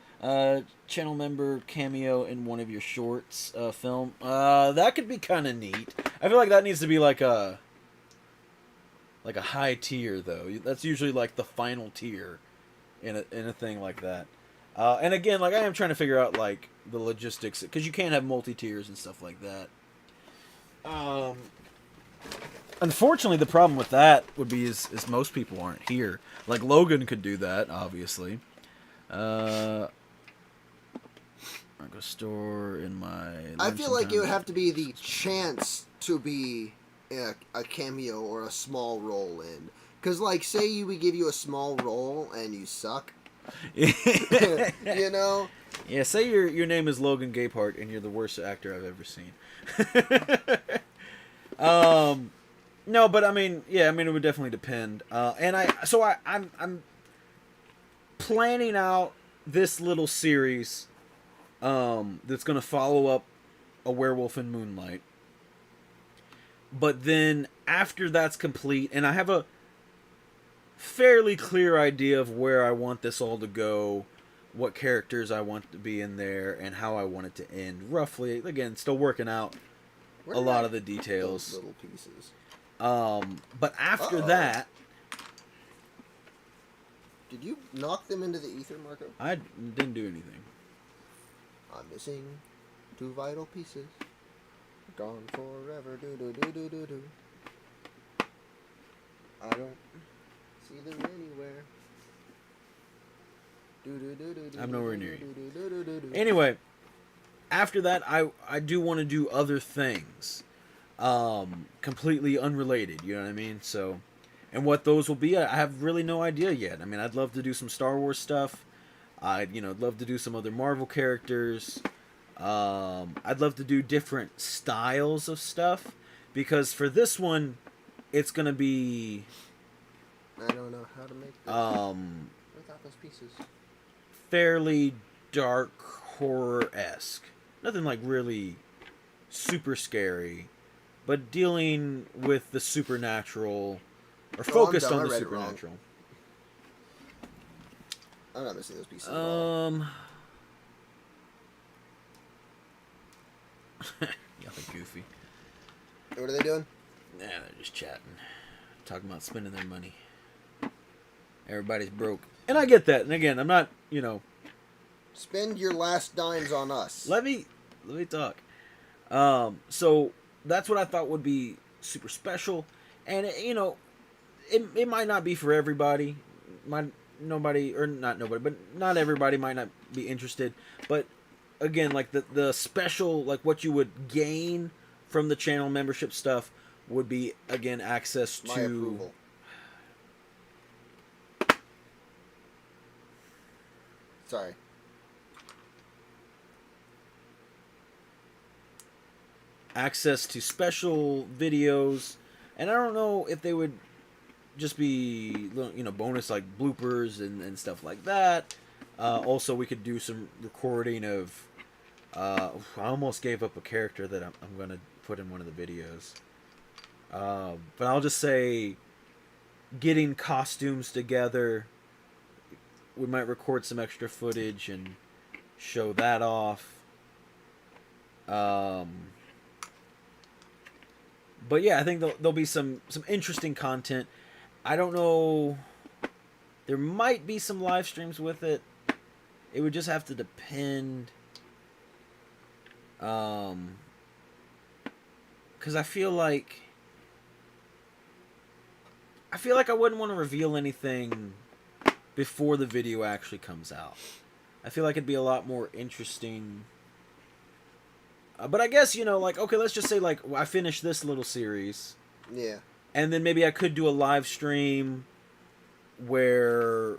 Channel member cameo in one of your shorts film. That could be kind of neat. I feel like that needs to be like a high tier though. That's usually like the final tier in a thing like that. And again, like I am trying to figure out like the logistics, because you can't have multi tiers and stuff like that. Unfortunately, the problem with that would be is most people aren't here. Like Logan could do that, obviously. I'll go store in my. I feel like it would have to be the chance to be a cameo or a small role in. Because, like, say we give you a small role and you suck. You know? Yeah, say your name is Logan Gapehart and you're the worst actor I've ever seen. No, but I mean, yeah, I mean it would definitely depend. And I'm planning out this little series that's going to follow up A Werewolf in Moonlight. But then after that's complete, and I have a fairly clear idea of where I want this all to go, what characters I want to be in there, and how I want it to end. Roughly, again, still working out a lot of the details. Little pieces. But after that... Did you knock them into the ether, Marco? I didn't do anything. I'm missing 2 vital pieces. Gone forever. Do. I don't see them anywhere. I'm nowhere near you. Anyway, after that, I do want to do other things. Completely unrelated, you know what I mean? So, and what those will be, I have really no idea yet. I mean, I'd love to do some Star Wars stuff. I'd love to do some other Marvel characters. I'd love to do different styles of stuff, because for this one, it's gonna be. I don't know how to make this. Without those pieces. Fairly dark horror-esque. Nothing like really super scary, but dealing with the supernatural, or focused on the supernatural. I'm not missing those pieces. Y'all are goofy. What are they doing? Nah, they're just chatting, talking about spending their money. Everybody's broke, and I get that. And again, I'm not, Spend your last dimes on us. Let me talk. So that's what I thought would be super special, and it might not be for everybody. Might nobody or not nobody, but not everybody might not be interested. But again, like the special, like what you would gain from the channel membership stuff would be again access My to approval. Sorry. access to special videos, and I don't know if they would just be bonus like bloopers and stuff like that. Also, we could do some recording of. I almost gave up a character that I'm gonna put in one of the videos. But I'll just say, getting costumes together. We might record some extra footage and show that off. But yeah, I think there'll be some interesting content. I don't know. There might be some live streams with it. It would just have to depend. Because I feel like I wouldn't want to reveal anything before the video actually comes out. I feel like it'd be a lot more interesting. But I guess, okay, let's just say, like, I finished this little series. Yeah. And then maybe I could do a live stream where...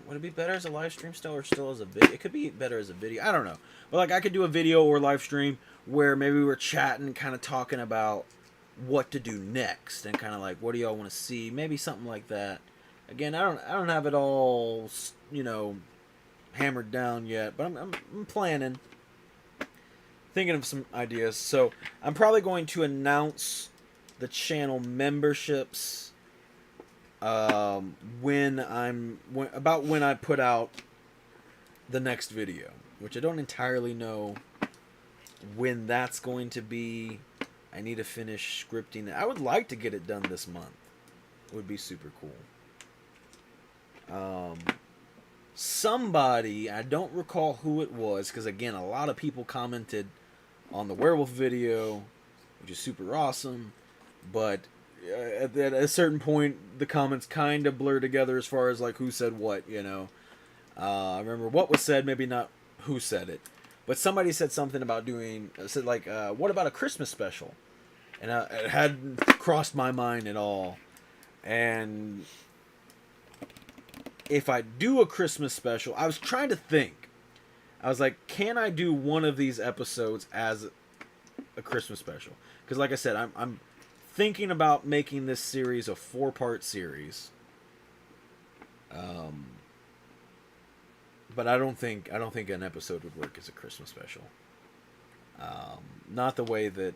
would it be better as a live stream still or still as a video? It could be better as a video. I don't know. But, like, I could do a video or live stream where maybe we were chatting, kind of talking about what to do next. And kind of like, what do y'all want to see? Maybe something like that. Again, I don't have it all, hammered down yet. But I'm planning. Thinking of some ideas. So I'm probably going to announce the channel memberships when I put out the next video, which I don't entirely know when that's going to be. I need to finish scripting it. I would like to get it done this month. It would be super cool. Somebody, I don't recall who it was, because again, a lot of people commented on the werewolf video, which is super awesome, but at a certain point, the comments kind of blur together as far as like who said what, I remember what was said, maybe not who said it, but somebody said something about what about a Christmas special? And it hadn't crossed my mind at all. And if I do a Christmas special, I was trying to think. I was like, can I do one of these episodes as a Christmas special? Because like I said, I'm thinking about making this series a 4-part series. But I don't think an episode would work as a Christmas special. Not the way that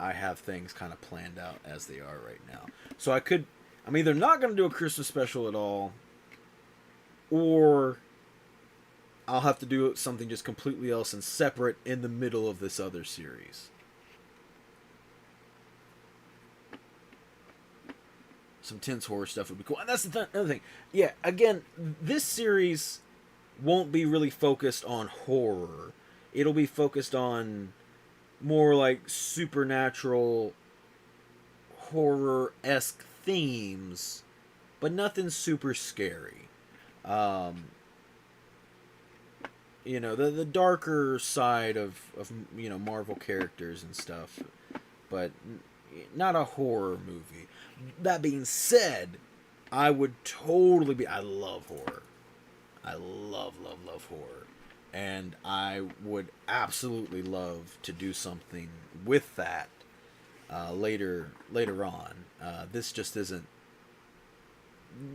I have things kind of planned out as they are right now. So I'm either not going to do a Christmas special at all, or I'll have to do something just completely else and separate in the middle of this other series. Some tense horror stuff would be cool. And that's the other thing. Yeah, again, this series won't be really focused on horror. It'll be focused on more like supernatural, horror-esque themes, but nothing super scary. The darker side of Marvel characters and stuff, but not a horror movie. That being said, I would totally be... I love horror. I love horror. And I would absolutely love to do something with that later on. This just isn't...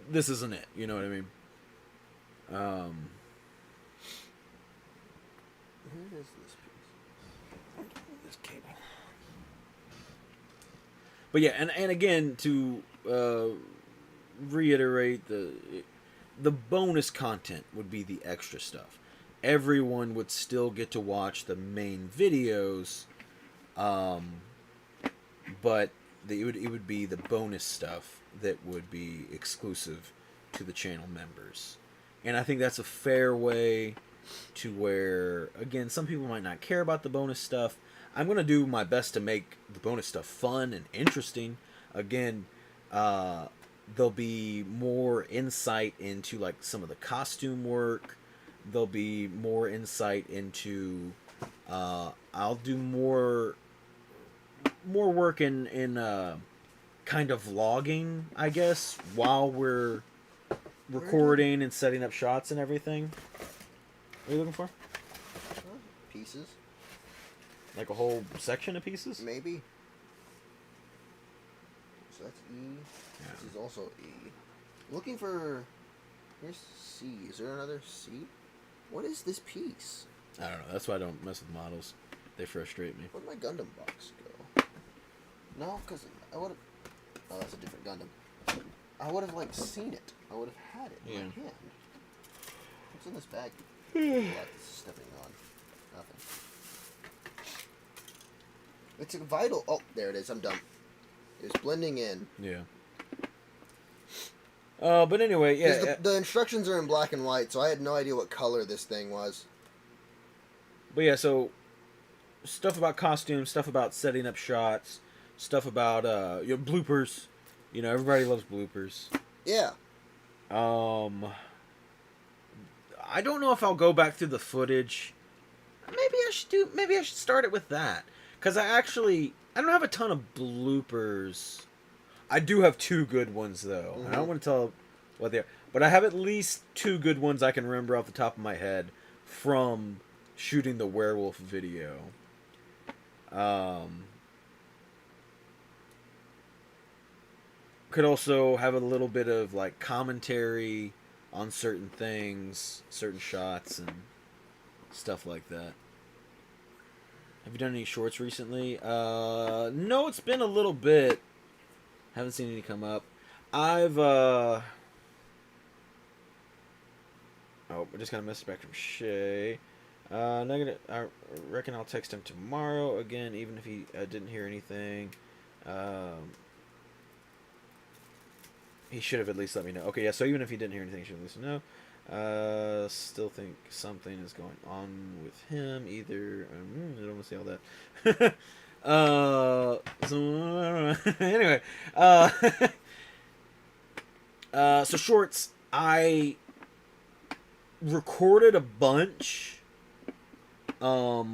This isn't it. You know what I mean? Where is this piece? This cable. But yeah, and again, to reiterate, the bonus content would be the extra stuff. Everyone would still get to watch the main videos, but it would be the bonus stuff that would be exclusive to the channel members. And I think that's a fair way to where, again, some people might not care about the bonus stuff. I'm going to do my best to make the bonus stuff fun and interesting. Again, there'll be more insight into like some of the costume work. There'll be more insight into I'll do more work in kind of vlogging, I guess, while we're recording and setting up shots and everything. What are you looking for? Pieces. Like a whole section of pieces? Maybe. So that's E. Yeah. This is also E. Looking for... Here's C. Is there another C? What is this piece? I don't know. That's why I don't mess with models. They frustrate me. Where'd my Gundam box go? No, because I would have... Oh, that's a different Gundam. I would have, like, seen it. I would have had it in my hand. What's in this bag? What is stepping on? Nothing. It's a vital... Oh, there it is. I'm done. It's blending in. Yeah. But anyway, yeah. The instructions are in black and white, so I had no idea what color this thing was. But yeah, so stuff about costumes, stuff about setting up shots, stuff about bloopers. You know, everybody loves bloopers. Yeah. I don't know if I'll go back through the footage. Maybe I should start it with that, because I don't have a ton of bloopers. I do have 2 good ones though. Mm-hmm. And I don't want to tell what they are, but I have at least 2 good ones I can remember off the top of my head from shooting the werewolf video. Could also have a little bit of like commentary on certain things, certain shots, and stuff like that. Have you done any shorts recently? No, it's been a little bit. Haven't seen any come up. Oh, I just got a message back from Shay. Negative. I reckon I'll text him tomorrow again, even if he didn't hear anything. He should have at least let me know. Okay, yeah, so even if he didn't hear anything, he should at least know. Still think something is going on with him. Either... I don't want to say all that. So, anyway. So shorts, I recorded a bunch that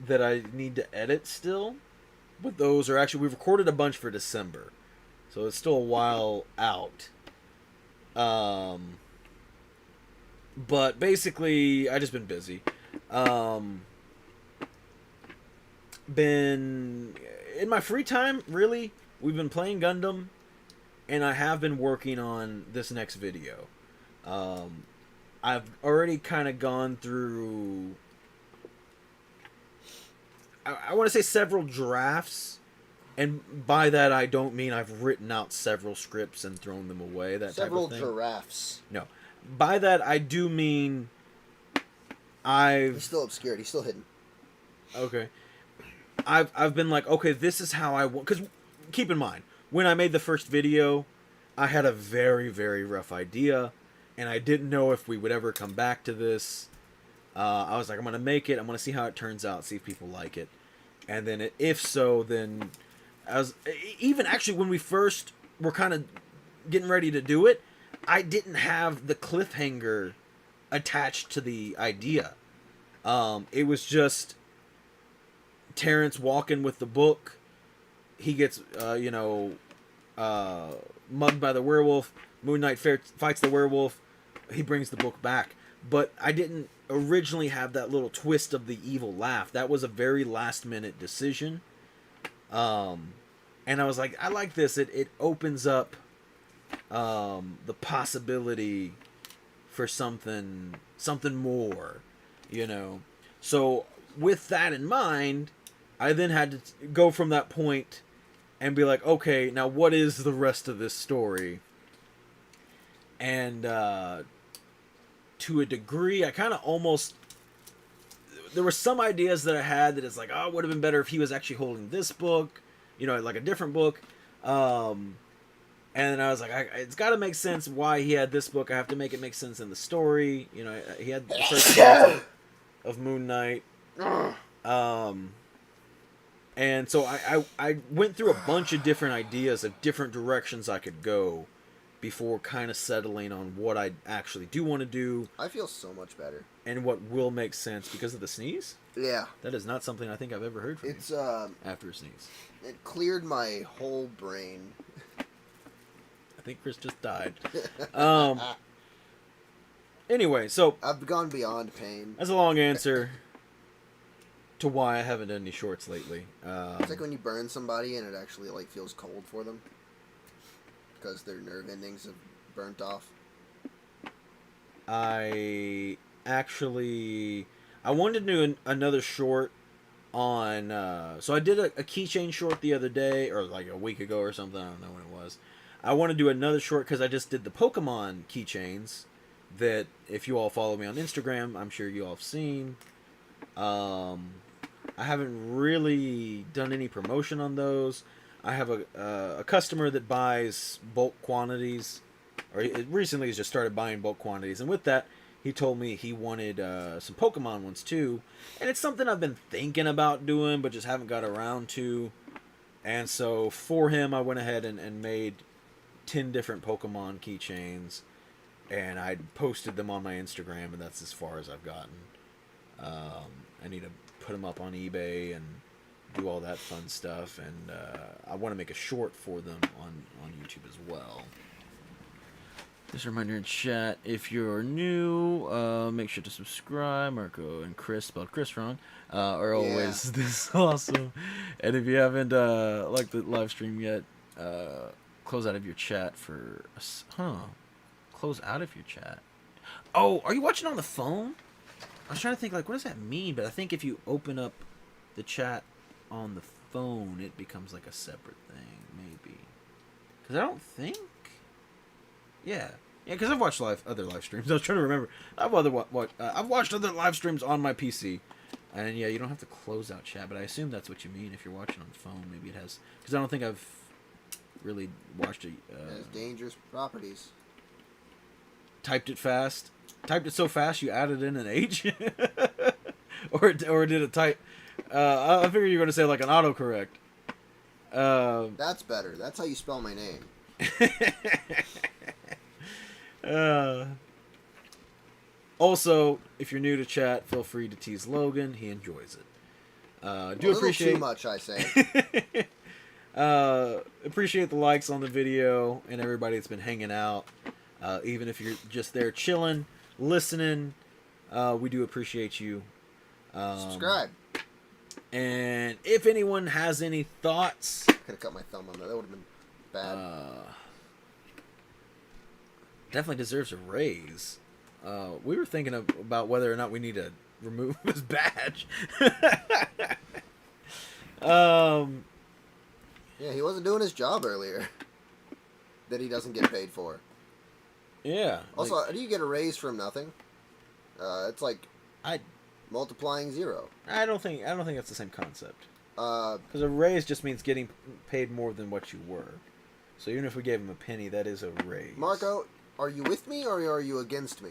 I need to edit still. But those are actually... We've recorded a bunch for December. So it's still a while out. But basically, I just been busy. Been in my free time, really, we've been playing Gundam, and I have been working on this next video. I've already kind of gone through, I want to say several drafts. And by that, I don't mean I've written out several scripts and thrown them away. Several type of thing. giraffes. No. By that, I do mean He's still obscured. He's still hidden. Okay. I've been like, okay, this is how I want... Because keep in mind, when I made the first video, I had a very, very rough idea. And I didn't know if we would ever come back to this. I was like, I'm going to make it. I'm going to see how it turns out. See if people like it. And then if so, then... Even actually when we first were kind of getting ready to do it, I didn't have the cliffhanger attached to the idea. It was just Terrence walking with the book. He gets mugged by the werewolf. Moon Knight fights the werewolf. He brings the book back. But I didn't originally have that little twist of the evil laugh. That was a very last minute decision. And I was like, I like this. It opens up the possibility for something more, you know. So with that in mind, I then had to go from that point and be like, okay, now what is the rest of this story? And to a degree, I kind of almost... There were some ideas that I had that it's like, oh, it would have been better if he was actually holding this book, you know, like a different book. And then I was like, it's got to make sense why he had this book. I have to make it make sense in the story. You know, he had the first chapter of Moon Knight. And so I went through a bunch of different ideas of different directions I could go before kind of settling on what I actually do want to do. I feel so much better. And what will make sense because of the sneeze? Yeah. That is not something I think I've ever heard from you after a sneeze. It cleared my whole brain. I think Chris just died. Anyway, so... I've gone beyond pain. That's a long answer to why I haven't done any shorts lately. It's like when you burn somebody and it actually like feels cold for them. Because their nerve endings have burnt off. I wanted to do another short on... so I did a keychain short the other day, or like a week ago or something. I don't know when it was. I want to do another short because I just did the Pokemon keychains that, if you all follow me on Instagram, I'm sure you all have seen. I haven't really done any promotion on those. I have a customer that buys bulk quantities, or he recently has just started buying bulk quantities, and with that, he told me he wanted some Pokemon ones too, and it's something I've been thinking about doing, but just haven't got around to. And so for him, I went ahead and made 10 different Pokemon keychains, and I posted them on my Instagram, and that's as far as I've gotten. I need to put them up on eBay and do all that fun stuff, and I want to make a short for them on YouTube as well. Just a reminder in chat, if you're new, make sure to subscribe. Marco and Chris, spelled Chris wrong, are always this awesome. And if you haven't liked the live stream yet, close out of your chat for... Close out of your chat. Oh, are you watching on the phone? I was trying to think, like, what does that mean? But I think if you open up the chat on the phone, it becomes like a separate thing, maybe. Because I don't think... Yeah, because I've watched other live streams. I was trying to remember. I've watched other live streams on my PC. And yeah, you don't have to close out chat, but I assume that's what you mean if you're watching on the phone. Maybe it has... Because I don't think I've really watched it. It has dangerous properties. Typed it fast. Typed it so fast you added in an H? or did it type... I figured you were going to say like an autocorrect. That's better. That's how you spell my name. Also, if you're new to chat, feel free to tease Logan. He enjoys it. Do appreciate too much, I say. Appreciate the likes on the video and everybody that's been hanging out. Even if you're just there chilling, listening, we do appreciate you. Subscribe. And if anyone has any thoughts, Could have cut my thumb on that. That would have been bad. Definitely deserves a raise. We were thinking about whether or not we need to remove his badge. Yeah, he wasn't doing his job earlier. That he doesn't get paid for. Yeah. Also, how do you get a raise from nothing? It's like multiplying 0. I don't think that's the same concept. Because a raise just means getting paid more than what you were. So even if we gave him a penny, that is a raise. Marco, are you with me or are you against me?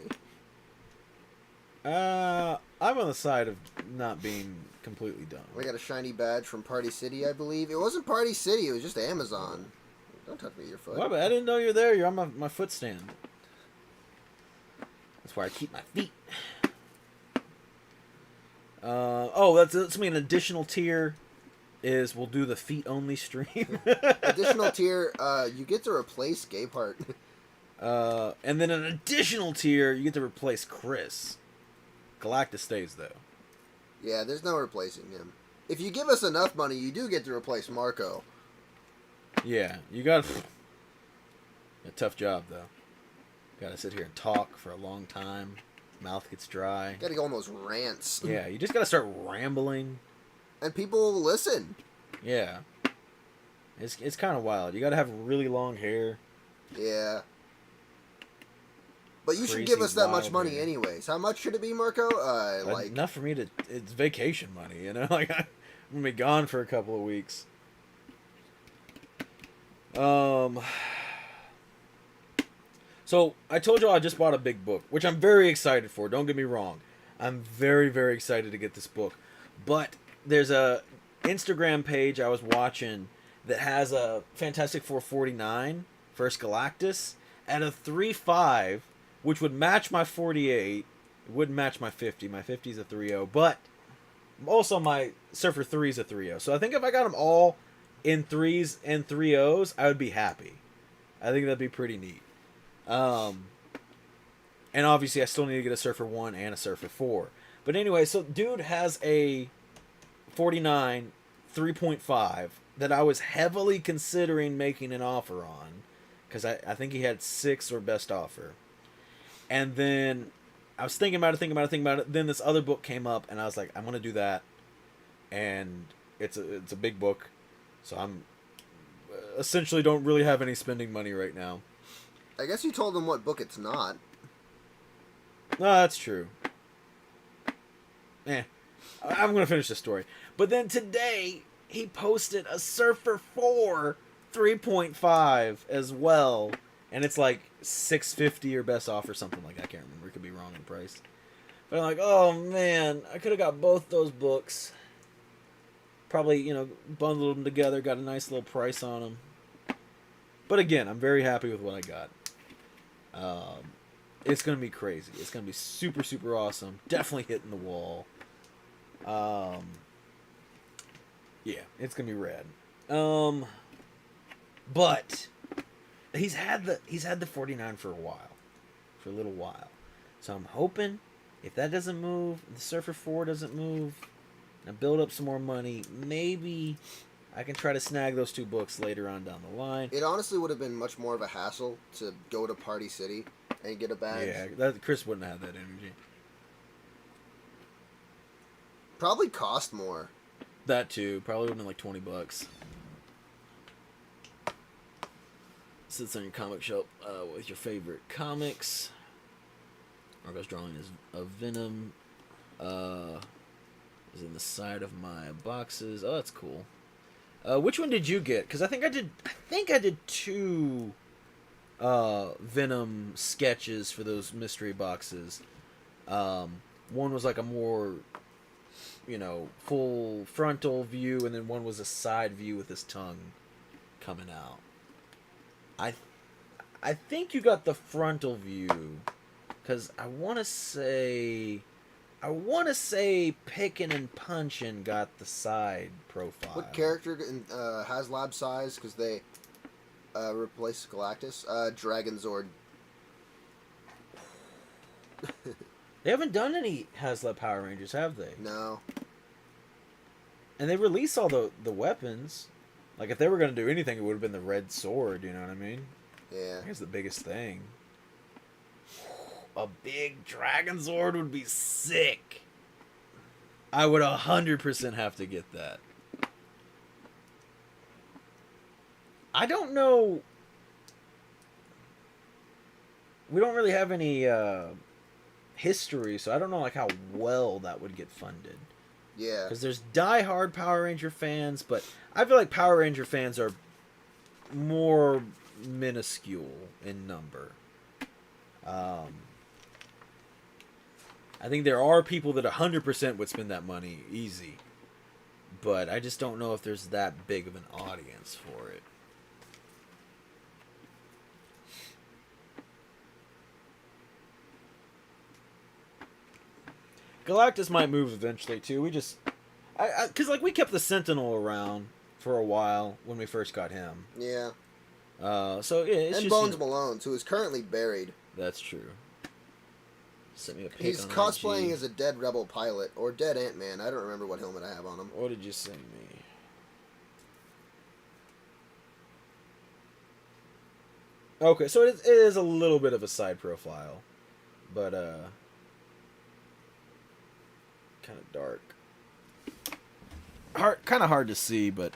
I'm on the side of not being completely dumb. I got a shiny badge from Party City, I believe. It wasn't Party City, it was just Amazon. Don't touch me with your foot. What? I didn't know you're there. You're on my foot stand. That's where I keep my feet. That's me. An additional tier is we'll do the feet only stream. Additional tier, you get to replace Gay Part. And then an additional tier, you get to replace Chris. Galactus stays though. Yeah, there's no replacing him. If you give us enough money, you do get to replace Marco. Yeah, you got a tough job though. Got to sit here and talk for a long time. Mouth gets dry. Gotta go on those rants. Yeah, you just gotta start rambling. And people will listen. Yeah. It's kind of wild. You gotta have really long hair. Yeah. But you should Crazy give us that much wild money hair. anyways. How much should it be, Marco? Like Enough for me to... It's vacation money, you know? Like, I'm gonna be gone for a couple of weeks. So I told you I just bought a big book, which I'm very excited for. Don't get me wrong, I'm very very excited to get this book. But there's a Instagram page I was watching that has a Fantastic Four 49 First Galactus at a 3.5, which would match my 48. It wouldn't match my 50. My 50 is a 3.0, but also my Surfer 3 is a 3.0. So I think if I got them all in 3s and 3.0s, I would be happy. I think that'd be pretty neat. And obviously I still need to get a Surfer 1 and a Surfer 4. But anyway, so dude has a 49 3.5 that I was heavily considering making an offer on. Because I think he had 6 or best offer. And then I was thinking about it. Then this other book came up, and I was like, I'm going to do that. And it's a big book. So I'm essentially don't really have any spending money right now. I guess you told him what book it's not. No, that's true. I'm going to finish the story. But then today, he posted a Surfer 4 3.5 as well. And it's like $650 or best offer, something like that. I can't remember. It could be wrong in price. But I'm like, oh man, I could have got both those books. Probably, bundled them together, got a nice little price on them. But again, I'm very happy with what I got. It's going to be crazy. It's going to be super, super awesome. Definitely hitting the wall. Yeah, it's going to be rad. But he's had the 49 for a little while. So I'm hoping if that doesn't move, the Surfer 4 doesn't move, and build up some more money, maybe I can try to snag those 2 books later on down the line. It honestly would have been much more of a hassle to go to Party City and get a badge. Yeah, Chris wouldn't have that energy. Probably cost more. That too. Probably would have been like $20. Sits on your comic shelf with your favorite comics. Argo's drawing is a Venom. Is in the side of my boxes. Oh, that's cool. Which one did you get? Because I think I did 2 Venom sketches for those mystery boxes. One was like a more, full frontal view, and then one was a side view with his tongue coming out. I think you got the frontal view, because I want to say Pickin' and Punchin' got the side profile. What character has lab size? Because they replaced Galactus. Dragon Zord. They haven't done any HasLab Power Rangers, have they? No. And they release all the weapons. Like, if they were going to do anything, it would have been the red sword, you know what I mean? Yeah. Here's the biggest thing. A big Dragon Zord would be sick. I would 100% have to get that. I don't know. We don't really have any history, so I don't know like how well that would get funded. Yeah. Because there's die-hard Power Ranger fans, but I feel like Power Ranger fans are more minuscule in number. I think there are people that 100% would spend that money easy. But I just don't know if there's that big of an audience for it. Galactus might move eventually too. Because like we kept the Sentinel around for a while when we first got him. Yeah. So yeah, it's and just, Bones Malone, who is currently buried. That's true. Sent me a pic He's on cosplaying IG. as a dead Rebel pilot or dead Ant-Man. I don't remember what helmet I have on him. What did you send me? Okay, so it is a little bit of a side profile, but kind of dark. Kind of hard to see, but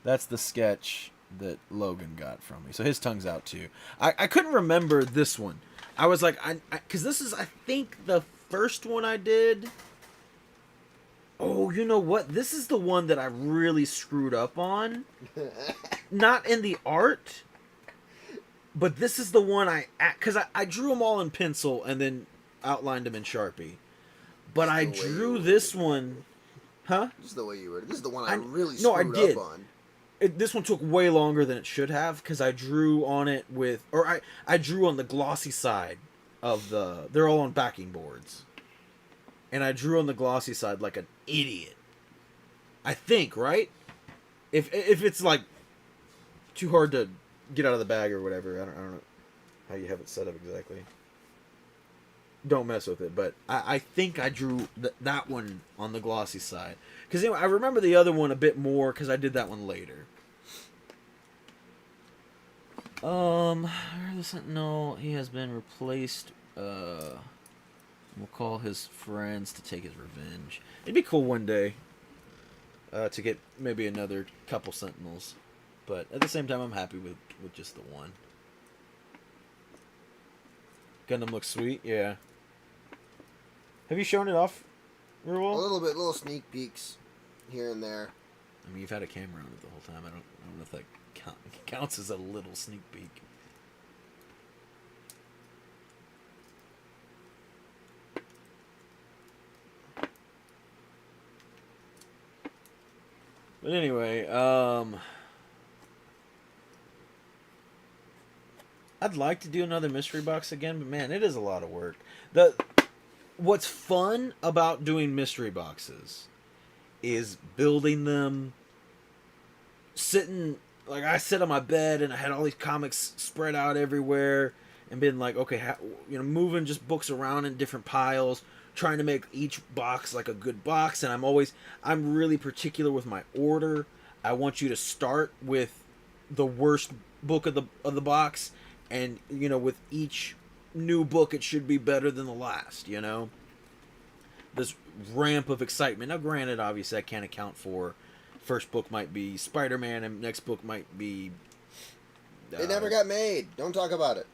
that's the sketch that Logan got from me. So his tongue's out too. I couldn't remember this one. I was like, because this is, I think, the first one I did. Oh, you know what? This is the one that I really screwed up on. Not in the art, But this is the one because I drew them all in pencil and then outlined them in Sharpie. But Just I the way you drew worded this it. one, huh? Just the way you worded it. This is the one I I really no, I screwed did. up on. This one took way longer than it should have because I drew on it I drew on the glossy side of they're all on backing boards, and I drew on the glossy side like an idiot. I think, right? If it's like too hard to get out of the bag or whatever, I don't know how you have it set up exactly. Don't mess with it, but I think I drew that one on the glossy side because anyway, I remember the other one a bit more because I did that one later. The Sentinel, he has been replaced. We'll call his friends to take his revenge. It'd be cool one day to get maybe another couple Sentinels, but at the same time, I'm happy with just the one. Gundam looks sweet, yeah. Have you shown it off, Ruel? A little bit, little sneak peeks here and there. I mean, you've had a camera on it the whole time. I don't know if that counts as a little sneak peek. But anyway, I'd like to do another mystery box again, but man, it is a lot of work. What's fun about doing mystery boxes is building them, sitting, like I sit on my bed and I had all these comics spread out everywhere and been like, okay, moving just books around in different piles, trying to make each box like a good box. And I'm really particular with my order. I want you to start with the worst book of the box, and with each new book it should be better than the last. This ramp of excitement. Now, granted, obviously I can't account for first book might be Spider-Man and next book might be It never got made. Don't talk about it.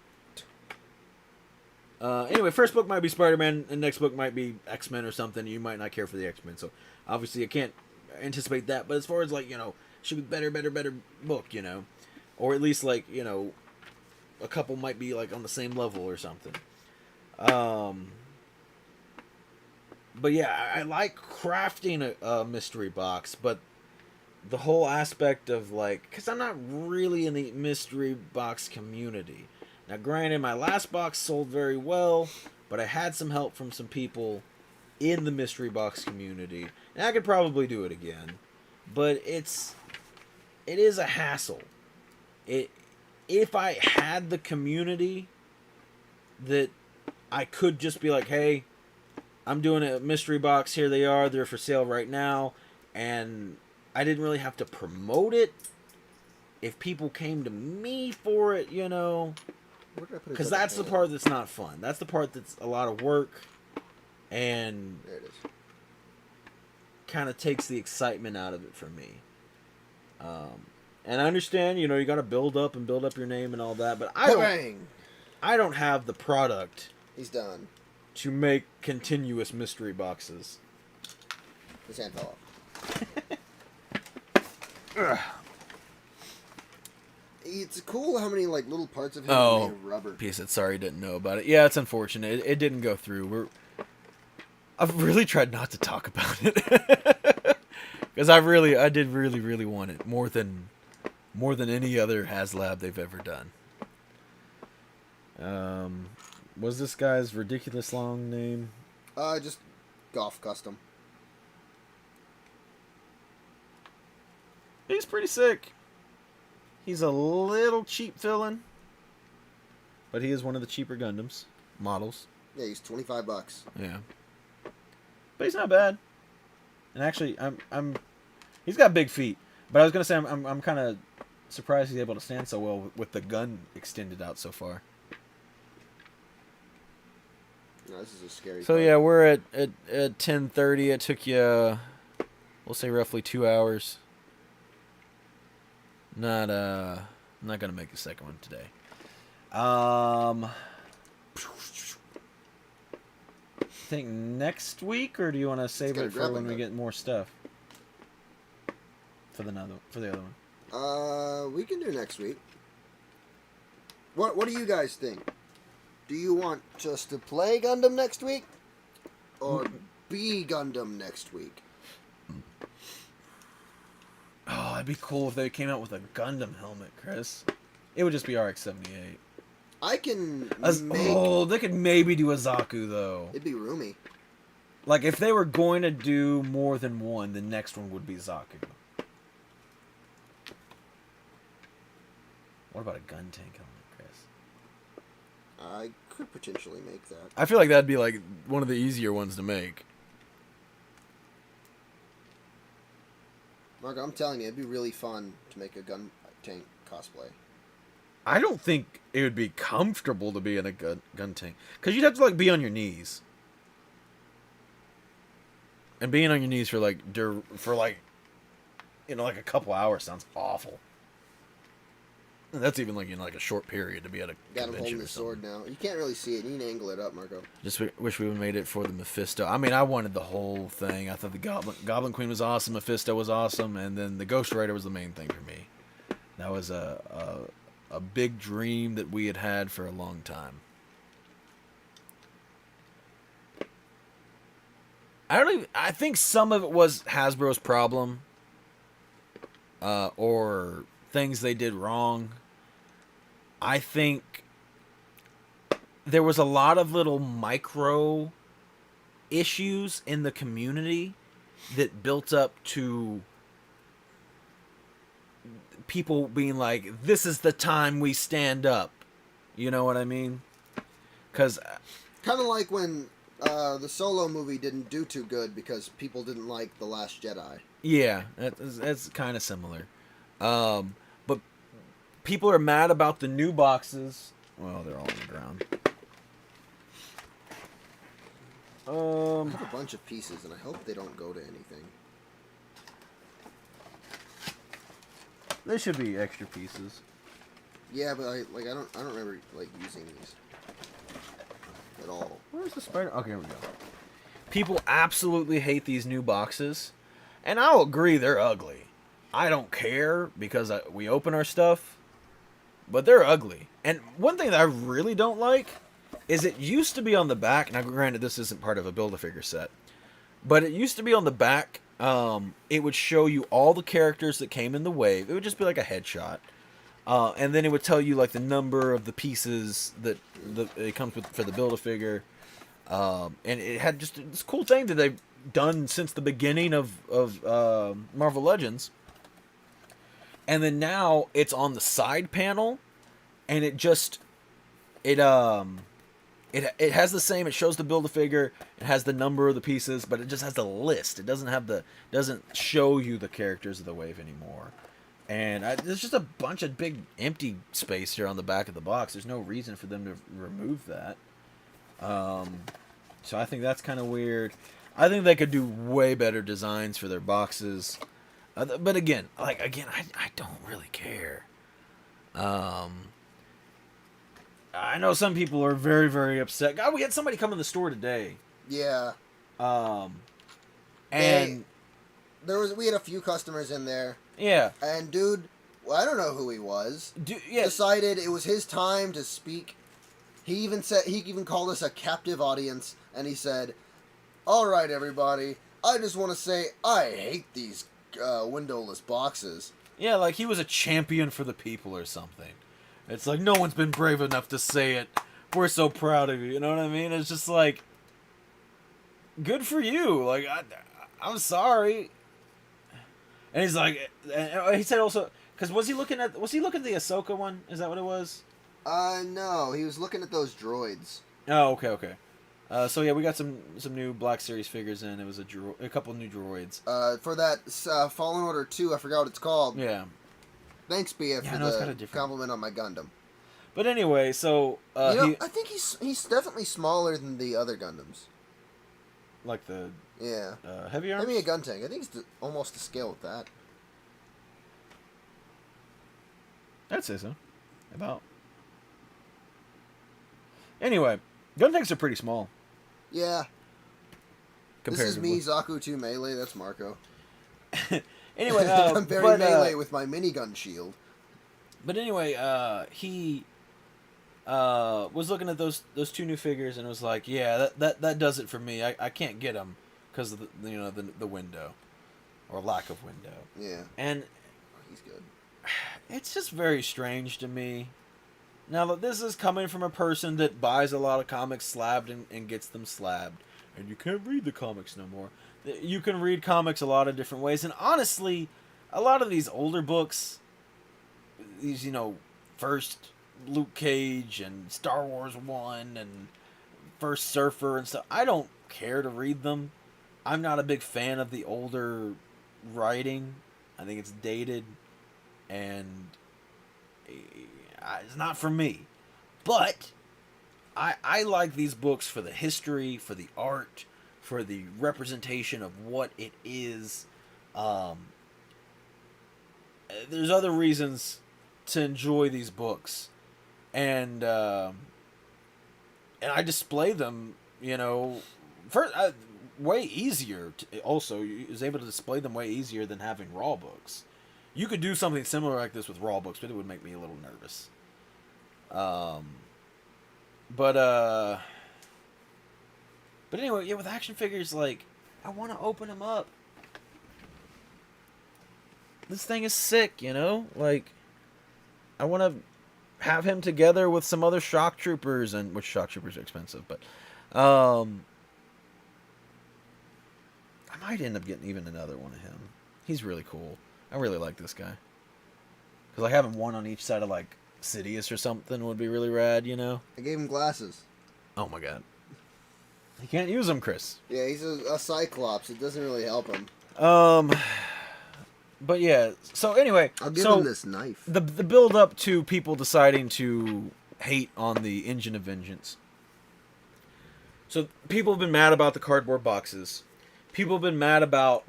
Anyway, first book might be Spider-Man and next book might be X-Men or something. You might not care for the X-Men, so obviously I can't anticipate that. But as far as should be better book, or at least a couple might be on the same level or something. But yeah, I like crafting a mystery box, but the whole aspect of because I'm not really in the mystery box community. Now, granted, my last box sold very well, but I had some help from some people in the mystery box community, and I could probably do it again. But it is a hassle. If I had the community that I could just be like, hey, I'm doing a mystery box, here they are, they're for sale right now, and I didn't really have to promote it. If people came to me for it, because that's the part that's not fun. That's the part that's a lot of work, and there it is. kind of takes the excitement out of it for me. And I understand, you got to build up your name and all that, but I don't have the product. He's done. To make continuous mystery boxes. His hand fell off. It's cool how many little parts of him are made of rubber. Piece it. Sorry, didn't know about it. Yeah, it's unfortunate. It didn't go through. I've really tried not to talk about it because I did really want it more than any other HasLab they've ever done. Was this guy's ridiculous long name? Just Golf Custom. He's pretty sick. He's a little cheap villain, but he is one of the cheaper Gundams models. Yeah, he's $25. Yeah, but he's not bad. And actually, he's got big feet. But I was gonna say I'm kind of surprised he's able to stand so well with the gun extended out so far. No, this is a scary. So yeah, we're at 10:30. It took you, we'll say roughly 2 hours. I'm not gonna make the second one today. Think next week, or do you want to save it for when we get more stuff? For the other one. We can do next week. What do you guys think? Do you want us to play Gundam next week? Or be Gundam next week? Oh, it'd be cool if they came out with a Gundam helmet, Chris. It would just be RX-78. I can they could maybe do a Zaku, though. It'd be roomy. Like, if they were going to do more than one, the next one would be Zaku. What about a gun tank helmet, Chris? I could potentially make that. I feel like that'd be, like, one of the easier ones to make. Mark, I'm telling you, it'd be really fun to make a gun tank cosplay. I don't think it would be comfortable to be in a gun tank. Because you'd have to, like, be on your knees. And being on your knees for, like, a couple hours sounds awful. And that's even, like, in, like, a short period to be at a Got him convention holding or his sword something. now. You can't really see it. You need to angle it up, Marco. Just wish we would have made it for the Mephisto. I mean, I wanted the whole thing. I thought the Goblin Queen was awesome, Mephisto was awesome, and then the Ghost Rider was the main thing for me. That was a big dream that we had for a long time. I think some of it was Hasbro's problem, or things they did wrong. I think there was a lot of little micro issues in the community that built up to people being like, this is the time we stand up. You know what I mean? Because kind of like when the Solo movie didn't do too good because people didn't like The Last Jedi. Yeah, that's kind of similar. But people are mad about the new boxes. Well, they're all on the ground. I have a bunch of pieces, and I hope they don't go to anything. They should be extra pieces. Yeah, but I don't remember like using these at all. Where's the spider? Okay, here we go. People absolutely hate these new boxes, and I'll agree they're ugly. I don't care because we open our stuff, but they're ugly. And one thing that I really don't like is it used to be on the back. Now, granted, this isn't part of a Build-A-Figure set, but it used to be on the back. It would show you all the characters that came in the wave. It would just be like a headshot. And then it would tell you like the number of the pieces that it comes with for the Build-A-Figure. And it had just this cool thing that they've done since the beginning of Marvel Legends. And then now it's on the side panel, and it has the same. It shows the Build-A-Figure. It has the number of the pieces, but it just has the list. It doesn't show you the characters of the wave anymore. And there's just a bunch of big empty space here on the back of the box. There's no reason for them to remove that. So I think that's kind of weird. I think they could do way better designs for their boxes. But again, I don't really care. I know some people are very, very upset. God, we had somebody come in the store today. Yeah. And we had a few customers in there. Yeah. And dude, well, I don't know who he was. Decided it was his time to speak. He even called us a captive audience, and he said, "All right, everybody, I just want to say I hate these windowless boxes." Yeah, like he was a champion for the people or something. It's like, no one's been brave enough to say it. We're so proud of you. You know what I mean? It's just like, good for you. Like, I'm sorry. And he's like, and he said also, because was he looking at the Ahsoka one? Is that what it was? No, he was looking at those droids. Oh, okay. So yeah, we got some new Black Series figures in. It was a couple new droids. For that Fallen Order 2, I forgot what it's called. Yeah. Thanks, BF, for the compliment on my Gundam. But anyway, so I think he's definitely smaller than the other Gundams. Like the heavy arms. Maybe a gun tank. I think he's almost to scale with that. I'd say so. About. Anyway, gun tanks are pretty small. Yeah. This is me, Zaku 2 Melee. That's Marco. Anyway, I'm very melee with my minigun shield. But anyway, he Was looking at those two new figures and was like, yeah, that does it for me. I can't get them because of the window or lack of window. Yeah. And He's good. it's just very strange to me. Now that this is coming from a person that buys a lot of comics slabbed and gets them slabbed, and you can't read the comics no more. You can read comics a lot of different ways, and honestly, a lot of these older books, these first Luke Cage and Star Wars 1 and first Surfer and stuff, I don't care to read them. I'm not a big fan of the older writing. I think it's dated and it's not for me. But I like these books for the history, for the art, for the representation of what it is. There's other reasons to enjoy these books, and I display them. First, way easier. Also, is able to display them way easier than having raw books. You could do something similar like this with raw books, but it would make me a little nervous. But anyway, yeah, with action figures, like, I want to open them up. This thing is sick, Like, I want to have him together with some other shock troopers, and which shock troopers are expensive, but I might end up getting even another one of him. He's really cool. I really like this guy. Because like having one on each side of like Sidious or something would be really rad, I gave him glasses. Oh my god. You can't use them, Chris. Yeah, he's a Cyclops. It doesn't really help him. But yeah, so anyway. I'll give him this knife. The build up to people deciding to hate on the Engine of Vengeance. So people have been mad about the cardboard boxes. People have been mad about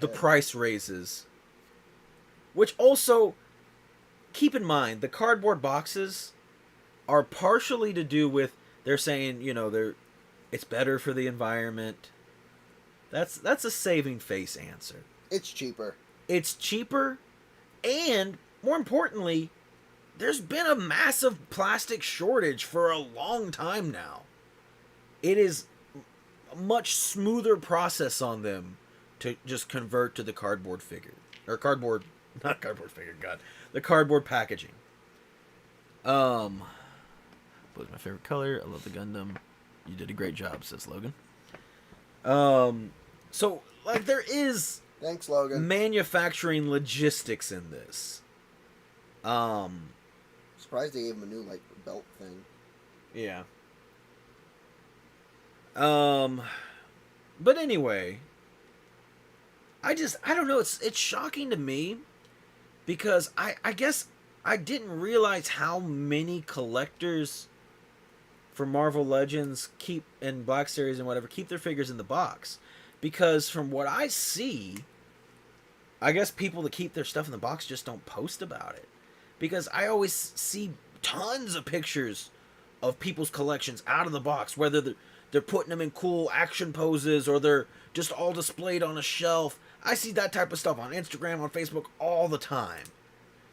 the price raises. Which also, keep in mind, the cardboard boxes are partially to do with, they're saying, it's better for the environment. That's a saving face answer. It's cheaper. It's cheaper, and more importantly, there's been a massive plastic shortage for a long time now. It is a much smoother process on them to just convert to the cardboard figure. Or cardboard, not cardboard figure, God. The cardboard packaging. Blue's my favorite color. I love the Gundam. You did a great job, says Logan. So, like, there is... Thanks, Logan. Manufacturing logistics in this. Surprised they gave him a new, like, belt thing. Yeah. But anyway, I don't know, it's shocking to me because I guess I didn't realize how many collectors for Marvel Legends keep, and Black Series and whatever, keep their figures in the box. Because from what I see, I guess people that keep their stuff in the box just don't post about it. Because I always see tons of pictures of people's collections out of the box, whether they're putting them in cool action poses or they're just all displayed on a shelf. I see that type of stuff on Instagram, on Facebook all the time.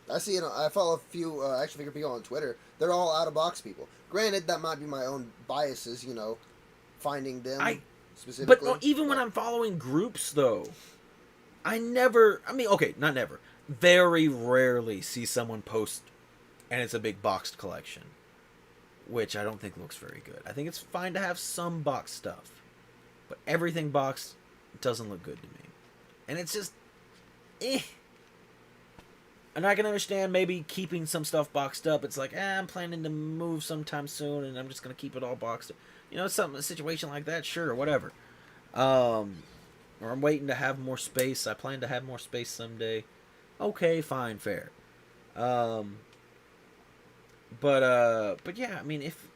I see it. I follow a few action figure people on Twitter. They're all out of box people. Granted, that might be my own biases, finding them specifically. But even when I'm following groups, though, not never. Very rarely see someone post and it's a big boxed collection, which I don't think looks very good. I think it's fine to have some boxed stuff, but everything boxed doesn't look good to me. And it's just, And I can understand maybe keeping some stuff boxed up. It's like, I'm planning to move sometime soon, and I'm just going to keep it all boxed up. A situation like that, sure, whatever. Or I'm waiting to have more space. I plan to have more space someday. Okay, fine, fair. But yeah, I mean, if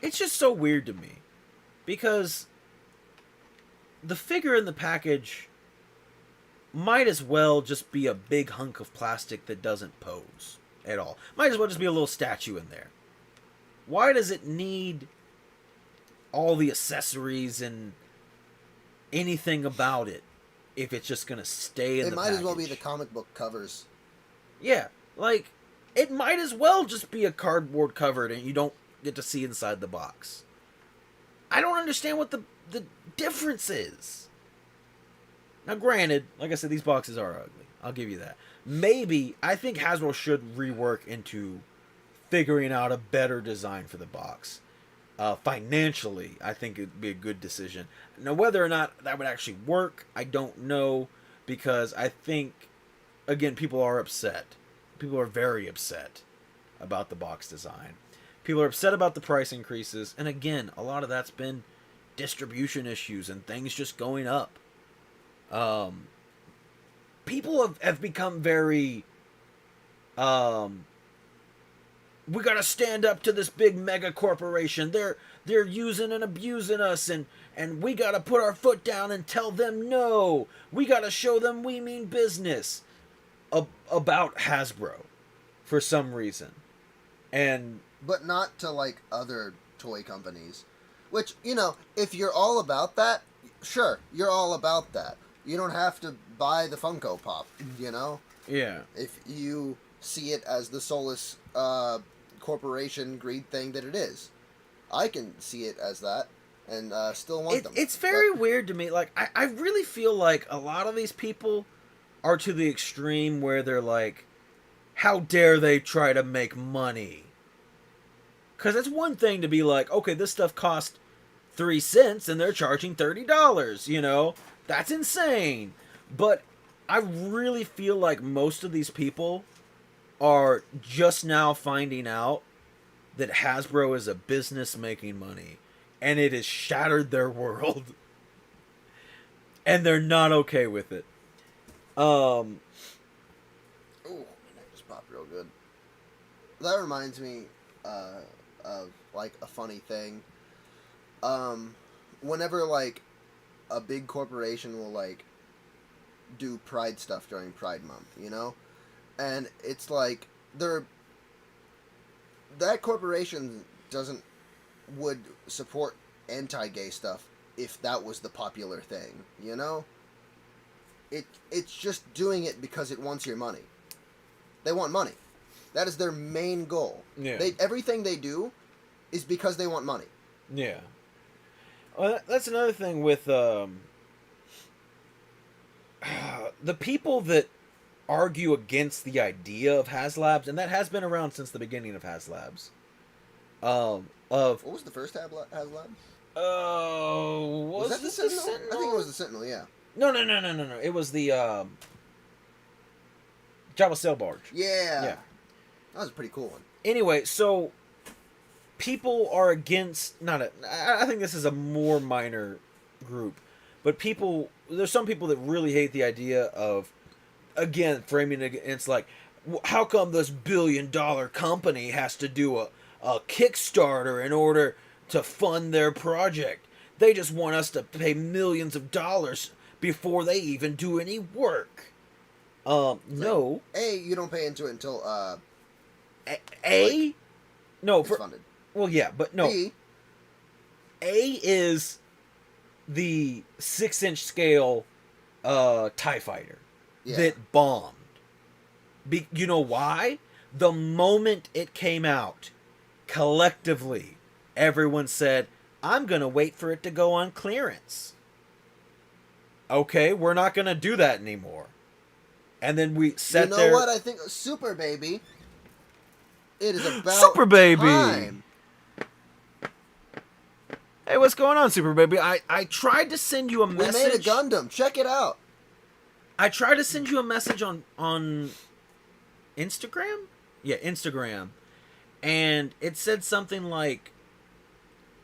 it's just so weird to me because the figure in the package might as well just be a big hunk of plastic that doesn't pose at all. Might as well just be a little statue in there. Why does it need all the accessories and anything about it if it's just going to stay in the package? It might as well be the comic book covers. Yeah, like, it might as well just be a cardboard covered and you don't get to see inside the box. I don't understand what the difference is. Now, granted, like I said, these boxes are ugly. I'll give you that. Maybe, I think Hasbro should rework into figuring out a better design for the box. Financially, I think it'd be a good decision. Now, whether or not that would actually work, I don't know, because I think, again, people are upset. People are very upset about the box design. People are upset about the price increases, and again, a lot of that's been distribution issues and things just going up. People have become very, we gotta stand up to this big mega corporation. They're using and abusing us, and we gotta put our foot down and tell them no. We gotta show them we mean business. About Hasbro, for some reason, but not to like other toy companies. Which, you know, if you're all about that, sure, you're all about that. You don't have to buy the Funko Pop, you know? Yeah. If you see it as the soulless corporation greed thing that it is. I can see it as that and still want them. It's very weird to me. Like, I really feel like a lot of these people are to the extreme where they're like, how dare they try to make money? Because it's one thing to be like, okay, this stuff cost 3 cents and they're charging $30, you know? That's insane. But I really feel like most of these people are just now finding out that Hasbro is a business making money. And it has shattered their world. And they're not okay with it. Oh, my neck just popped real good. That reminds me of, like, a funny thing. Whenever, like, a big corporation will, like, do Pride stuff during Pride Month, you know? And it's like, that corporation would support anti-gay stuff if that was the popular thing, you know? It's just doing it because it wants your money. They want money. That is their main goal. Yeah. Everything they do is because they want money. Yeah. Well, that's another thing with the people that argue against the idea of HasLabs, and that has been around since the beginning of HasLabs. What was the first HasLab? Oh, was that the Sentinel? I think it was the Sentinel. Yeah. No. It was the Java Sail Barge. Yeah. Yeah. That was a pretty cool one. Anyway, so people are against. I think this is a more minor group, but there's some people that really hate the idea of, again, framing it against like, how come this $1 billion company has to do a Kickstarter in order to fund their project? They just want us to pay millions of dollars before they even do any work. No. A, you don't pay into it until no, it's funded. Well, yeah, but no. B, A is the 6-inch scale TIE fighter that bombed. You know why? The moment it came out, collectively, everyone said, I'm going to wait for it to go on clearance. Okay, we're not going to do that anymore. And then we sat there. You know what? I think Super Baby. It is about Super Baby. time. Hey, what's going on, Super Baby? I tried to send you a message. We made a Gundam. Check it out. I tried to send you a message on Instagram? Yeah, Instagram. And it said something like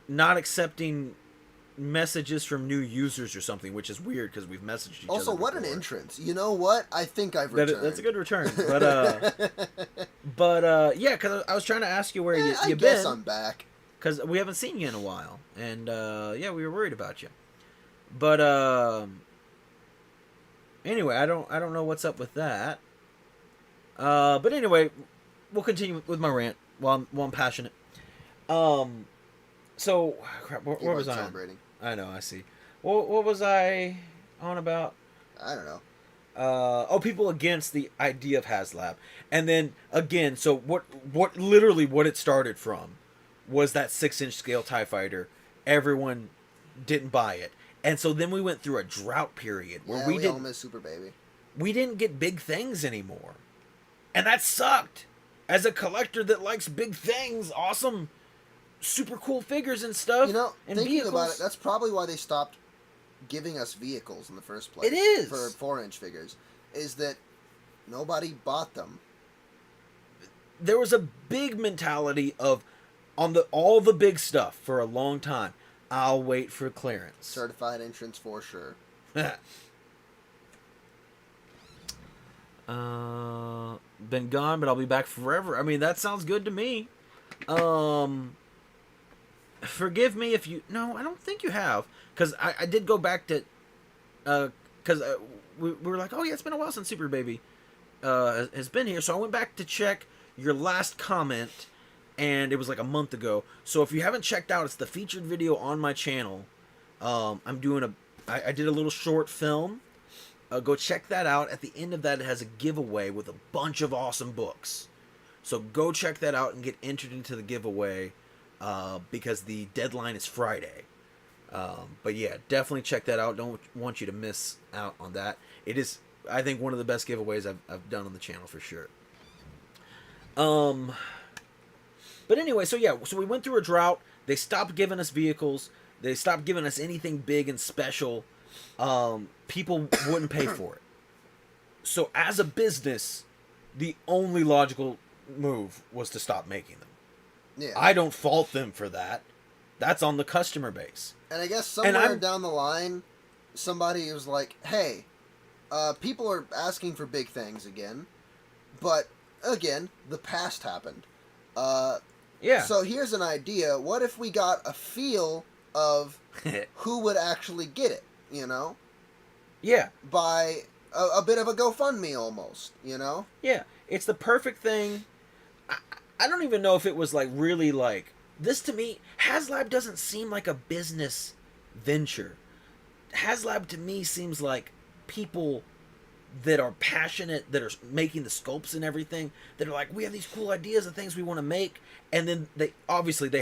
not accepting messages from new users or something, which is weird because we've messaged each other. Also, what an entrance. You know what? I think I've returned. That's a good return. But yeah, because I was trying to ask you where you've been. I guess I'm back. Because we haven't seen you in a while. And yeah, we were worried about you. But anyway, I don't know what's up with that. But anyway, we'll continue with my rant while I'm passionate. So crap, where was I? Celebrating. I know, I see. What was I on about? I don't know. people against the idea of HasLab. And then again, so what literally what it started from was that 6-inch scale TIE fighter. Everyone didn't buy it. And so then we went through a drought period where we all miss Super Baby. We didn't get big things anymore. And that sucked. As a collector that likes big things, awesome, super cool figures and stuff. You know, and thinking vehicles, about it, that's probably why they stopped giving us vehicles in the first place. It is. For 4-inch figures. Is that nobody bought them. There was a big mentality of, on all the big stuff for a long time, I'll wait for clearance. Certified entrance for sure. Been gone, but I'll be back forever. I mean, that sounds good to me. Forgive me if you... No, I don't think you have. Because I did go back to... Because we were like, oh yeah, it's been a while since Super Baby has been here. So I went back to check your last comment, and it was like a month ago. So if you haven't checked out, it's the featured video on my channel. I'm doing I did a little short film. Go check that out. At the end of that, it has a giveaway with a bunch of awesome books. So go check that out and get entered into the giveaway because the deadline is Friday. But yeah, definitely check that out. Don't want you to miss out on that. It is, I think, one of the best giveaways I've done on the channel for sure. But anyway, so yeah, so we went through a drought. They stopped giving us vehicles. They stopped giving us anything big and special. People wouldn't pay for it. So as a business, the only logical move was to stop making them. Yeah. I don't fault them for that. That's on the customer base. And I guess somewhere down the line, somebody was like, hey, people are asking for big things again. But, again, the past happened. Yeah. So here's an idea. What if we got a feel of who would actually get it, you know? Yeah. By a bit of a GoFundMe almost, you know? Yeah. It's the perfect thing. I don't even know if it was like really like... This to me, HasLab doesn't seem like a business venture. HasLab to me seems like people that are passionate, that are making the sculpts and everything, that are like, we have these cool ideas and things we want to make, and then they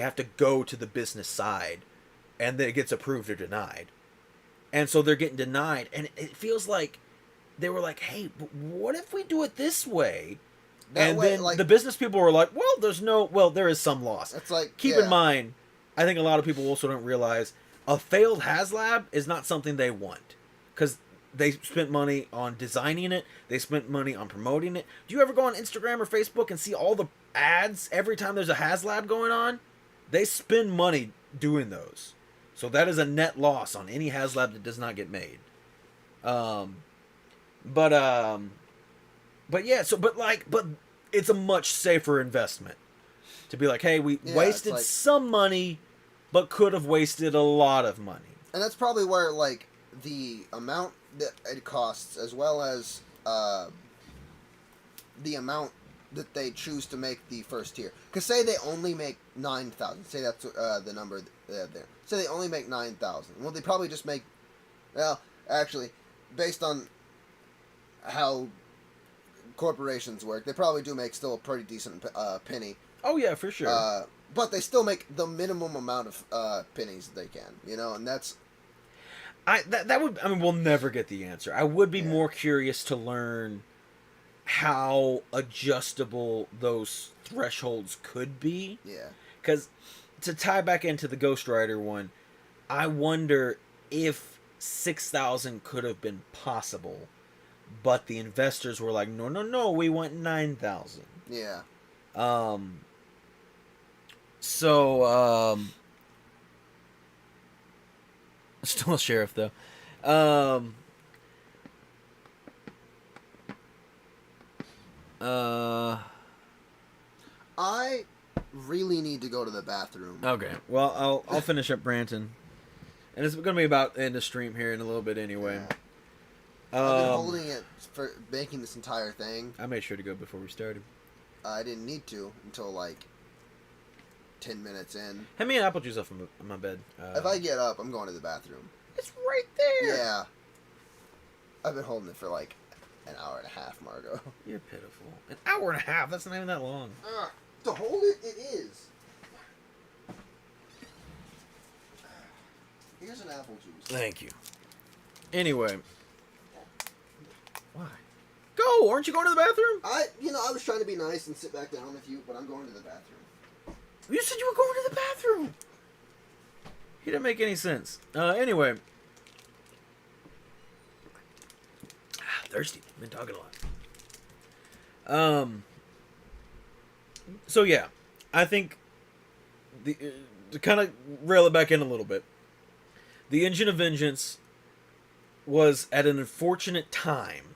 have to go to the business side, and then it gets approved or denied. And so they're getting denied, and it feels like they were like, hey, but what if we do it this way? Then the business people were like, there is some loss. It's like, Keep in mind, I think a lot of people also don't realize a failed HasLab is not something they want. Because they spent money on designing it. They spent money on promoting it. Do you ever go on Instagram or Facebook and see all the ads every time there's a HasLab going on? They spend money doing those. So that is a net loss on any HasLab that does not get made. But yeah, but it's a much safer investment to be like, hey, we wasted some money, but could have wasted a lot of money. And that's probably where like the amount that it costs, as well as the amount that they choose to make the first tier. Because say they only make 9,000. Say that's the number there. Say they only make 9,000. Well, they probably just make. Well, actually, based on how corporations work, they probably do make still a pretty decent penny. Oh yeah, for sure. But they still make the minimum amount of pennies they can, you know, and that's. We'll never get the answer. I would be more curious to learn how adjustable those thresholds could be. Yeah. Because to tie back into the Ghost Rider one, I wonder if 6,000 could have been possible. But the investors were like, no, we want 9,000. Yeah. Still a sheriff, though. I really need to go to the bathroom. Okay, well, I'll finish up Branton. And it's going to be about the end of stream here in a little bit anyway. Yeah. I've been holding it for making this entire thing. I made sure to go before we started. I didn't need to until like 10 minutes in. Hand me an apple juice off my bed. If I get up, I'm going to the bathroom. It's right there. Yeah. I've been holding it for like An hour and a half, Margot. You're pitiful. An hour and a half? That's not even that long. To hold it, it is. Here's an apple juice. Thank you. Anyway. Why? Go! Aren't you going to the bathroom? I was trying to be nice and sit back down with you, but I'm going to the bathroom. You said you were going to the bathroom! He didn't make any sense. Anyway. Thirsty. Been talking a lot. So yeah. I think to kind of rail it back in a little bit. The Engine of Vengeance was at an unfortunate time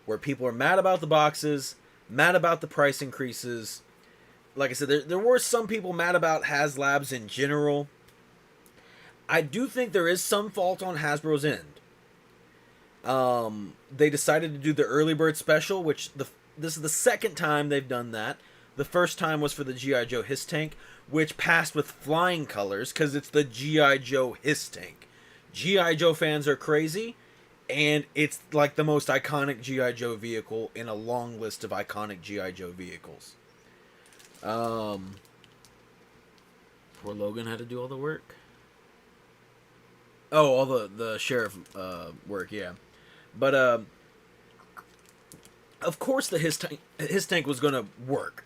where people are mad about the boxes, mad about the price increases. Like I said, there were some people mad about HasLabs in general. I do think there is some fault on Hasbro's end. They decided to do the early bird special, which this is the second time they've done that. The first time was for the G.I. Joe Hiss Tank, which passed with flying colors because it's the G.I. Joe Hiss Tank. G.I. Joe fans are crazy, and it's like the most iconic G.I. Joe vehicle in a long list of iconic G.I. Joe vehicles. Poor Logan had to do all the work. Oh, all the sheriff work, yeah. But of course the Hiss Tank was going to work.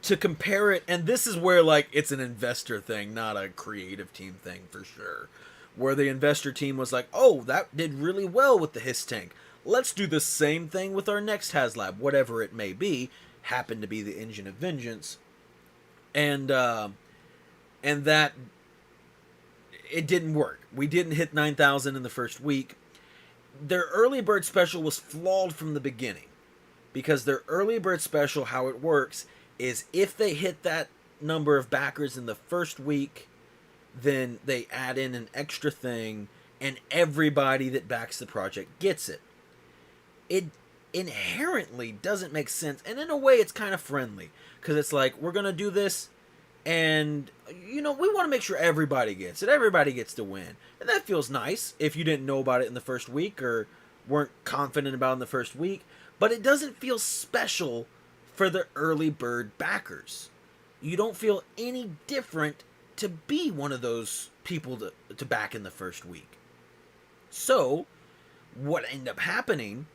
To compare it, and this is where like it's an investor thing, not a creative team thing for sure. Where the investor team was like, oh, that did really well with the Hiss Tank. Let's do the same thing with our next HasLab, whatever it may be. Happened to be the Engine of Vengeance. And that it didn't work. We didn't hit 9,000 in the first week. Their early bird special was flawed from the beginning. Because their early bird special, how it works, is if they hit that number of backers in the first week, then they add in an extra thing, and everybody that backs the project gets it. It inherently doesn't make sense, and in a way it's kind of friendly, because it's like, we're going to do this, and, we want to make sure everybody gets it. Everybody gets to win. And that feels nice if you didn't know about it in the first week, or weren't confident about it in the first week, but it doesn't feel special for the early bird backers. You don't feel any different to be one of those people to back in the first week. So, what ended up happening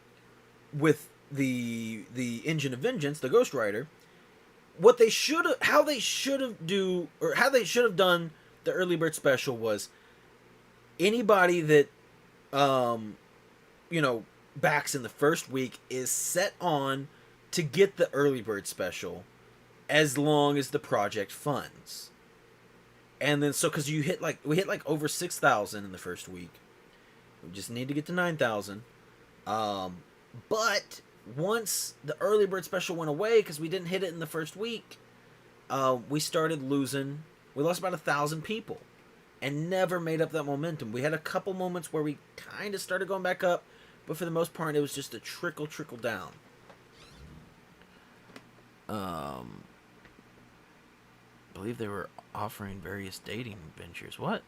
with the Engine of Vengeance, the Ghost Rider, how they should have done the early bird special was anybody that backs in the first week is set on to get the early bird special as long as the project funds. And then, because we hit like over 6,000 in the first week. We just need to get to 9,000. But once the early bird special went away, because we didn't hit it in the first week, we started losing. We lost about 1,000 people, and never made up that momentum. We had a couple moments where we kind of started going back up, but for the most part, it was just a trickle down. I believe they were offering various dating ventures. What?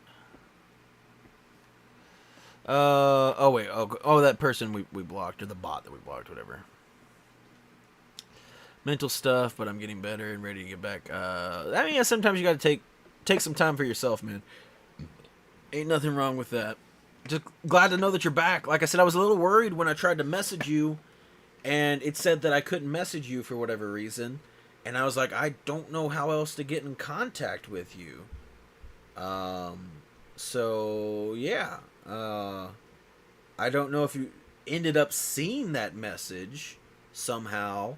That person we blocked, or the bot that we blocked, whatever. Mental stuff, but I'm getting better and ready to get back. Sometimes you gotta take some time for yourself, man. Ain't nothing wrong with that. Just glad to know that you're back. Like I said, I was a little worried when I tried to message you, and it said that I couldn't message you for whatever reason. And I was like, I don't know how else to get in contact with you. So, yeah. I don't know if you ended up seeing that message somehow,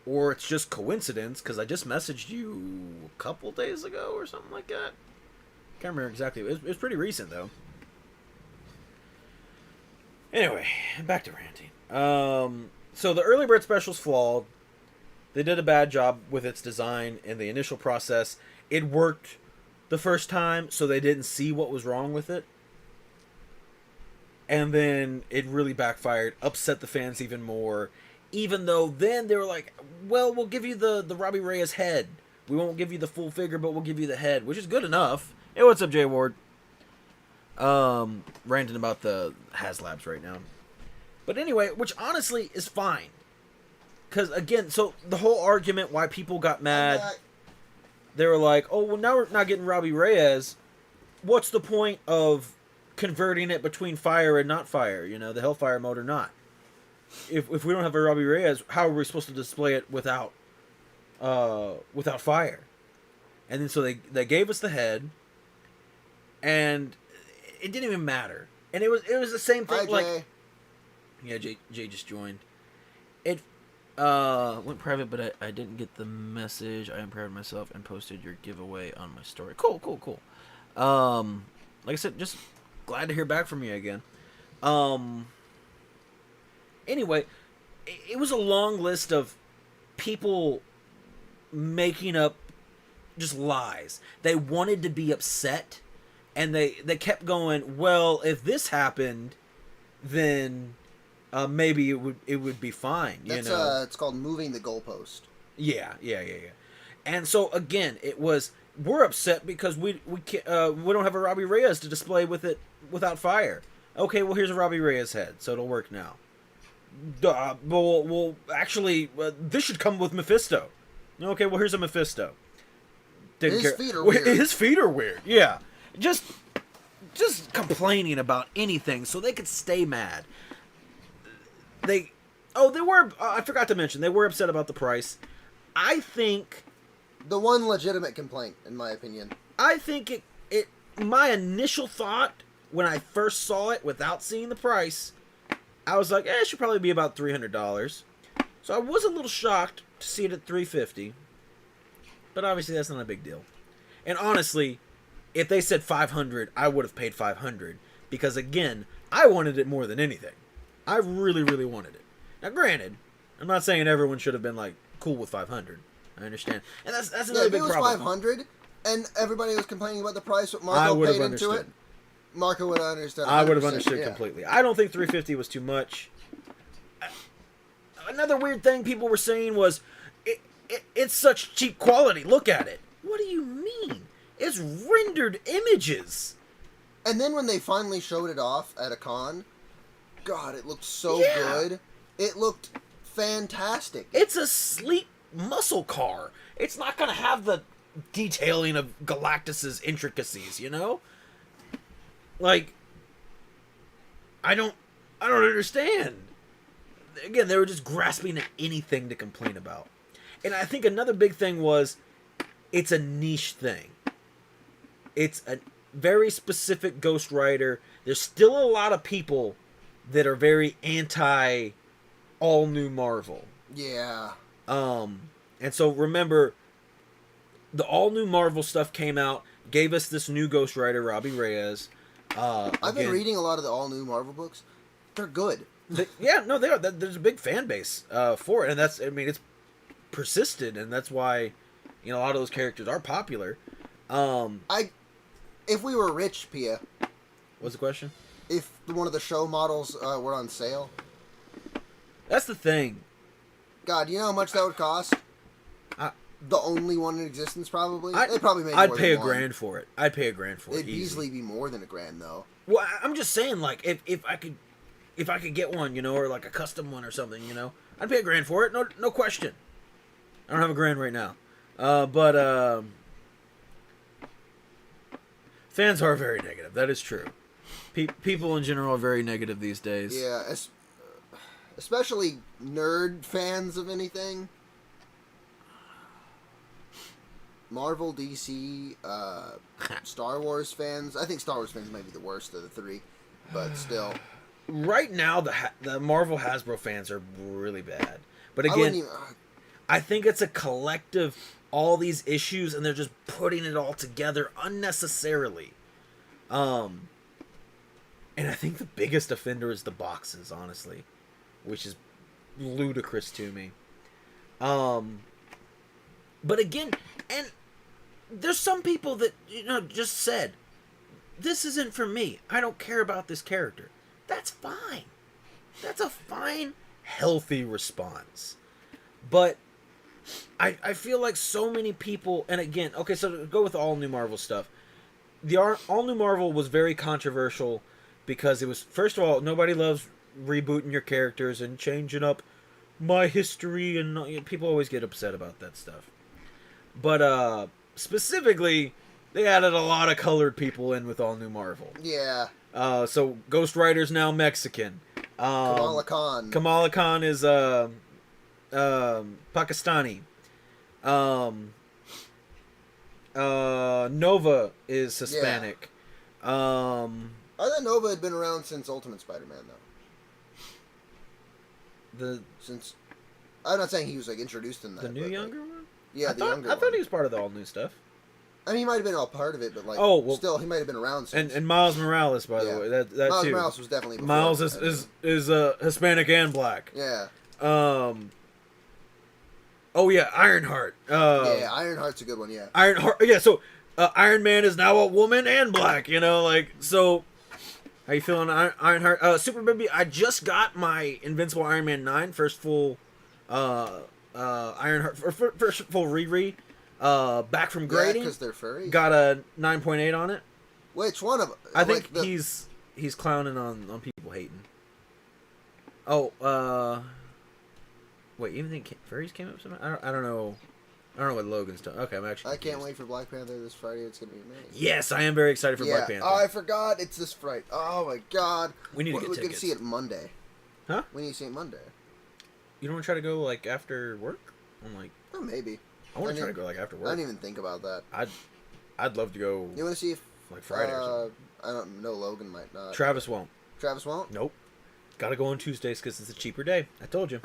or it's just coincidence, because I just messaged you a couple days ago or something like that. Can't remember exactly. It was pretty recent, though. Anyway, back to ranting. So the early bird special's flawed. They did a bad job with its design in the initial process. It worked the first time, so they didn't see what was wrong with it. And then it really backfired, upset the fans even more. Even though then they were like, well, we'll give you the Robbie Reyes head. We won't give you the full figure, but we'll give you the head, which is good enough. Hey, what's up, Jay Ward? Ranting about the HasLabs right now. But anyway, which honestly is fine. Because, again, so the whole argument why people got mad, they were like, oh, well, now we're not getting Robbie Reyes. What's the point of converting it between fire and not fire? You know, the Hellfire mode or not. If we don't have a Robbie Reyes, how are we supposed to display it without fire? And then so they gave us the head, and it didn't even matter. And it was the same thing. Hi, like, Jay. yeah, Jay just joined. It went private, but I didn't get the message. I unpaired myself and posted your giveaway on my story. Cool. Like I said, just glad to hear back from you again. Anyway, it was a long list of people making up just lies. They wanted to be upset, and they kept going, well, if this happened, then maybe it would be fine. That's, you know, it's called moving the goalpost. Yeah. And so again, it was, we're upset because we don't have a Robbie Reyes to display with it without fire. Okay, well, here's a Robbie Reyes head, so it'll work now. Well, actually, this should come with Mephisto. Okay, well, here's a Mephisto. His feet are weird. His feet are weird. Yeah, just complaining about anything so they could stay mad. They were. I forgot to mention they were upset about the price. I think the one legitimate complaint, in my opinion. I think it. My initial thought when I first saw it, without seeing the price, I was like, it should probably be about $300. So I was a little shocked to see it at $350. But obviously that's not a big deal. And honestly, if they said $500, I would have paid $500 because again, I wanted it more than anything. I really, really wanted it. Now, granted, I'm not saying everyone should have been like cool with $500. I understand, and that's another big problem. If it was $500 and everybody was complaining about the price, what Marco paid into it, Marco would have understood. I would have understood completely. I don't think $350 was too much. Another weird thing people were saying was, it's such cheap quality. Look at it. What do you mean? It's rendered images. And then when they finally showed it off at a con, God, it looked so good. It looked fantastic. It's a sleek muscle car. It's not going to have the detailing of Galactus's intricacies, you know? Like, I don't understand. Again, they were just grasping at anything to complain about. And I think another big thing was, it's a niche thing. It's a very specific Ghost Rider. There's still a lot of people that are very anti all new Marvel. Yeah. And so remember, the all new Marvel stuff came out, gave us this new Ghost Rider, Robbie Reyes. I've been reading a lot of the all new Marvel books. They're good. They are. There's a big fan base for it, and it's persisted, and that's why, a lot of those characters are popular. If we were rich, Pia. What's the question? If one of the show models were on sale. That's the thing. God, you know how much that would cost? The only one in existence, probably. They probably made. I'd pay $1,000 for it. I'd pay $1,000 for it. It'd easily be more than $1,000, though. Well, I'm just saying, like, if I could get one, or like a custom one or something, I'd pay $1,000 for it. No question. I don't have $1,000 right now, but fans are very negative. That is true. People in general are very negative these days. Yeah, especially nerd fans of anything. Marvel, DC, Star Wars fans. I think Star Wars fans might be the worst of the three, but still. Right now, the Marvel Hasbro fans are really bad. But again, I think it's a collective, all these issues, and they're just putting it all together unnecessarily. And I think the biggest offender is the boxes, honestly, which is ludicrous to me. But again, and there's some people that, just said, this isn't for me. I don't care about this character. That's fine. That's a fine, healthy response. But I feel like so many people, and again, okay, so to go with the all-new Marvel stuff, the all-new Marvel was very controversial because it was, first of all, nobody loves rebooting your characters and changing up my history, and people always get upset about that stuff. But specifically, they added a lot of colored people in with all new Marvel. Yeah. So Ghost Rider's now Mexican. Kamala Khan. Kamala Khan is Pakistani. Nova is Hispanic. I thought Nova had been around since Ultimate Spider-Man, though. Since I'm not saying he was like introduced in that. The new younger one. Yeah, I thought he was part of the all new stuff. I mean, he might have been all part of it, but like, still, he might have been around since. And Miles Morales, by the way, that Miles too. Morales was definitely before Miles is Hispanic and black. Yeah. Oh yeah, Ironheart. Yeah, Ironheart's a good one. Yeah. Ironheart. Yeah. So Iron Man is now a woman and black. You know, like so. How you feeling, Ironheart? Super Baby. I just got my Invincible Iron Man 9 first full, Ironheart first full Riri. Back from grading. because they're furry. Got a 9.8 on it. Which one of them? I think he's clowning on people hating. Oh, wait, even think furries came up somehow? I don't know. I don't know what Logan's done. Okay, I'm actually. I can't wait for Black Panther this Friday. It's gonna be amazing. Yes, I am very excited for Black Panther. Oh, I forgot. It's this Friday. Oh my god. We need to get We're tickets. gonna see it Monday. Huh? We need to see it Monday. You don't want to try to go like after work? I'm like. Oh, maybe. I want to try to go like after work. I didn't even think about that. I'd love to go. You want to see if like Friday or something? I don't know. Logan might not. Travis won't. Travis won't. Nope. Got to go on Tuesdays because it's a cheaper day. I told you.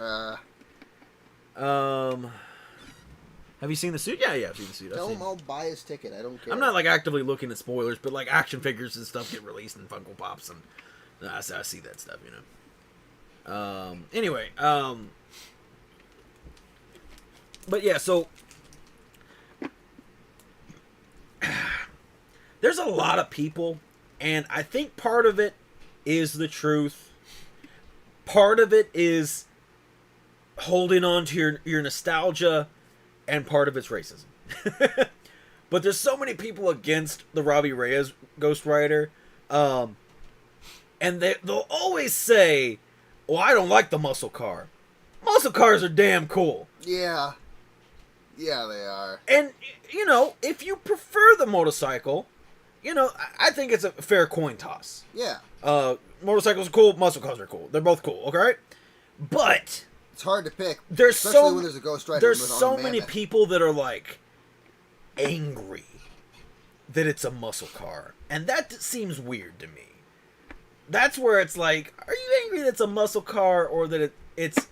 Have you seen the suit? Yeah, I've seen the suit. Tell him I'll buy his ticket. I don't care. I'm not like actively looking at spoilers, but like action figures and stuff get released in Funko Pops, and I see that stuff, you know. Anyway, but yeah, so there's a lot of people, and I think part of it is the truth. Part of it is holding on to your nostalgia, and part of it's racism. But there's so many people against the Robbie Reyes Ghost Rider, and they'll always say, "Well, I don't like the muscle car. Muscle cars are damn cool." Yeah. Yeah, they are. And, you know, if you prefer the motorcycle, you know, I think it's a fair coin toss. Yeah. Motorcycles are cool, muscle cars are cool. They're both cool, okay? But it's hard to pick, especially when there's a Ghost Rider. There's so many people that are, like, angry that it's a muscle car. And that seems weird to me. That's where it's like, are you angry that it's a muscle car or that it's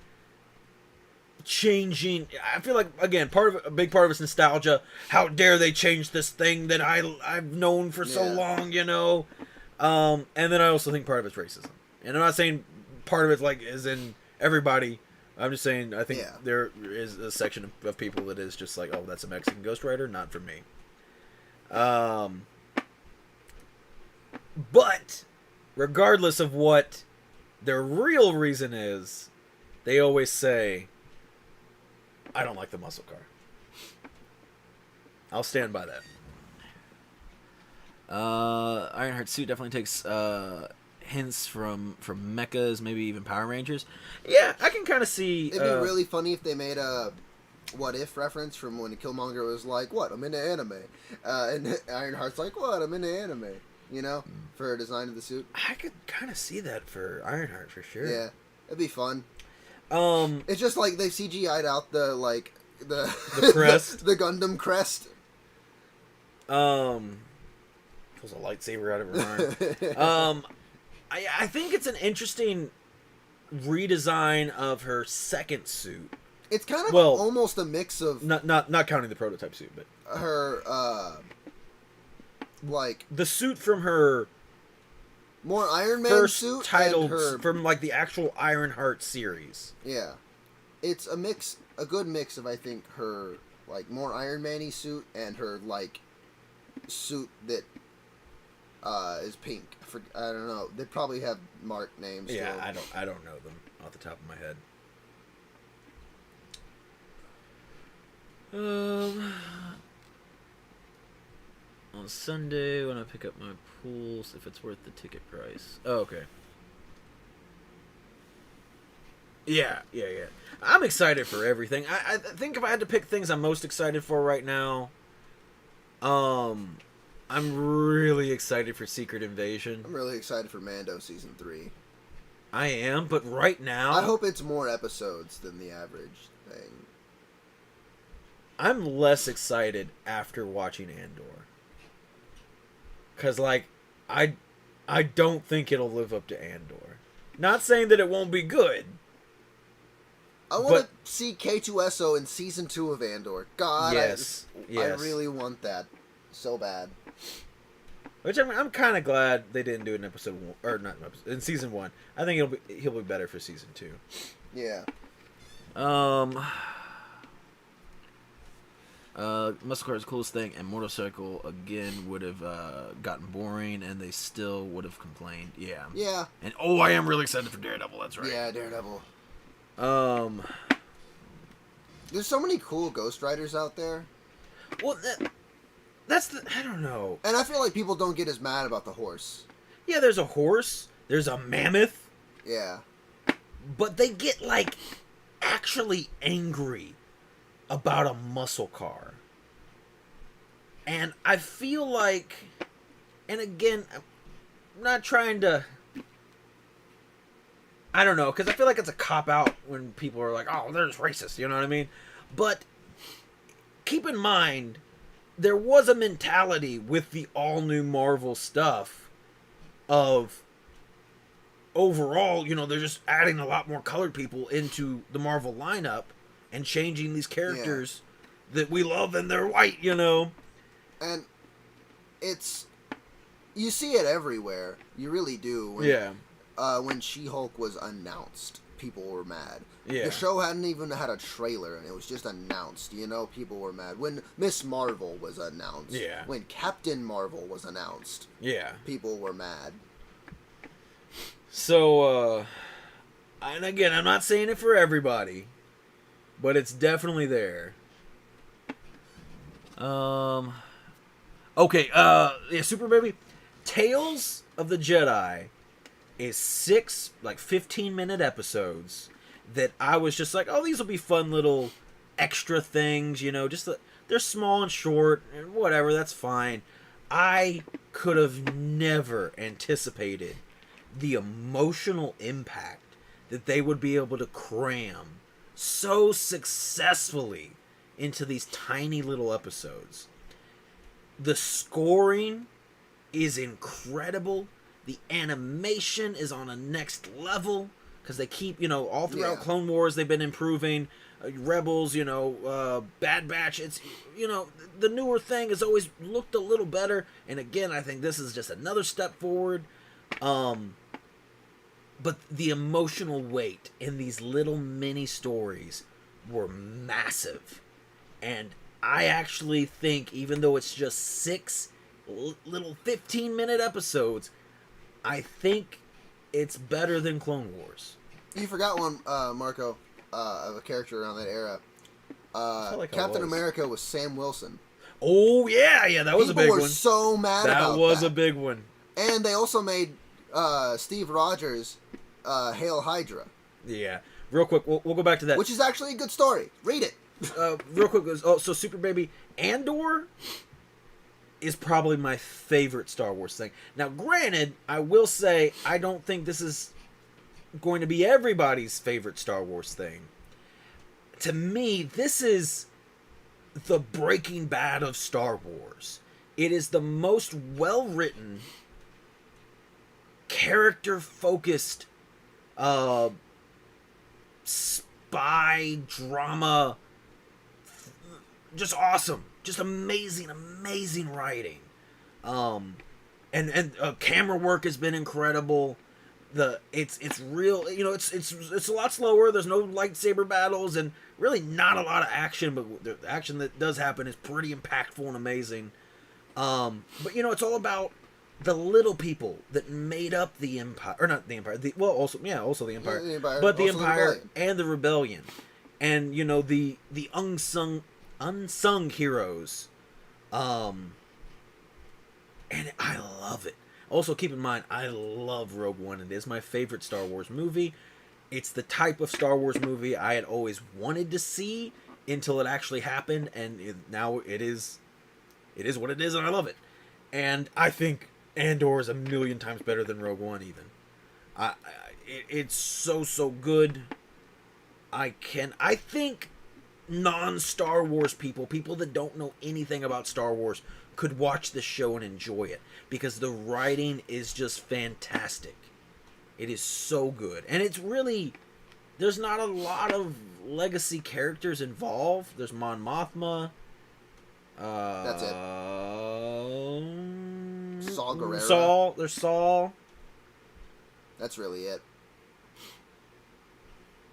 changing? I feel like, again, a big part of it's nostalgia. How dare they change this thing that I've known for so long, you know? And then I also think part of it's racism. And I'm not saying part of it's like is in everybody. I'm just saying I think there is a section of people that is just like, oh, that's a Mexican Ghost Rider, not for me. But regardless of what their real reason is, they always say, I don't like the muscle car. I'll stand by that. Ironheart suit definitely takes hints from mechas, maybe even Power Rangers. Yeah, I can kind of see. It'd be really funny if they made a What If reference from when Killmonger was like, "What? I'm into anime," and Ironheart's like, "What? I'm into anime." You know, for a design of the suit. I could kind of see that for Ironheart for sure. Yeah, it'd be fun. It's just like they've CGI'd out the crest, the Gundam crest. Pulls a lightsaber out of her arm. I think it's an interesting redesign of her second suit. It's kind of almost a mix of not counting the prototype suit, but her like the suit from her more Iron Man first suit title her... from like the actual Ironheart series. Yeah, it's a good mix of I think her like more Iron Man-y suit and her like suit that is pink. I don't know. They probably have mark names. Yeah, too. I don't know them off the top of my head. On Sunday when I pick up my pools, if it's worth the ticket price. Oh, okay. Yeah. I'm excited for everything. I think if I had to pick things I'm most excited for right now, I'm really excited for Secret Invasion. I'm really excited for Mando season 3. I am, but right now, I hope it's more episodes than the average thing. I'm less excited after watching Andor. Cause like, I don't think it'll live up to Andor. Not saying that it won't be good. I want to see K2SO in season 2 of Andor. God, yes. I really want that so bad. Which I'm kind of glad they didn't do it in episode 1, or not in season 1. I think he'll be better for season 2. Yeah. Muscle Car's coolest thing, and Motorcycle again would have gotten boring, and they still would have complained. Yeah. Yeah. And I am really excited for Daredevil. That's right. Yeah, Daredevil. There's so many cool Ghost Riders out there. Well, that's the, I don't know. And I feel like people don't get as mad about the horse. Yeah, there's a horse. There's a mammoth. Yeah. But they get like actually angry about a muscle car. And I feel like, and again, I'm not trying to, I don't know, because I feel like it's a cop-out when people are like, oh, there's racist, you know what I mean? But keep in mind, there was a mentality with the all-new Marvel stuff of, overall, they're just adding a lot more colored people into the Marvel lineup and changing these characters that we love, and they're white, And it's, you see it everywhere. You really do. When She-Hulk was announced, people were mad. Yeah. The show hadn't even had a trailer, and it was just announced. People were mad. When Miss Marvel was announced. Yeah. When Captain Marvel was announced. Yeah. People were mad. So, and again, I'm not saying it for everybody, but it's definitely there. Okay, Super Baby. Tales of the Jedi is 6, 15-minute episodes that I was just like, oh, these will be fun little extra things, they're small and short, and whatever, that's fine. I could have never anticipated the emotional impact that they would be able to cram so successfully into these tiny little episodes. The scoring is incredible. The animation is on a next level because they keep, all throughout Clone Wars they've been improving. Rebels, Bad Batch, it's, the newer thing has always looked a little better. And again, I think this is just another step forward. But the emotional weight in these little mini stories were massive. And I actually think, even though it's just 6 little 15-minute episodes, I think it's better than Clone Wars. You forgot one, Marco, of a character around that era. Like Captain America was Sam Wilson. Oh, yeah, that was a big one. People were so mad about that. That was a big one. And they also made Steve Rogers Hail Hydra. Yeah. Real quick, we'll go back to that. Which is actually a good story. Read it. Real quick, so Super Baby, Andor is probably my favorite Star Wars thing. Now, granted, I will say I don't think this is going to be everybody's favorite Star Wars thing. To me, this is the Breaking Bad of Star Wars. It is the most well-written, character-focused, spy drama. Just awesome. Just amazing writing. And camera work has been incredible. It's real, it's a lot slower. There's no lightsaber battles and really not a lot of action, but the action that does happen is pretty impactful and amazing. But it's all about the little people that made up the Empire, or not the Empire. Also the Empire, but the Empire and the Rebellion, and the unsung heroes. And I love it. Also, keep in mind, I love Rogue One. It is my favorite Star Wars movie. It's the type of Star Wars movie I had always wanted to see until it actually happened, and now it is what it is, and I love it. And I think Andor is a million times better than Rogue One, even. It's so good. I think non-Star Wars people that don't know anything about Star Wars, could watch this show and enjoy it, because the writing is just fantastic. It is so good, and it's really, there's not a lot of legacy characters involved. There's Mon Mothma. That's it. Saw Gerrera. Saul. There's Saul. That's really it.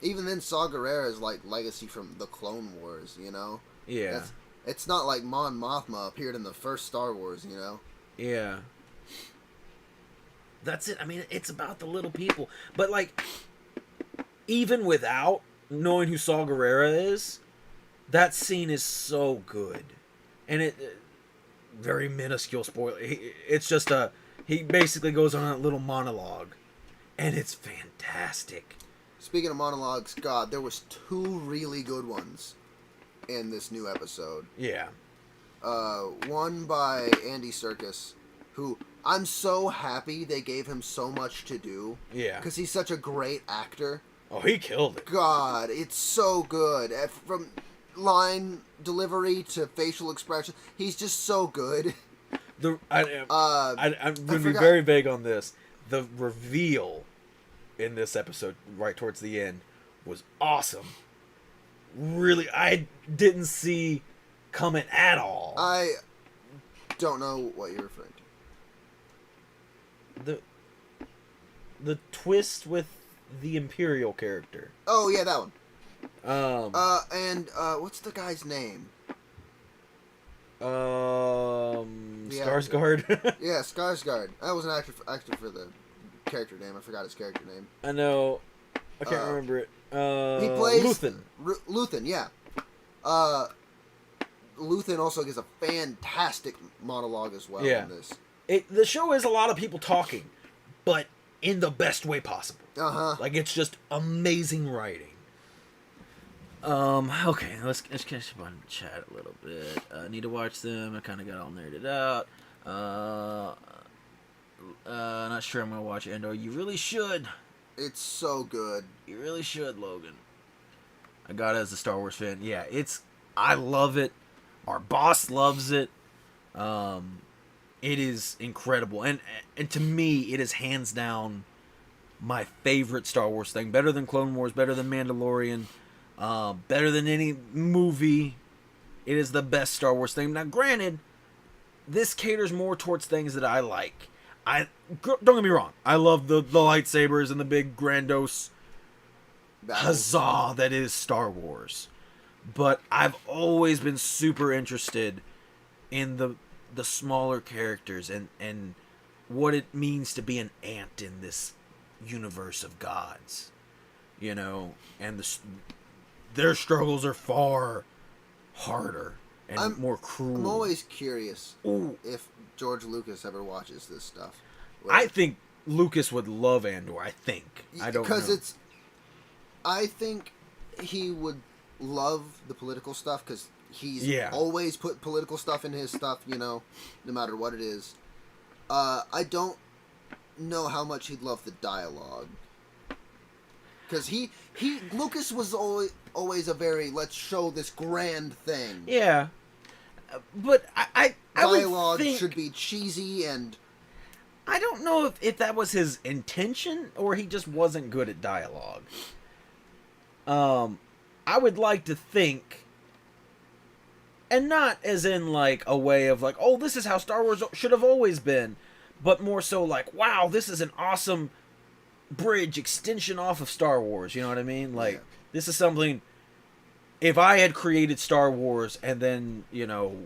Even then, Saw Gerrera is like legacy from the Clone Wars, you know? Yeah. It's not like Mon Mothma appeared in the first Star Wars, you know? Yeah. That's it. I mean, it's about the little people. But, like, even without knowing who Saul Gerrera is, that scene is so good. And it very minuscule spoiler. It's just he basically goes on a little monologue. And it's fantastic. Speaking of monologues, God, there was 2 really good ones in this new episode. Yeah. One by Andy Serkis, who I'm so happy they gave him so much to do. Yeah. Because he's such a great actor. Oh, he killed it. God, it's so good. From line delivery to facial expression, he's just so good. I'm going to be very vague on this. The reveal in this episode, right towards the end, was awesome. Really, I didn't see coming at all. I don't know what you're referring to. The twist with the Imperial character. Oh yeah, that one. And what's the guy's name? Skarsgård. Yeah, Skarsgård. That was an actor for the character name. I forgot his character name. I know. I can't remember it. He plays Luthen. Luthen, yeah. Luthen also gives a fantastic monologue as well in this. The show is a lot of people talking, but in the best way possible. Like, it's just amazing writing. Okay, let's catch up on chat a little bit. I need to watch them. I kind of got all nerded out. Not sure I'm gonna watch Andor. You really should. It's so good. You really should, Logan. I got it as a Star Wars fan. Yeah, I love it. Our boss loves it. It is incredible, and to me, it is hands down my favorite Star Wars thing. Better than Clone Wars. Better than Mandalorian. Better than any movie. It is the best Star Wars thing. Now, granted, this caters more towards things that I like. Don't get me wrong. I love the lightsabers and the big grandiose huzzah that is Star Wars. But I've always been super interested in the smaller characters and what it means to be an ant in this universe of gods. You know, and their struggles are far harder and more cruel. I'm always curious if George Lucas ever watches this stuff. I think Lucas would love Andor. I don't know. Because I think he would love the political stuff because he's always put political stuff in his stuff, you know, no matter what it is. I don't know how much he'd love the dialogue. Because Lucas was always a very, let's show this grand thing. Yeah. But I dialogue would think, should be cheesy, and I don't know if that was his intention or he just wasn't good at dialogue. I would like to think, and not as in like a way of like, oh, this is how Star Wars should have always been, but more so like, wow, this is an awesome bridge extension off of Star Wars. You know what I mean? Like, this is something. If I had created Star Wars and then, you know,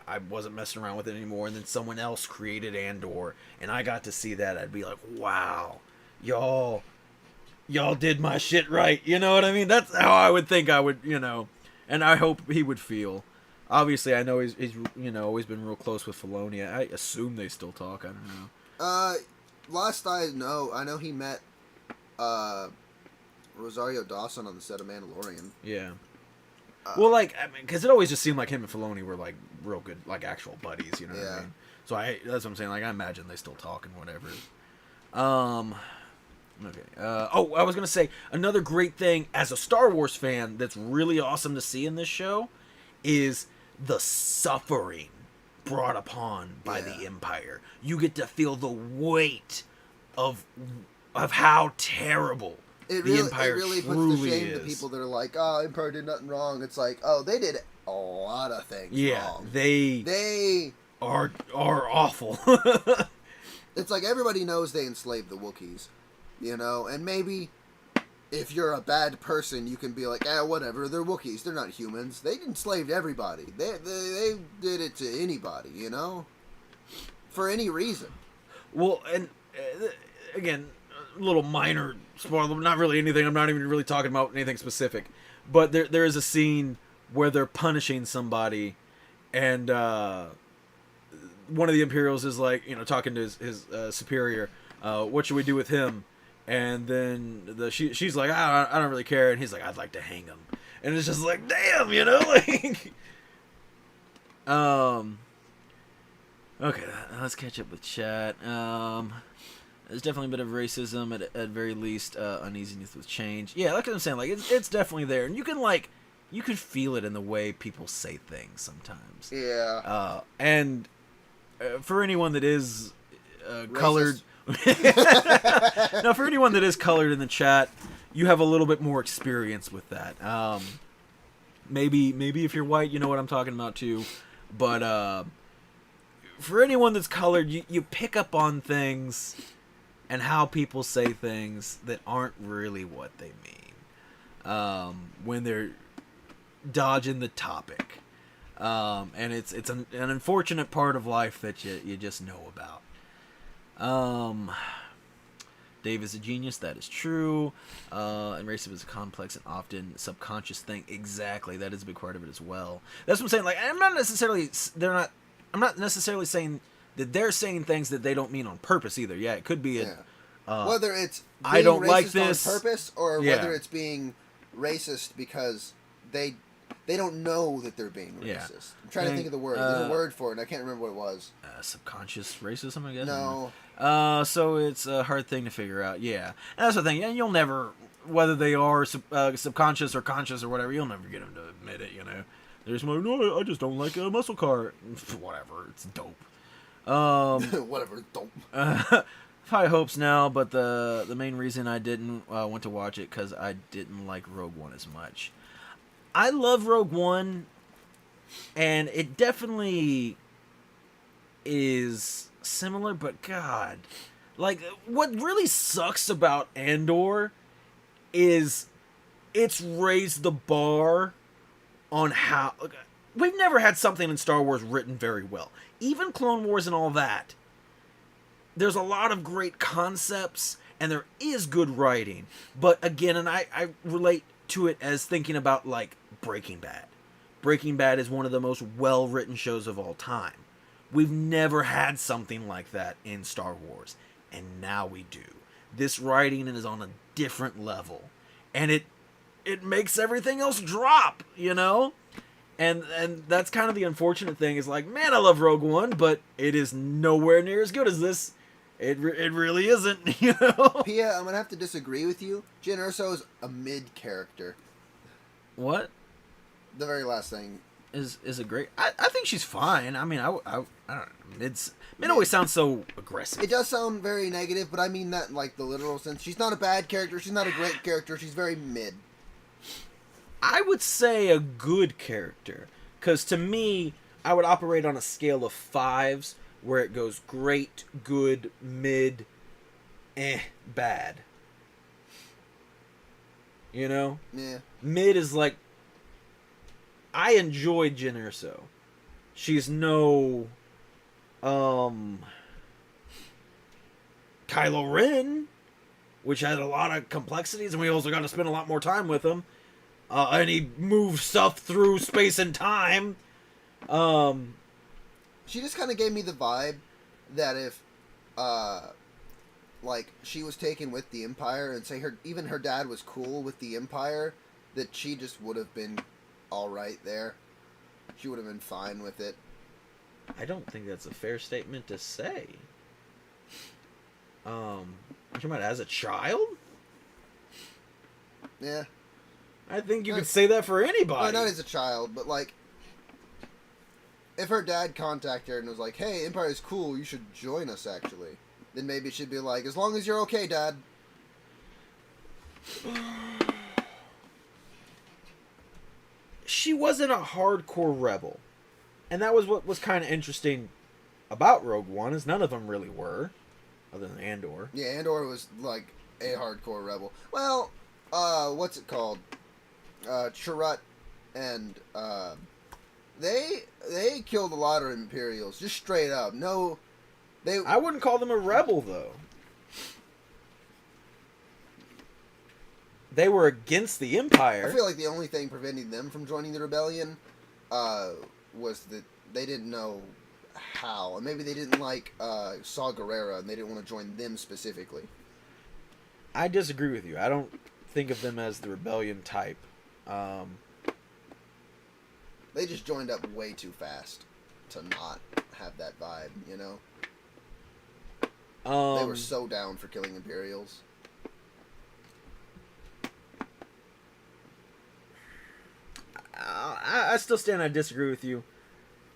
I wasn't messing around with it anymore, and then someone else created Andor, and I got to see that, I'd be like, wow, y'all did my shit right. You know what I mean? That's how I would think I would, you know, and I hope he would feel. Obviously, I know he's you know, always been real close with Filoni. I assume they still talk. I don't know. Last I know he met Rosario Dawson on the set of Mandalorian. Yeah. Well, like, I mean, because it always just seemed like him and Filoni were, like, real good, like, actual buddies, you know what I mean? So that's what I'm saying, like, I imagine they still talk and whatever. Okay. I was going to say, another great thing, as a Star Wars fan, that's really awesome to see in this show, is the suffering brought upon by the Empire. You get to feel the weight of how terrible the Empire really truly puts to shame is. the people that are like, oh, Empire did nothing wrong. It's like, oh, they did a lot of things wrong. They are awful. It's like everybody knows they enslaved the Wookiees, you know, and maybe if you're a bad person, you can be like, whatever, they're Wookiees, they're not humans. They enslaved everybody. They did it to anybody, you know, for any reason. Well, and again, a little minor spoiler, not really anything. I'm not even really talking about anything specific, but there is a scene where they're punishing somebody, and one of the Imperials is like, you know, talking to his superior, what should we do with him? And then she's like, I don't really care, and he's like, I'd like to hang him, and it's just like, damn, you know, like, okay, let's catch up with chat. There's definitely a bit of racism, at very least, uneasiness with change. Yeah, like I'm saying, like, it's definitely there, and you can feel it in the way people say things sometimes. Yeah. And for anyone that is colored, no, for anyone that is colored in the chat, you have a little bit more experience with that. Maybe if you're white, you know what I'm talking about too. But for anyone that's colored, you pick up on things and how people say things that aren't really what they mean when they're dodging the topic. And it's an unfortunate part of life that you just know about. Dave is a genius. That is true. And racism is a complex and often subconscious thing. Exactly. That is a big part of it as well. That's what I'm saying. Like, I'm not necessarily saying that they're saying things that they don't mean on purpose either. Yeah, it could be whether it's being I don't racist like this on purpose, or whether it's being racist because they don't know that they're being racist. Yeah. I'm trying to think of the word. There's a word for it, and I can't remember what it was. Subconscious racism, I guess. No. So it's a hard thing to figure out. Yeah, and that's the thing. And you'll never, whether they are subconscious or conscious or whatever, you'll never get them to admit it. You know, they're just like, no, I just don't like a muscle car. Whatever, it's dope. Whatever, dope. High hopes now, but the main reason I didn't want to watch it because I didn't like Rogue One as much. I love Rogue One, and it definitely is similar, but God, like, what really sucks about Andor is it's raised the bar on how... We've never had something in Star Wars written very well. Even Clone Wars and all that, there's a lot of great concepts, and there is good writing. But again, and I relate to it as thinking about, like, Breaking Bad. Breaking Bad is one of the most well-written shows of all time. We've never had something like that in Star Wars, and now we do. This writing is on a different level, and it makes everything else drop, you know? And that's kind of the unfortunate thing, is like, man, I love Rogue One, but it is nowhere near as good as this. It really isn't, you know? Pia, I'm going to have to disagree with you. Jyn Erso is a mid-character. What? The very last thing. Is it great? I think she's fine. I mean, I don't know. Mid always sounds so aggressive. It does sound very negative, but I mean that in, like, the literal sense. She's not a bad character. She's not a great character. She's very mid. I would say a good character. Because to me, I would operate on a scale of 5s, where it goes great, good, mid, bad. You know? Yeah. Mid is like... I enjoy Jyn Erso. She's no... Kylo Ren, which had a lot of complexities, and we also got to spend a lot more time with him. And he moves stuff through space and time. She just kind of gave me the vibe that if, like, she was taken with the Empire, and say even her dad was cool with the Empire, that she just would have been alright there. She would have been fine with it. I don't think that's a fair statement to say. You're talking about as a child? Yeah. I think you could say that for anybody. No, not as a child, but, like, if her dad contacted her and was like, hey, Empire's cool, you should join us, actually, then maybe she'd be like, as long as you're okay, Dad. She wasn't a hardcore rebel. And that was what was kind of interesting about Rogue One, is none of them really were, other than Andor. Yeah, Andor was, like, a hardcore rebel. Well, what's it called? Chirrut and, they killed a lot of Imperials, just straight up. No, I wouldn't call them a rebel, though. They were against the Empire. I feel like the only thing preventing them from joining the rebellion was that they didn't know how. And maybe they didn't like Saw Gerrera, and they didn't want to join them specifically. I disagree with you. I don't think of them as the rebellion type. They just joined up way too fast to not have that vibe, you know? They were so down for killing Imperials. I still stand. I disagree with you.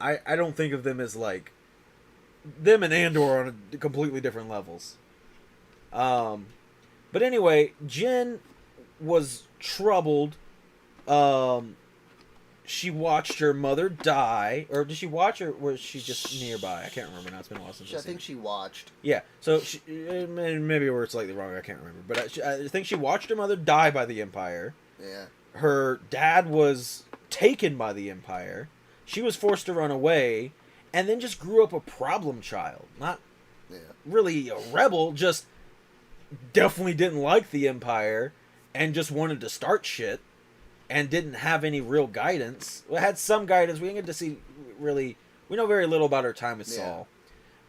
I don't think of them as like them and Andor on completely different levels. But anyway, Jyn was troubled. She watched her mother die, or did she watch, or was she just nearby? I can't remember now. It's been a while since I think she watched. Yeah, so she, maybe we're slightly wrong. I can't remember, but I think she watched her mother die by the Empire. Yeah. Her dad was taken by the Empire. She was forced to run away, and then just grew up a problem child. Not really a rebel, just definitely didn't like the Empire, and just wanted to start shit, and didn't have any real guidance. We had some guidance. We didn't get to see really. We know very little about her time with Saul.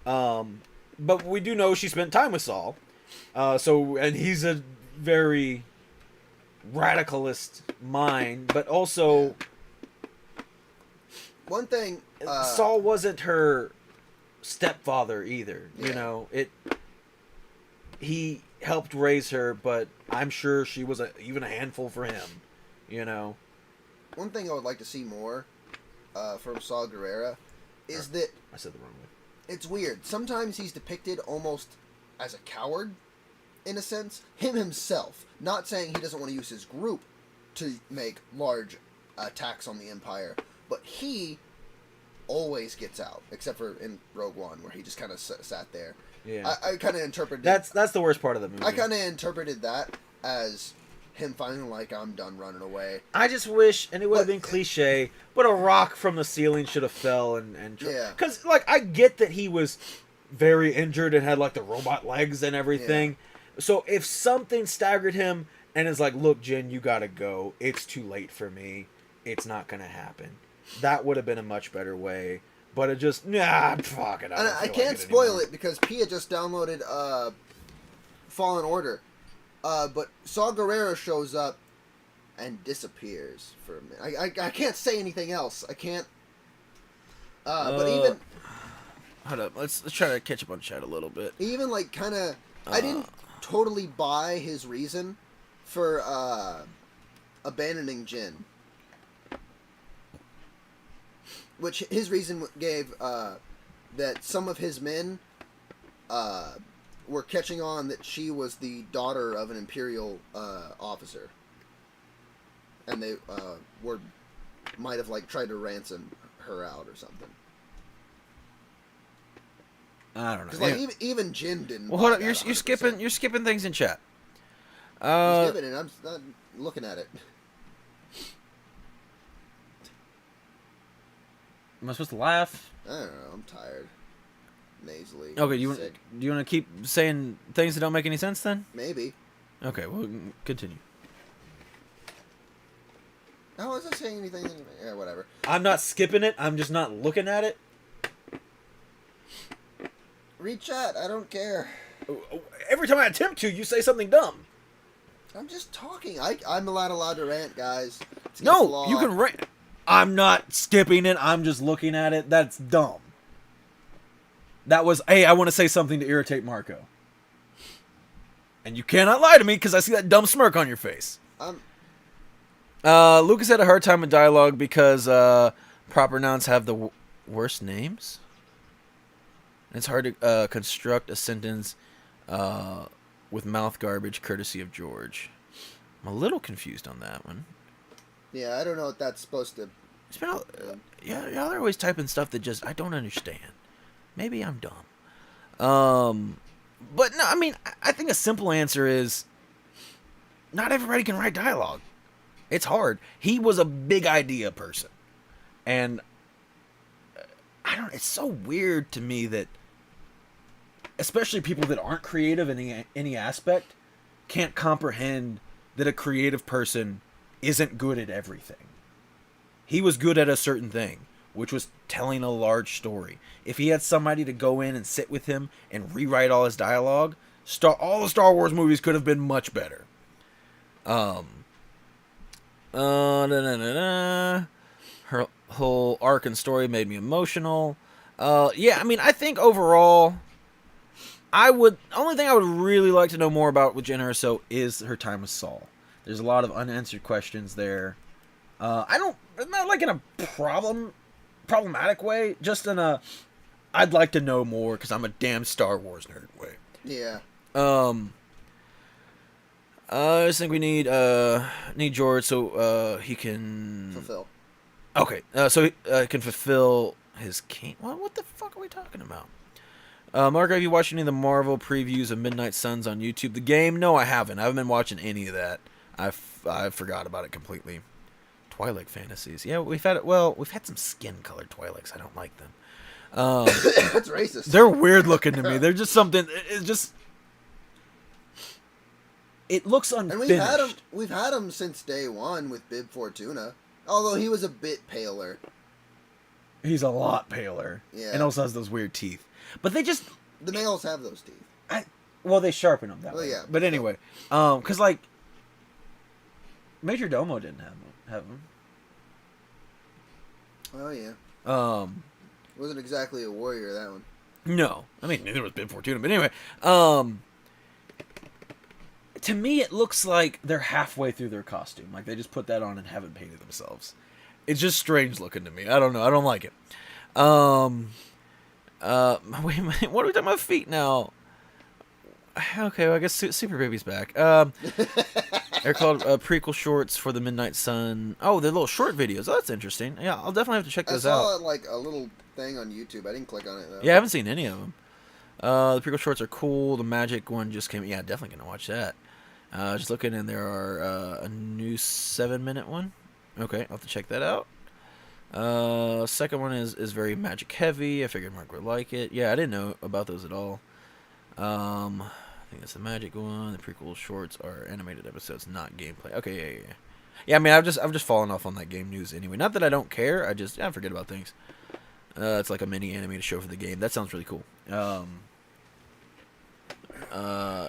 But we do know she spent time with Saul. And he's a very radicalist mind, but also one thing. Saul wasn't her stepfather either. Yeah. You know, he helped raise her, but I'm sure she was even a handful for him. You know, one thing I would like to see more from Saw Gerrera is that I said the wrong way. It's weird. Sometimes he's depicted almost as a coward, in a sense. Him himself, not saying he doesn't want to use his group to make large attacks on the Empire, but he always gets out, except for in Rogue One, where he just kind of sat there. Yeah, I kind of interpreted that's the worst part of the movie. I kind of interpreted that as him finally like, I'm done running away. I just wish, and it would have been cliche, but a rock from the ceiling should have fell and yeah. Because like I get that he was very injured and had like the robot legs and everything. Yeah. So if something staggered him and is like, look, Jyn, you gotta go. It's too late for me. It's not gonna happen. That would have been a much better way. But it just fuck it. I can't spoil it because Pia just downloaded Fallen Order. But Saw Gerrera shows up and disappears for a minute. I can't say anything else. I can't. But even hold up, let's try to catch up on chat a little bit. Even like kind of, I didn't totally buy his reason for abandoning Jyn. Which his reason gave that some of his men were catching on that she was the daughter of an Imperial officer, and they might have like tried to ransom her out or something. I don't know. Because like even Jyn didn't. Well, hold up. You're skipping things in chat. I'm skipping it. I'm not looking at it. Am I supposed to laugh? I don't know. I'm tired. Nasally. Okay, do you want to keep saying things that don't make any sense then? Maybe. Okay, well, continue. I wasn't saying anything. Yeah, whatever. I'm not skipping it. I'm just not looking at it. Read chat. I don't care. Every time I attempt to, you say something dumb. I'm just talking. I'm allowed to rant, guys. It's No, law. you can rant. I'm not skipping it. I'm just looking at it. That's dumb. That was, hey, I want to say something to irritate Marco. And you cannot lie to me because I see that dumb smirk on your face. Lucas had a hard time with dialogue because proper nouns have the worst names. It's hard to construct a sentence with mouth garbage courtesy of George. I'm a little confused on that one. Yeah, I don't know what that's supposed to... Yeah, y'all are always typing stuff that just I don't understand. Maybe I'm dumb. But no, I mean, I think a simple answer is not everybody can write dialogue. It's hard. He was a big idea person. And it's so weird to me that especially people that aren't creative in any aspect can't comprehend that a creative person isn't good at everything. He was good at a certain thing, which was telling a large story. If he had somebody to go in and sit with him and rewrite all his dialogue, all the Star Wars movies could have been much better. Her whole arc and story made me emotional. Yeah, I mean, I think overall, only thing I would really like to know more about with Jyn Erso is her time with Saul. There's a lot of unanswered questions there. Not like in a problematic way, just in a I'd like to know more because I'm a damn Star Wars nerd way. Yeah. I just think we need George so he can fulfill. Okay, so he can fulfill his king. Well, what the fuck are we talking about? Mark, have you watched any of the Marvel previews of Midnight Suns on YouTube? The game? No, I haven't. I haven't been watching any of that. I forgot about it completely. Twilight fantasies. Yeah, we've had some skin-colored Twi'leks. I don't like them. That's racist. They're weird looking to me. They're just something. It looks unfinished. And we've had them since day one with Bib Fortuna. Although he was a bit paler. He's a lot paler. Yeah. And also has those weird teeth. But they just... The males have those teeth. They sharpen them that way. Yeah. But anyway. Because, like... Major Domo didn't have them. Oh, yeah. Wasn't exactly a warrior, that one. No. I mean, neither was Bib Fortuna. But anyway. To me, it looks like they're halfway through their costume. Like, they just put that on and haven't painted themselves. It's just strange looking to me. I don't know. I don't like it. Wait a minute. What are we talking about feet now? Okay, well, I guess Super Baby's back. They're called prequel shorts for the Midnight Sun. Oh, they're little short videos. Oh, that's interesting. Yeah, I'll definitely have to check those out. I saw like a little thing on YouTube. I didn't click on it though. Yeah, I haven't seen any of them. The prequel shorts are cool. The Magic one just came. Yeah, definitely gonna watch that. Just looking, and there are a new 7-minute one. Okay, I'll have to check that out. Second one is very magic heavy. I figured Mark would like it. Yeah, I didn't know about those at all. I think that's the magic one. The prequel shorts are animated episodes, not gameplay. Okay, yeah. Yeah, I mean, I've just fallen off on that game news anyway. Not that I don't care. I forget about things. It's like a mini animated show for the game. That sounds really cool.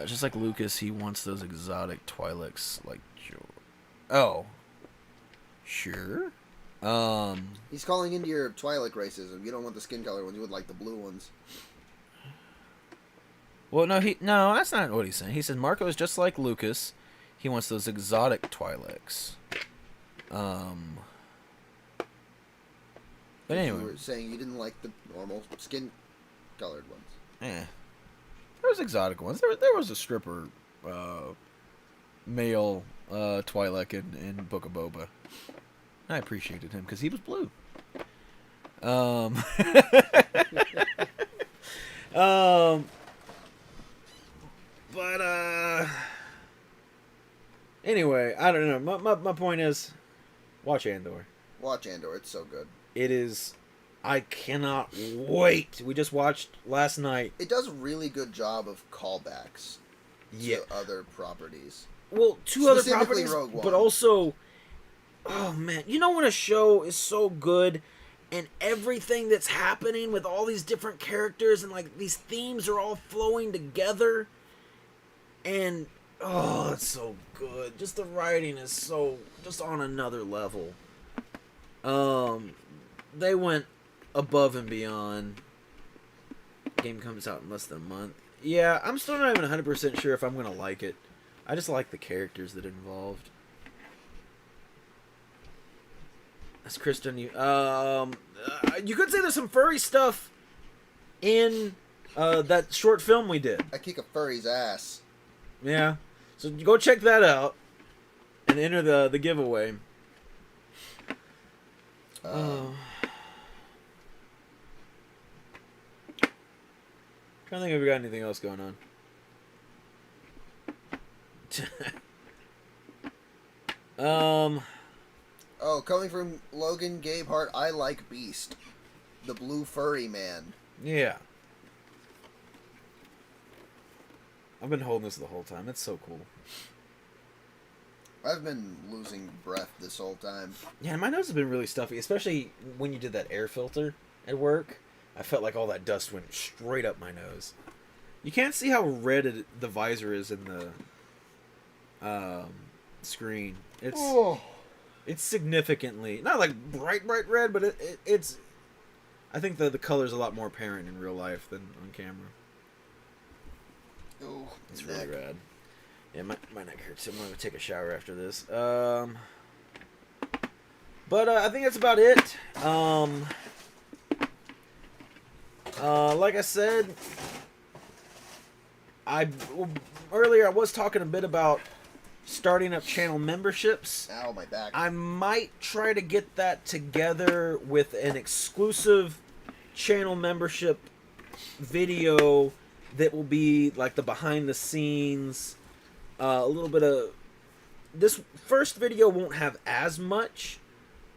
Just like Lucas, he wants those exotic Twi'leks like Joe. Oh, sure. He's calling into your Twi'lek racism. You don't want the skin color ones. You would like the blue ones. Well, no, that's not what he's saying. He said Marco is just like Lucas. He wants those exotic Twi'leks. But anyway, you were saying you didn't like the normal skin colored ones. Yeah, there was exotic ones. There was a stripper male Twi'lek in Book of Boba. I appreciated him because he was blue. But anyway, I don't know. My point is, watch Andor. Watch Andor. It's so good. It is. I cannot wait. We just watched last night. It does a really good job of callbacks to other properties. Well, to other properties, but also, oh man, you know when a show is so good and everything that's happening with all these different characters and like these themes are all flowing together, and oh, it's so good. Just the writing is so just on another level. They went above and beyond. Game comes out in less than a month. Yeah, I'm still not even 100% sure if I'm gonna like it. I just like the characters that are involved. That's Kristen. You could say there's some furry stuff in that short film we did. I kick a furry's ass. Yeah, so go check that out and enter the giveaway. Trying to think if we got anything else going on. Oh, coming from Logan Gabe Hart, I like Beast, the blue furry man. Yeah. I've been holding this the whole time. It's so cool. I've been losing breath this whole time. Yeah, my nose has been really stuffy, especially when you did that air filter at work. I felt like all that dust went straight up my nose. You can't see how red the visor is in the screen. It's significantly, not like bright red, but it's. I think the color's a lot more apparent in real life than on camera. Oh, it's really rad. Yeah, my neck hurts. I'm gonna take a shower after this. But I think that's about it. Like I said, earlier I was talking a bit about starting up channel memberships. Ow, my back. I might try to get that together with an exclusive channel membership video that will be like the behind the scenes, a little bit of... This first video won't have as much,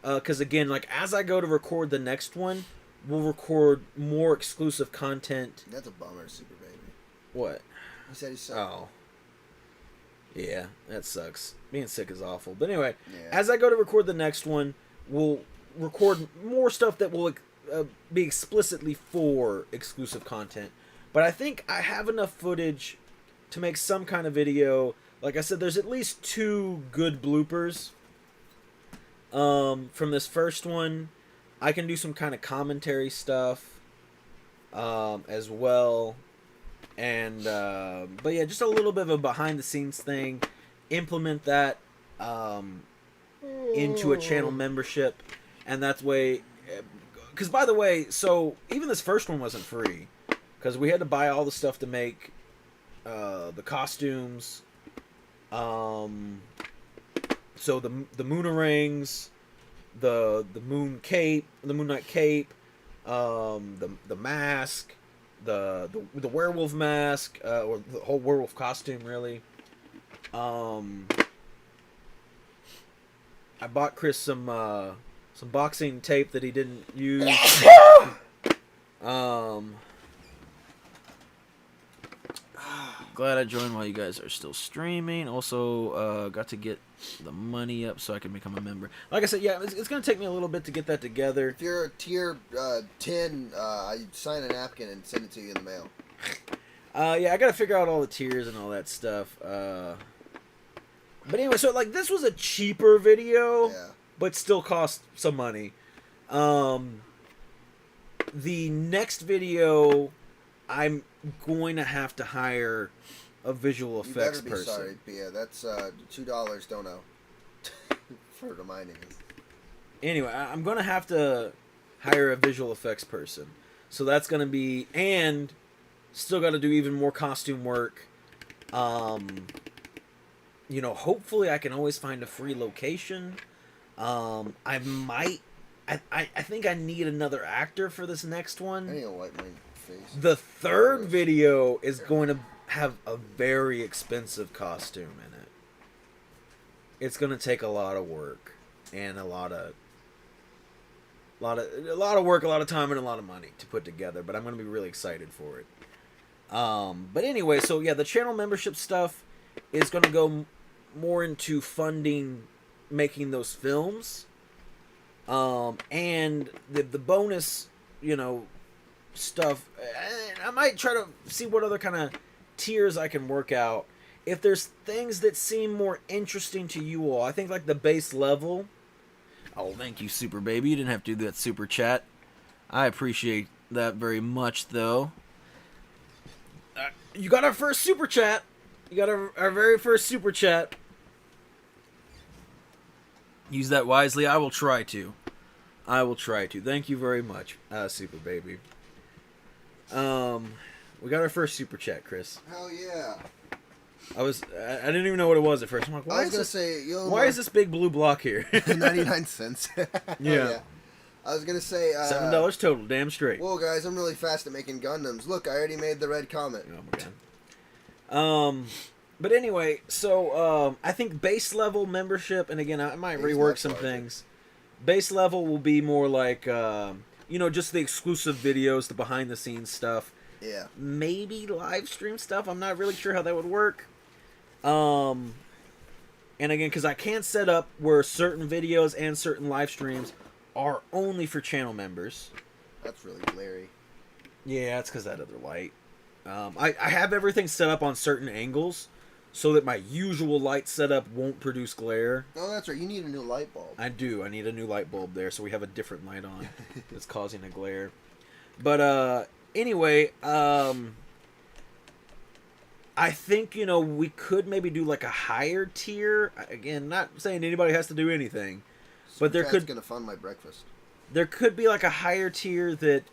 because again, like as I go to record the next one, we'll record more exclusive content. That's a bummer, Super Baby. What? He said he's sick. Oh. Yeah, that sucks. Being sick is awful. But anyway, Yeah. as I go to record the next one, we'll record more stuff that will be explicitly for exclusive content. But I think I have enough footage to make some kind of video. Like I said, there's at least 2 good bloopers from this first one. I can do some kind of commentary stuff as well. And but yeah, just a little bit of a behind the scenes thing. Implement that into a channel membership, and that's way. Because by the way, so even this first one wasn't free, because we had to buy all the stuff to make the costumes. So the Moonerings, the Moon Cape, the Moon Knight Cape, the mask. The werewolf mask, or the whole werewolf costume, really. I bought Chris some boxing tape that he didn't use. Glad I joined while you guys are still streaming. Also, got to get the money up so I can become a member. Like I said, yeah, it's going to take me a little bit to get that together. If you're a tier 10, I sign a napkin and send it to you in the mail. Yeah, I got to figure out all the tiers and all that stuff. But anyway, so like this was a cheaper video, Yeah. but still cost some money. The next video, I'm going to have to hire a visual effects You better be person. sorry, Pia. That's $2 don't know. For reminding us. Anyway, I'm going to have to hire a visual effects person. So that's going to be... And still got to do even more costume work. You know, hopefully I can always find a free location. I might... I think I need another actor for this next one. I need to wipe my face. The third video is going to have a very expensive costume in it. It's going to take a lot of work and a lot of work, a lot of time, and a lot of money to put together. But I'm going to be really excited for it. But anyway, so yeah, the channel membership stuff is going to go more into funding making those films. And the bonus, stuff. I might try to see what other kind of tiers I can work out. If there's things that seem more interesting to you all, I think like the base level. Oh, thank you, Super Baby. You didn't have to do that super chat. I appreciate that very much, though. You got our first super chat. You got our very first super chat. Use that wisely. I will try to. Thank you very much, Super Baby. We got our first super chat, Chris. Hell yeah. I didn't even know what it was at first. I'm like, why is this big blue block here? 99 cents. Yeah. I was gonna say $7 total, damn straight. Whoa, guys, I'm really fast at making Gundams. Look, I already made the red comment. Oh my god. But anyway, so I think base level membership, and again, I might rework some things. Base level will be more like, just the exclusive videos, the behind the scenes stuff. Yeah. Maybe live stream stuff. I'm not really sure how that would work. And again, because I can't set up where certain videos and certain live streams are only for channel members. That's really glary. Yeah, that's because that other light. I have everything set up on certain angles so that my usual light setup won't produce glare. Oh, that's right. You need a new light bulb. I do. I need a new light bulb there, so we have a different light on that's causing a glare. But anyway, I think, we could maybe do like a higher tier. Again, not saying anybody has to do anything. But there could gonna fund my breakfast. There could be like a higher tier that,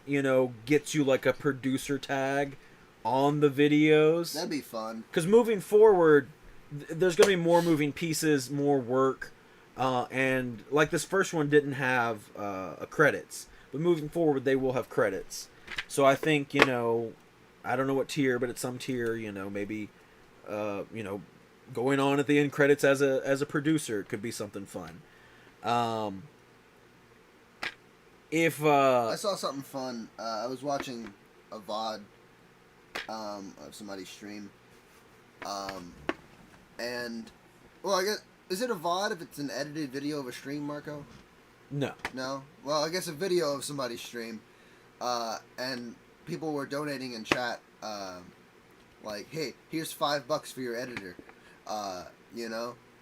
gets you like a producer tag on the videos. That'd be fun. Because moving forward, there's going to be more moving pieces, more work. And like this first one didn't have credits. But moving forward, they will have credits. So I think, I don't know what tier, but at some tier, maybe, going on at the end credits as a producer could be something fun. If I saw something fun. I was watching a VOD of somebody's stream. And I guess, is it a VOD if it's an edited video of a stream, Marco? No. No? Well, I guess a video of somebody's stream. And people were donating in chat, like, hey, here's $5 for your editor.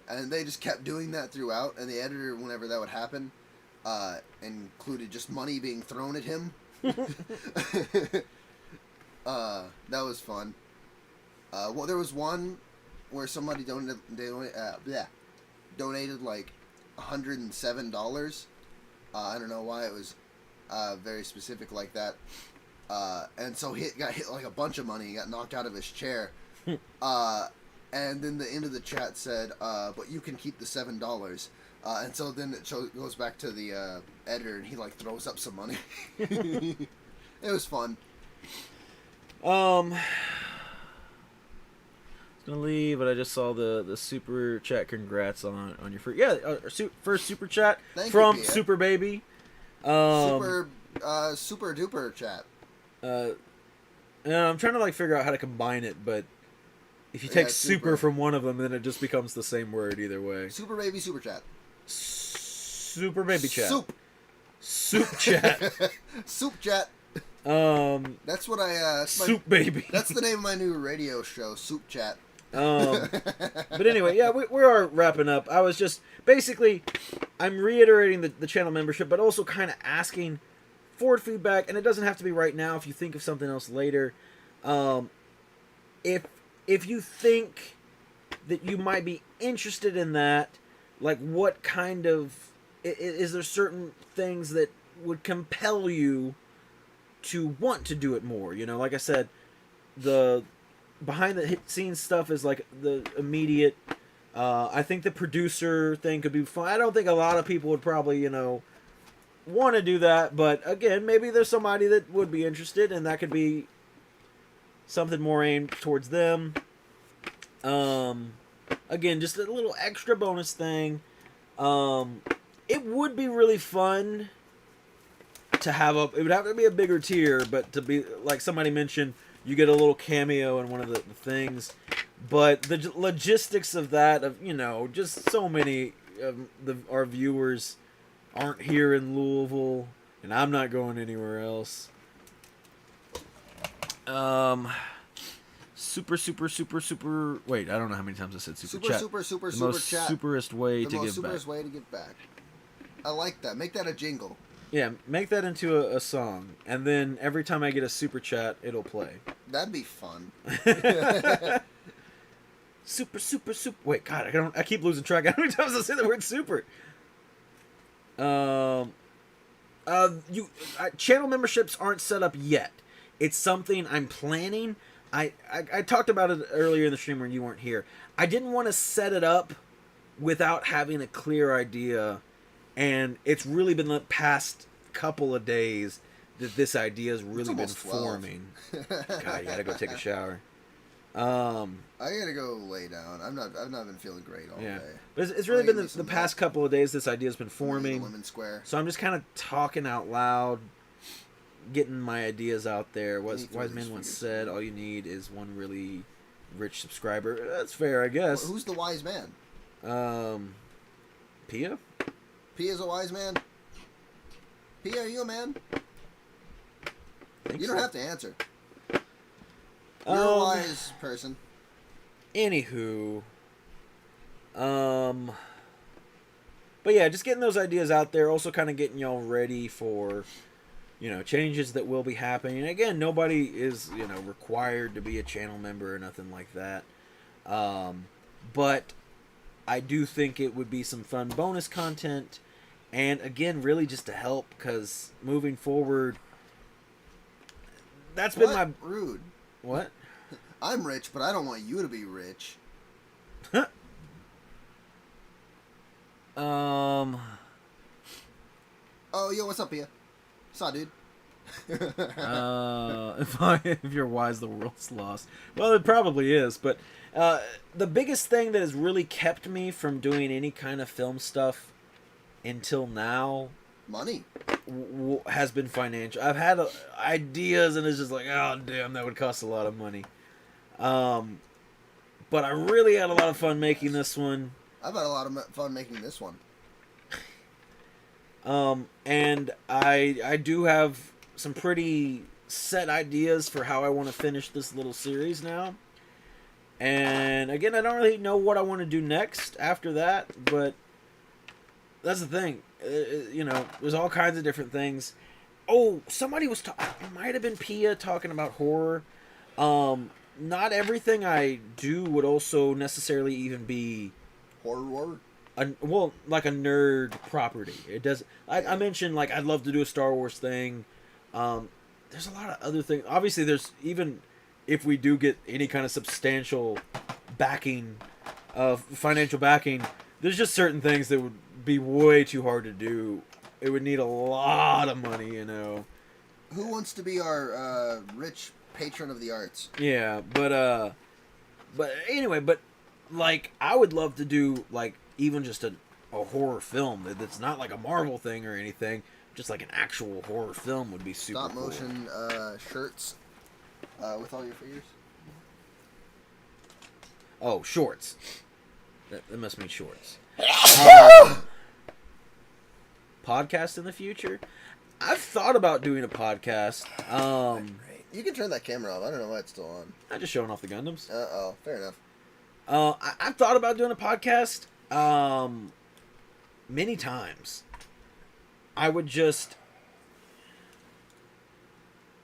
And they just kept doing that throughout, and the editor, whenever that would happen, included just money being thrown at him. That was fun. There was one where somebody donated like $107. I don't know why it was very specific like that. And so he got hit like a bunch of money. He got knocked out of his chair. And then the end of the chat said, but you can keep the $7. And so then it goes back to the editor, and he like throws up some money. It was fun. I was gonna leave, but I just saw the super chat. Congrats on your first super chat from you, Super Baby. Super duper chat. And I'm trying to like figure out how to combine it, but if you take super from one of them, then it just becomes the same word either way. Super Baby super chat. Super Baby chat. Soup chat. Soup chat. That's what Soup Baby. That's the name of my new radio show, Soup Chat. But anyway, yeah, we are wrapping up. I was just basically, I'm reiterating the channel membership, but also kind of asking for feedback, and it doesn't have to be right now. If you think of something else later, if you think that you might be interested in that, like what kind of is there certain things that would compel you to want to do it more? Like I said, the behind the scenes stuff is like the immediate. I think the producer thing could be fun. I don't think a lot of people would probably, want to do that, but again, maybe there's somebody that would be interested, and that could be something more aimed towards them. Again, just a little extra bonus thing. It would be really fun to have it would have to be a bigger tier, but to be like somebody mentioned, you get a little cameo in one of the things. But the logistics of that, just so many of our viewers aren't here in Louisville, and I'm not going anywhere else. Super. Wait, I don't know how many times I said super chat. Super The super most chat. superest way The to most give back. superest way to give back. I like that. Make that a jingle. Yeah, make that into a song, and then every time I get a super chat, it'll play. That'd be fun. Super. Wait, God, I keep losing track. How many times I say the word super? Channel memberships aren't set up yet. It's something I'm planning. I talked about it earlier in the stream when you weren't here. I didn't want to set it up without having a clear idea, and it's really been the past couple of days that this idea has really been forming. God, you gotta go take a shower. I gotta go lay down. I've not been feeling great all day. But it's really been the past couple of days this idea's been forming. Women's Square. So I'm just kind of talking out loud, getting my ideas out there. Wise man once said, all you need is one really rich subscriber. That's fair, I guess. Who's the wise man? Pia? Pia's a wise man? Pia, are you a man? You don't have to answer. You're a wise person. Anywho. But yeah, just getting those ideas out there. Also kind of getting y'all ready for, changes that will be happening. And again, nobody is, required to be a channel member or nothing like that. But I do think it would be some fun bonus content. And again, really just to help, because moving forward, that's been my... Rude. What? I'm rich, but I don't want you to be rich. Oh, yo, what's up, Pia? What's up, dude? If you're wise, the world's lost. Well, it probably is, but the biggest thing that has really kept me from doing any kind of film stuff until now... Money. Has been financial. I've had ideas, and it's just like, oh, damn, that would cost a lot of money. But I really had a lot of fun making this one. I've had a lot of fun making this one. And I do have some pretty set ideas for how I want to finish this little series now. And again, I don't really know what I want to do next after that, but that's the thing. There's all kinds of different things. Oh, somebody was talking... It might have been Pia talking about horror. Not everything I do would also necessarily even be... Horror? Like a nerd property. It does. I mentioned, like, I'd love to do a Star Wars thing. There's a lot of other things. Obviously, there's... Even if we do get any kind of substantial backing, financial backing, there's just certain things that would be way too hard to do. It would need a lot of money, Who wants to be our rich patron of the arts? Yeah, but anyway, like, I would love to do, like, even just a horror film that's not like a Marvel thing or anything. Just like an actual horror film would be super Stop cool. motion shirts with all your figures. Oh, shorts. That must mean shorts. Podcast in the future? I've thought about doing a podcast. You can turn that camera off. I don't know why it's still on. I'm just showing off the Gundams. Oh, fair enough. I've thought about doing a podcast many times. I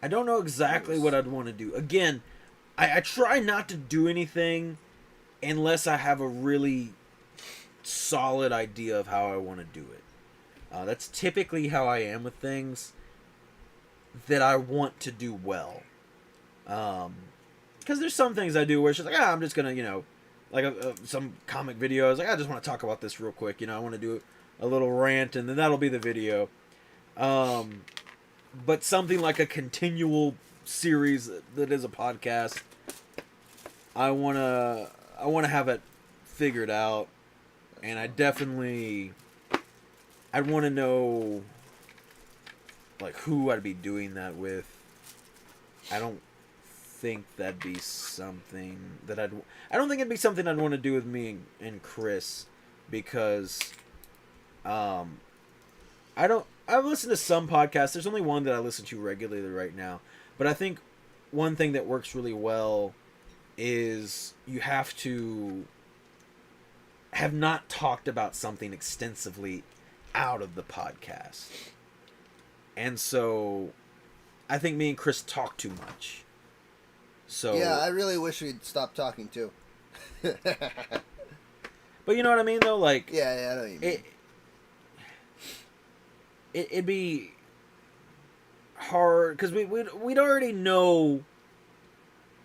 don't know exactly what I'd want to do. Again, I try not to do anything unless I have a really solid idea of how I want to do it. That's typically how I am with things that I want to do well. Because there's some things I do where it's just like, I'm just going to, like some comic videos, like, I just want to talk about this real quick. I want to do a little rant, and then that'll be the video. But something like a continual series that is a podcast, I want to have it figured out, and I'd want to know, like, who I'd be doing that with. I don't think that'd be something that I don't think it'd be something I'd want to do with me and Chris, because I've listened to some podcasts. There's only one that I listen to regularly right now. But I think one thing that works really well is you have to have not talked about something extensively out of the podcast. And so I think me and Chris talk too much. So yeah, I really wish we'd stop talking too. But you know what I mean, though? Like, yeah, I know what you mean. It'd be hard because we'd already know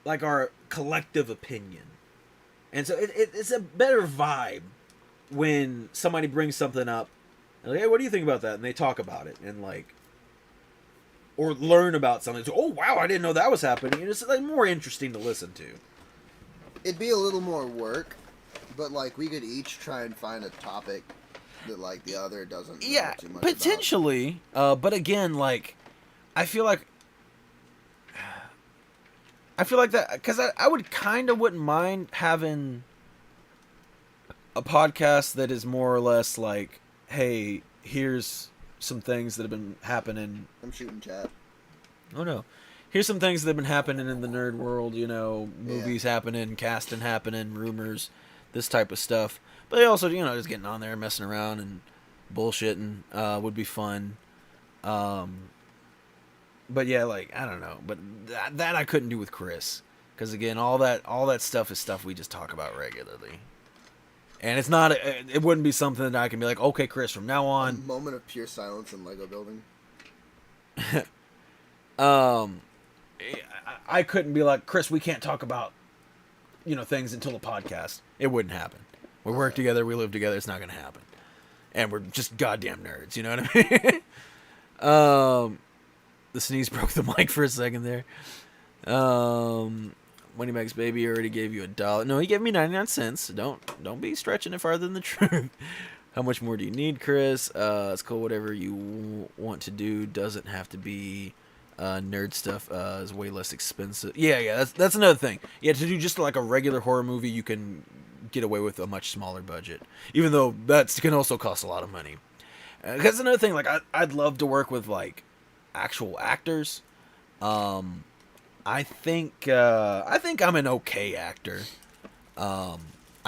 like our collective opinion, and so it's a better vibe when somebody brings something up and like, hey, what do you think about that? And they talk about it and like, or learn about something. So, oh wow, I didn't know that was happening. And it's like more interesting to listen to. It'd be a little more work, but like we could each try and find a topic that like the other doesn't know too much potentially. But again, like I feel like that because I would kind of wouldn't mind having a podcast that is more or less like, hey, here's some things that have been happening. I'm shooting chat. Oh no. Here's some things that have been happening in the nerd world, you know, movies happening, casting happening, rumors, this type of stuff. But they also, you know, just getting on there, messing around and bullshitting would be fun. But yeah, like, I don't know. But that I couldn't do with Chris. Because again, all that stuff is stuff we just talk about regularly. And it's not, it wouldn't be something that I can be like, okay, Chris, from now on. A moment of pure silence in Lego building. I couldn't be like, Chris, we can't talk about, you know, things until the podcast. It wouldn't happen. We work together, we live together, it's not going to happen. And we're just goddamn nerds, you know what I mean? The sneeze broke the mic for a second there. Money Max Baby already gave you $1. No, he gave me 99 cents. So don't be stretching it farther than the truth. How much more do you need, Chris? It's cool. Whatever you want to do doesn't have to be nerd stuff. Is way less expensive. Yeah. That's another thing. Yeah, to do just like a regular horror movie, you can get away with a much smaller budget, even though that can also cost a lot of money. That's another thing. Like I'd love to work with like actual actors. I think I'm an okay actor. I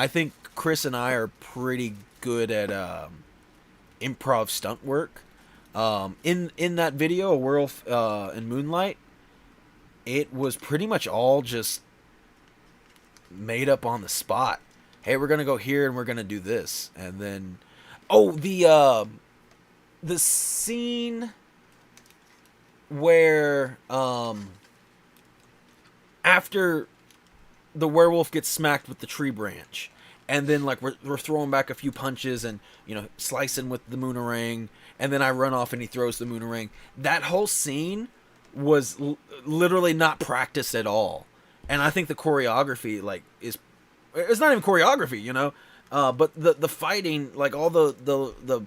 think Chris and I are pretty good at improv stunt work. In that video, A Werewolf in Moonlight, it was pretty much all just made up on the spot. Hey, we're gonna go here and we're gonna do this, and then the scene where after the werewolf gets smacked with the tree branch, and then like we're throwing back a few punches and, you know, slicing with the moonerang, and then I run off and he throws the moonerang. That whole scene was literally not practiced at all, and I think the choreography like it's not even choreography, you know, but the fighting, like all the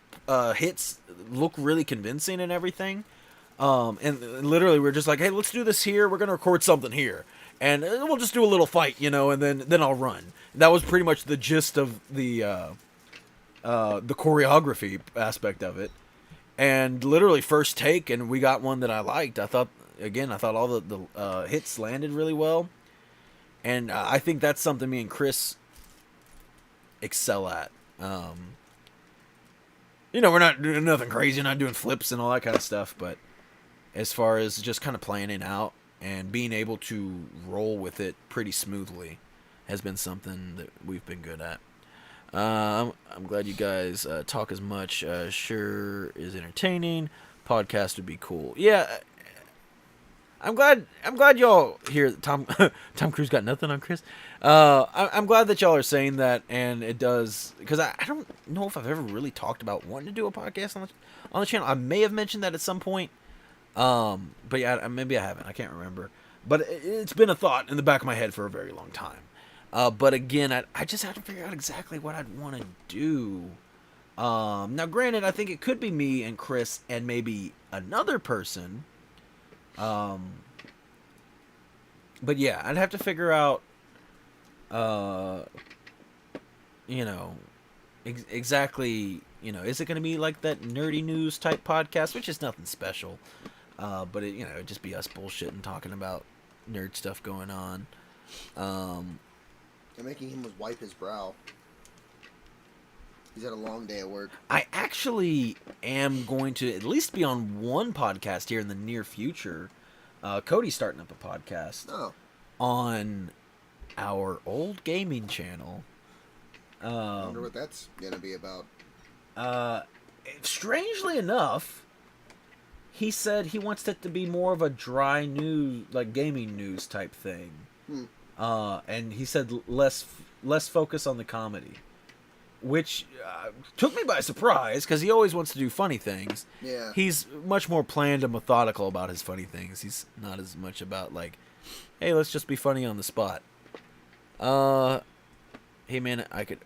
hits look really convincing and everything. And literally we're just like, hey, let's do this here. We're gonna record something here, and we'll just do a little fight, you know, and then I'll run. That was pretty much the gist of the choreography aspect of it. And literally first take, and we got one that I liked. I thought all the hits landed really well, and I think that's something me and Chris excel at. You know, we're not doing nothing crazy, not doing flips and all that kind of stuff, but as far as just kind of playing it out and being able to roll with it pretty smoothly has been something that we've been good at. I'm glad you guys talk as much. Sure is entertaining. Podcast would be cool. Yeah, I'm glad y'all hear Tom Cruise got nothing on Chris. I'm glad that y'all are saying that, and it does, because I don't know if I've ever really talked about wanting to do a podcast on the channel. I may have mentioned that at some point. But yeah, maybe I haven't. I can't remember. But it's been a thought in the back of my head for a very long time. But again, I just have to figure out exactly what I'd want to do. Now, granted, I think it could be me and Chris and maybe another person. But yeah, I'd have to figure out, you know, exactly, is it going to be like that nerdy news type podcast, which is nothing special, but it'd just be us bullshitting, talking about nerd stuff going on. And making him wipe his brow. He's had a long day at work. I actually am going to at least be on one podcast here in the near future. Cody's starting up a podcast on our old gaming channel. I wonder what that's gonna be about. Strangely enough, he said he wants it to be more of a dry news, like gaming news type thing. And he said less focus on the comedy, which took me by surprise because he always wants to do funny things. Yeah. He's much more planned and methodical about his funny things. He's not as much about like, hey, let's just be funny on the spot. Hey man, I could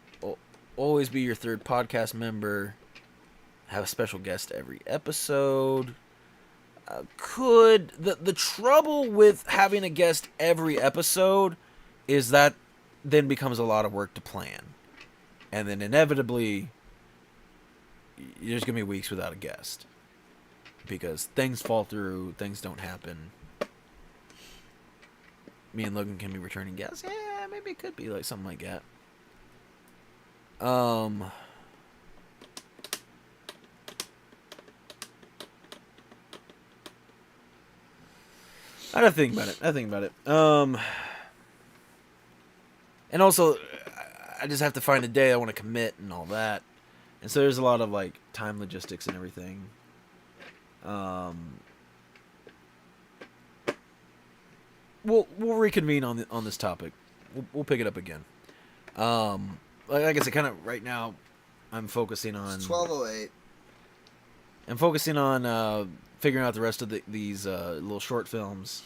always be your third podcast member. Have a special guest every episode. The trouble with having a guest every episode is that then becomes a lot of work to plan. And then inevitably, there's going to be weeks without a guest. Because things fall through, things don't happen. Me and Logan can be returning guests. Yeah, maybe it could be like something like that. I don't think about it. And also, I just have to find a day I want to commit and all that. And so there's a lot of like time logistics and everything. We'll reconvene on this topic. We'll pick it up again. Like I said, kind of right now, I'm focusing on. It's 12:08. I'm focusing on figuring out the rest of these little short films.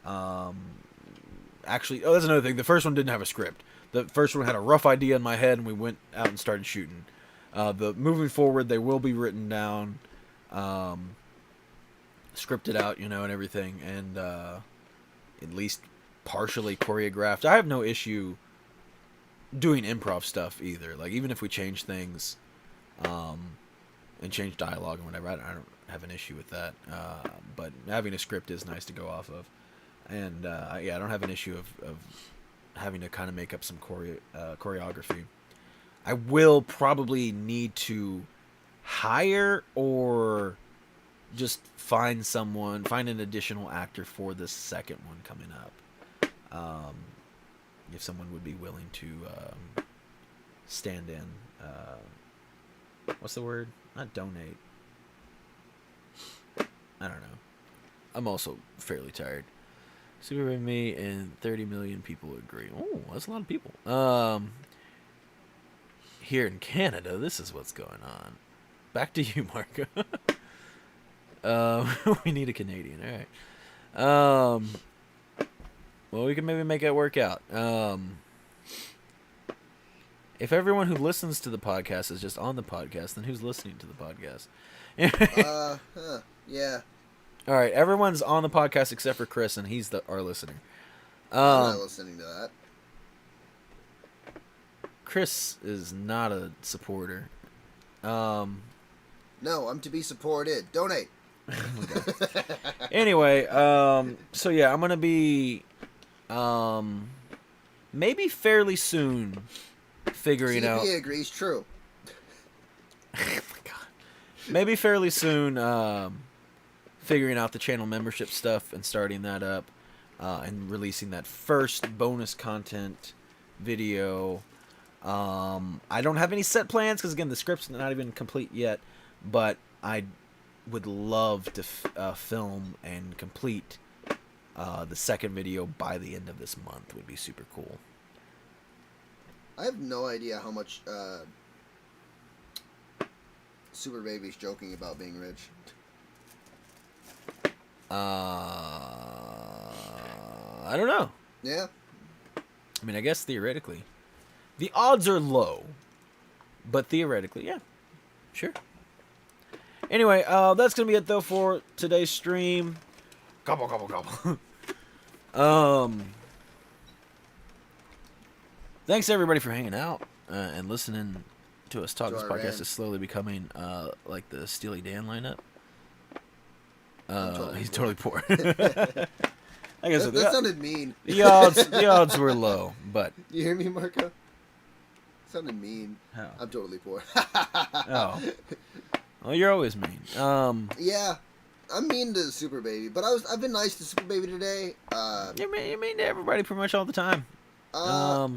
Actually, that's another thing. The first one didn't have a script. The first one had a rough idea in my head, and we went out and started shooting. Moving forward, they will be written down, scripted out, and everything, and at least partially choreographed. I have no issue doing improv stuff either. Like even if we change things, and change dialogue and whatever, I don't have an issue with that. But having a script is nice to go off of, and I don't have an issue of having to kind of make up some choreography. I will probably need to hire or just find an additional actor for the second one coming up. If someone would be willing to stand in, what's the word? Not donate. I don't know. I'm also fairly tired. Super me and 30 million people agree. Oh, that's a lot of people. Here in Canada, this is what's going on. Back to you, Marco. We need a Canadian. All right. Well, we can maybe make it work out. If everyone who listens to the podcast is just on the podcast, then who's listening to the podcast? Yeah. All right, everyone's on the podcast except for Chris, and he's our listener. I'm not listening to that. Chris is not a supporter. No, I'm to be supported. Donate. Anyway, so yeah, I'm gonna be, maybe fairly soon figuring out. CP agrees. True. Oh my god. Maybe fairly soon, figuring out the channel membership stuff and starting that up, and releasing that first bonus content video. I don't have any set plans because again the script's not even complete yet, but I would love to film and complete the second video by the end of this month. Would be super cool. I have no idea how much Super Baby's joking about being rich. I don't know. Yeah. I mean, I guess theoretically. The odds are low, but theoretically, yeah. Sure. Anyway, that's going to be it, though, for today's stream. Gobble, gobble, gobble. Thanks, everybody, for hanging out and listening to us talk. To This our podcast rant. is slowly becoming like the Steely Dan lineup. I'm He's totally totally poor. I guess that sounded mean. the odds were low, but You hear me, Marco? Sounded mean. how? I'm totally poor. Oh, well, you're always mean. Yeah, I'm mean to Super Baby, but I've been nice to Super Baby today. You're mean to everybody pretty much all the time. Uh,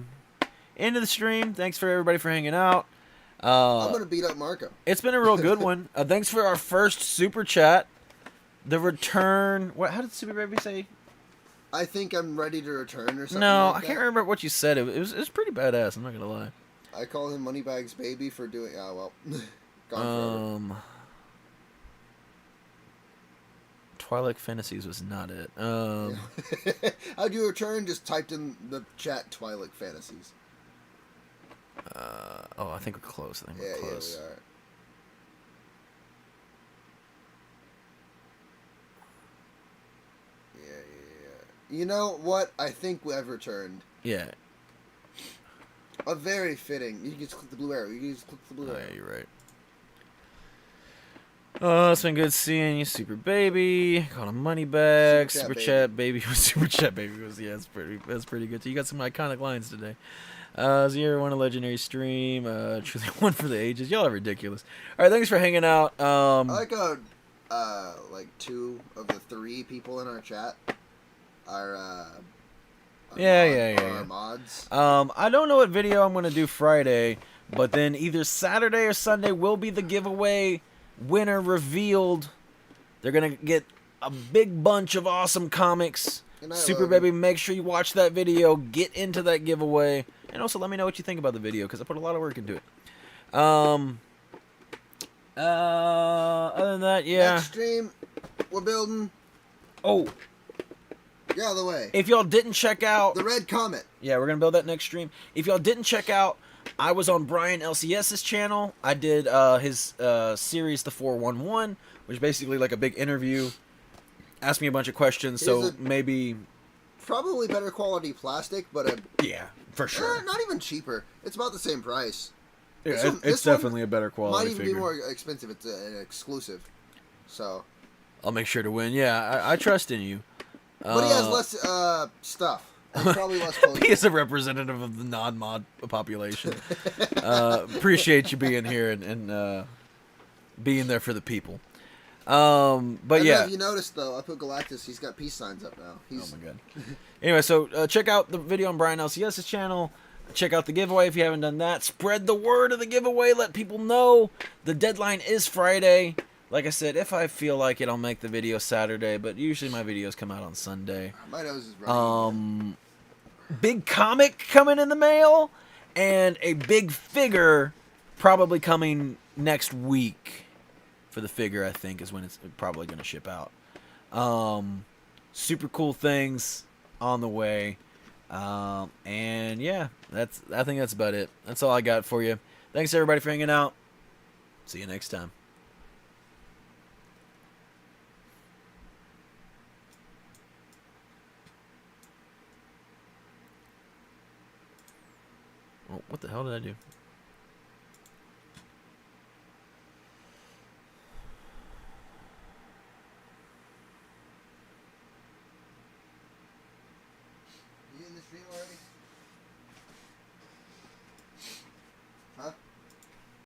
End of the stream. Thanks for everybody for hanging out. I'm gonna beat up Marco. It's been a real good one. Thanks for our first super chat. The return. What? How did Super Baby say? I think I'm ready to return or something. No, like I can't that. remember what you said. It was pretty badass. I'm not gonna lie. I call him Moneybags Baby for doing. Ah, well, gone forever. Twilight Fantasies was not it. How'd you return? Just typed in the chat Twilight Fantasies. Oh, I think we're close. I think Yeah, we're close. we are. Yeah. You know what? I think I've returned. Yeah. A very fitting. You can just click the blue arrow. You can just click the blue Oh, arrow. yeah, you're right. Oh, it's been good seeing you, Super Baby. Called him Moneybag. Super Chat Baby. Super Chat Baby was, yeah, that's pretty good too. You got some iconic lines today. Zero won a legendary stream. Truly one for the ages. Y'all are ridiculous. All right, thanks for hanging out. I like like 2 of the 3 people in our chat are Yeah. our mods. I don't know what video I'm gonna do Friday, but then either Saturday or Sunday will be the giveaway winner revealed. They're gonna get a big bunch of awesome comics. Super Baby, make sure you watch that video, get into that giveaway, and also let me know what you think about the video because I put a lot of work into it. Other than that, yeah. Next stream, we're building. Oh, Get out of the way. if y'all didn't check out The Red Comet. Yeah, we're gonna build that next stream. If y'all didn't check out, I was on Brian LCS's channel. I did his series, The 411, which is basically like a big interview. Asked me a bunch of questions, so maybe... Probably better quality plastic, but Yeah, for sure. not even cheaper. It's about the same price. Yeah, it's definitely a better quality Might even figure. be more expensive. It's an exclusive. So... I'll make sure to win. Yeah, I trust in you. But he has less stuff. And probably less clothing. He is a representative of the non-mod population. Appreciate you being here and being there for the people. But I don't know yeah. if you noticed, though, I put Galactus. He's got peace signs up now. Oh my god. Anyway, so check out the video on Brian LCS's channel. Check out the giveaway if you haven't done that. Spread the word of the giveaway. Let people know. The deadline is Friday. Like I said, if I feel like it, I'll make the video Saturday, but usually my videos come out on Sunday. My nose is running. Big comic coming in the mail, and a big figure probably coming next week. For the figure, I think, is when it's probably going to ship out. Super cool things on the way. And yeah, I think that's about it. That's all I got for you. Thanks everybody for hanging out. See you next time. Oh, what the hell did I do?